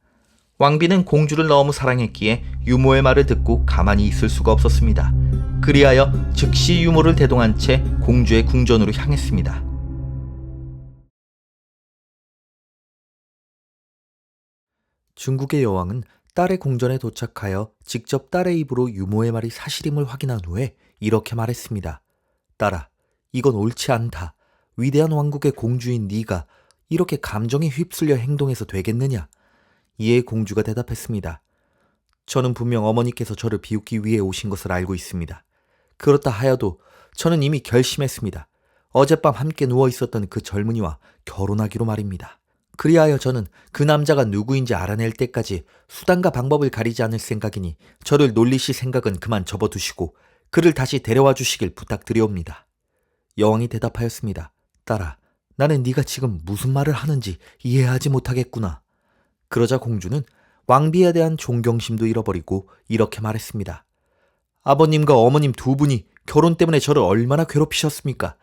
왕비는 공주를 너무 사랑했기에 유모의 말을 듣고 가만히 있을 수가 없었습니다. 그리하여 즉시 유모를 대동한 채 공주의 궁전으로 향했습니다. 중국의 여왕은 딸의 궁전에 도착하여 직접 딸의 입으로 유모의 말이 사실임을 확인한 후에 이렇게 말했습니다. 딸아, 이건 옳지 않다. 위대한 왕국의 공주인 네가 이렇게 감정에 휩쓸려 행동해서 되겠느냐? 이에 공주가 대답했습니다. 저는 분명 어머니께서 저를 비웃기 위해 오신 것을 알고 있습니다. 그렇다 하여도 저는 이미 결심했습니다. 어젯밤 함께 누워있었던 그 젊은이와 결혼하기로 말입니다. 그리하여 저는 그 남자가 누구인지 알아낼 때까지 수단과 방법을 가리지 않을 생각이니 저를 놀리실 생각은 그만 접어두시고 그를 다시 데려와 주시길 부탁드리옵니다. 여왕이 대답하였습니다. 딸아, 나는 네가 지금 무슨 말을 하는지 이해하지 못하겠구나. 그러자 공주는 왕비에 대한 존경심도 잃어버리고 이렇게 말했습니다. 아버님과 어머님 두 분이 결혼 때문에 저를 얼마나 괴롭히셨습니까?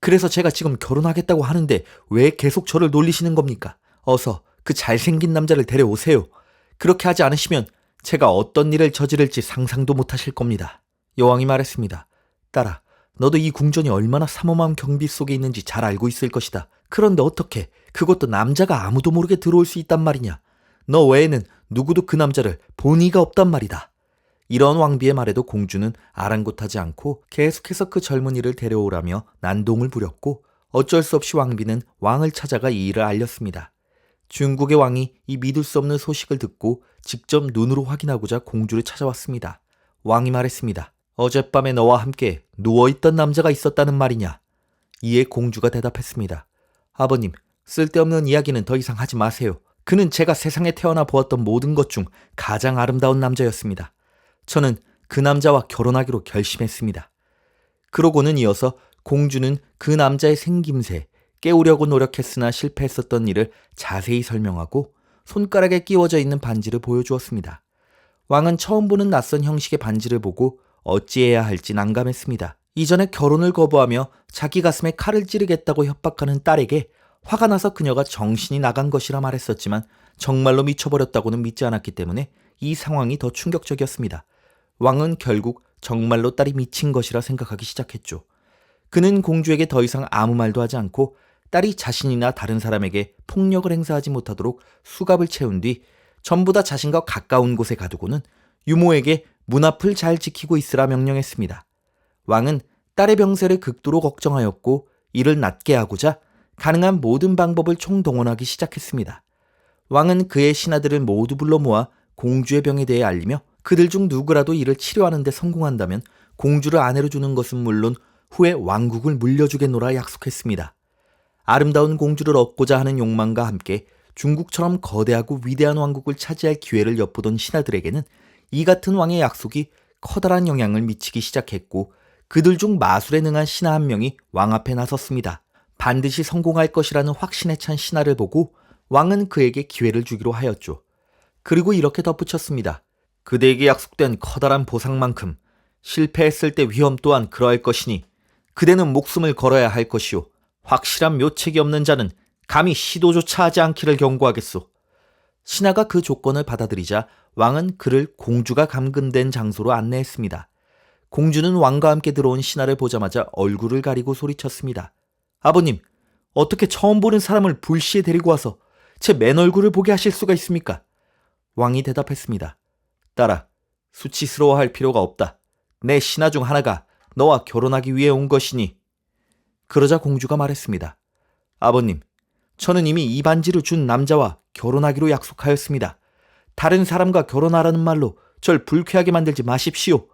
그래서 제가 지금 결혼하겠다고 하는데 왜 계속 저를 놀리시는 겁니까? 어서 그 잘생긴 남자를 데려오세요. 그렇게 하지 않으시면 제가 어떤 일을 저지를지 상상도 못하실 겁니다. 여왕이 말했습니다. 딸아, 너도 이 궁전이 얼마나 삼엄한 경비 속에 있는지 잘 알고 있을 것이다. 그런데 어떻게 그것도 남자가 아무도 모르게 들어올 수 있단 말이냐? 너 외에는 누구도 그 남자를 본 이가 없단 말이다. 이런 왕비의 말에도 공주는 아랑곳하지 않고 계속해서 그 젊은이를 데려오라며 난동을 부렸고 어쩔 수 없이 왕비는 왕을 찾아가 이 일을 알렸습니다. 중국의 왕이 이 믿을 수 없는 소식을 듣고 직접 눈으로 확인하고자 공주를 찾아왔습니다. 왕이 말했습니다. 어젯밤에 너와 함께 누워있던 남자가 있었다는 말이냐? 이에 공주가 대답했습니다. 아버님, 쓸데없는 이야기는 더 이상 하지 마세요. 그는 제가 세상에 태어나 보았던 모든 것 중 가장 아름다운 남자였습니다. 저는 그 남자와 결혼하기로 결심했습니다. 그러고는 이어서 공주는 그 남자의 생김새, 깨우려고 노력했으나 실패했었던 일을 자세히 설명하고 손가락에 끼워져 있는 반지를 보여주었습니다. 왕은 처음 보는 낯선 형식의 반지를 보고 어찌해야 할지 난감했습니다. 이전에 결혼을 거부하며 자기 가슴에 칼을 찌르겠다고 협박하는 딸에게 화가 나서 그녀가 정신이 나간 것이라 말했었지만 정말로 미쳐버렸다고는 믿지 않았기 때문에 이 상황이 더 충격적이었습니다. 왕은 결국 정말로 딸이 미친 것이라 생각하기 시작했죠. 그는 공주에게 더 이상 아무 말도 하지 않고 딸이 자신이나 다른 사람에게 폭력을 행사하지 못하도록 수갑을 채운 뒤 전부 다 자신과 가까운 곳에 가두고는 유모에게 문 앞을 잘 지키고 있으라 명령했습니다. 왕은 딸의 병세를 극도로 걱정하였고 이를 낫게 하고자 가능한 모든 방법을 총동원하기 시작했습니다. 왕은 그의 신하들을 모두 불러 모아 공주의 병에 대해 알리며 그들 중 누구라도 이를 치료하는 데 성공한다면 공주를 아내로 주는 것은 물론 후에 왕국을 물려주겠노라 약속했습니다. 아름다운 공주를 얻고자 하는 욕망과 함께 중국처럼 거대하고 위대한 왕국을 차지할 기회를 엿보던 신하들에게는 이 같은 왕의 약속이 커다란 영향을 미치기 시작했고 그들 중 마술에 능한 신하 한 명이 왕 앞에 나섰습니다. 반드시 성공할 것이라는 확신에 찬 신하를 보고 왕은 그에게 기회를 주기로 하였죠. 그리고 이렇게 덧붙였습니다. 그대에게 약속된 커다란 보상만큼 실패했을 때 위험 또한 그러할 것이니 그대는 목숨을 걸어야 할 것이오. 확실한 묘책이 없는 자는 감히 시도조차 하지 않기를 경고하겠소. 신하가 그 조건을 받아들이자 왕은 그를 공주가 감금된 장소로 안내했습니다. 공주는 왕과 함께 들어온 신하를 보자마자 얼굴을 가리고 소리쳤습니다. 아버님, 어떻게 처음 보는 사람을 불시에 데리고 와서 제 맨 얼굴을 보게 하실 수가 있습니까? 왕이 대답했습니다. 딸아, 수치스러워할 필요가 없다. 내 신하 중 하나가 너와 결혼하기 위해 온 것이니. 그러자 공주가 말했습니다. 아버님, 저는 이미 이 반지를 준 남자와 결혼하기로 약속하였습니다. 다른 사람과 결혼하라는 말로 절 불쾌하게 만들지 마십시오.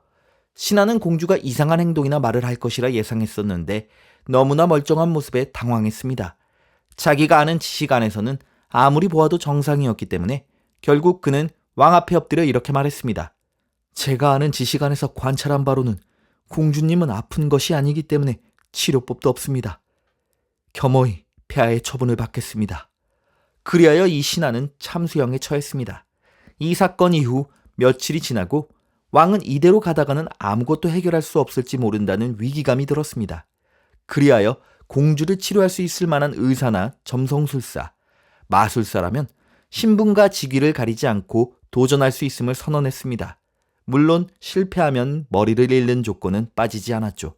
신하는 공주가 이상한 행동이나 말을 할 것이라 예상했었는데 너무나 멀쩡한 모습에 당황했습니다. 자기가 아는 지식 안에서는 아무리 보아도 정상이었기 때문에 결국 그는 왕 앞에 엎드려 이렇게 말했습니다. 제가 아는 지식 안에서 관찰한 바로는 공주님은 아픈 것이 아니기 때문에 치료법도 없습니다. 겸허히 폐하의 처분을 받겠습니다. 그리하여 이 신하는 참수형에 처했습니다. 이 사건 이후 며칠이 지나고 왕은 이대로 가다가는 아무것도 해결할 수 없을지 모른다는 위기감이 들었습니다. 그리하여 공주를 치료할 수 있을 만한 의사나 점성술사, 마술사라면 신분과 직위를 가리지 않고 도전할 수 있음을 선언했습니다. 물론 실패하면 머리를 잃는 조건은 빠지지 않았죠.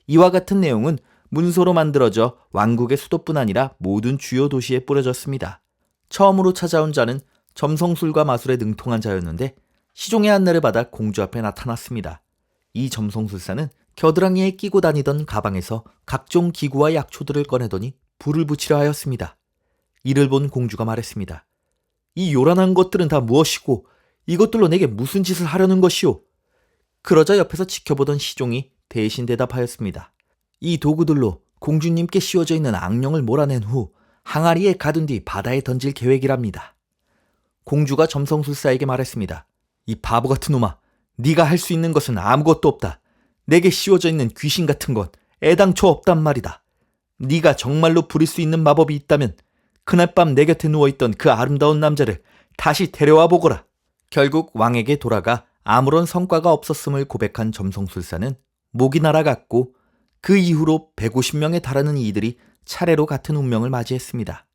이와 같은 내용은 문서로 만들어져 왕국의 수도뿐 아니라 모든 주요 도시에 뿌려졌습니다. 처음으로 찾아온 자는 점성술과 마술에 능통한 자였는데 시종의 안내를 받아 공주 앞에 나타났습니다. 이 점성술사는 겨드랑이에 끼고 다니던 가방에서 각종 기구와 약초들을 꺼내더니 불을 붙이려 하였습니다. 이를 본 공주가 말했습니다. 이 요란한 것들은 다 무엇이고 이것들로 내게 무슨 짓을 하려는 것이오? 그러자 옆에서 지켜보던 시종이 대신 대답하였습니다. 이 도구들로 공주님께 씌워져 있는 악령을 몰아낸 후 항아리에 가둔 뒤 바다에 던질 계획이랍니다. 공주가 점성술사에게 말했습니다. 이 바보 같은 놈아, 네가 할 수 있는 것은 아무것도 없다. 내게 씌워져 있는 귀신 같은 건 애당초 없단 말이다. 네가 정말로 부릴 수 있는 마법이 있다면 그날 밤 내 곁에 누워있던 그 아름다운 남자를 다시 데려와 보거라. 결국 왕에게 돌아가 아무런 성과가 없었음을 고백한 점성술사는 목이 날아갔고 그 이후로 150명에 달하는 이들이 차례로 같은 운명을 맞이했습니다.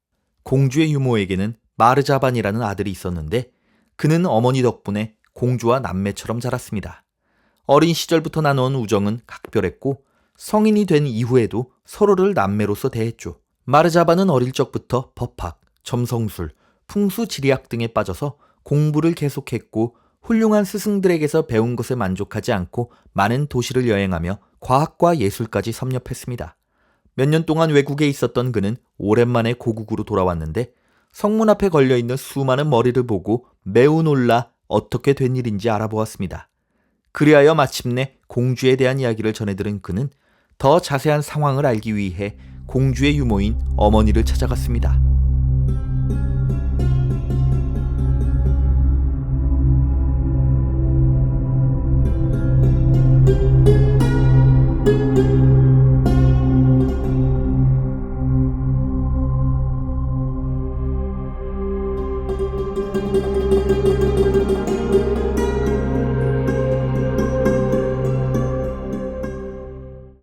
공주의 유모에게는 마르자반이라는 아들이 있었는데 그는 어머니 덕분에 공주와 남매처럼 자랐습니다. 어린 시절부터 나누은 우정은 각별했고 성인이 된 이후에도 서로를 남매로서 대했죠. 마르자반은 어릴 적부터 법학, 점성술, 풍수지리학 등에 빠져서 공부를 계속했고 훌륭한 스승들에게서 배운 것에 만족하지 않고 많은 도시를 여행하며 과학과 예술까지 섭렵했습니다. 몇 년 동안 외국에 있었던 그는 오랜만에 고국으로 돌아왔는데 성문 앞에 걸려있는 수많은 머리를 보고 매우 놀라 어떻게 된 일인지 알아보았습니다. 그리하여 마침내 공주에 대한 이야기를 전해들은 그는 더 자세한 상황을 알기 위해 공주의 유모인 어머니를 찾아갔습니다.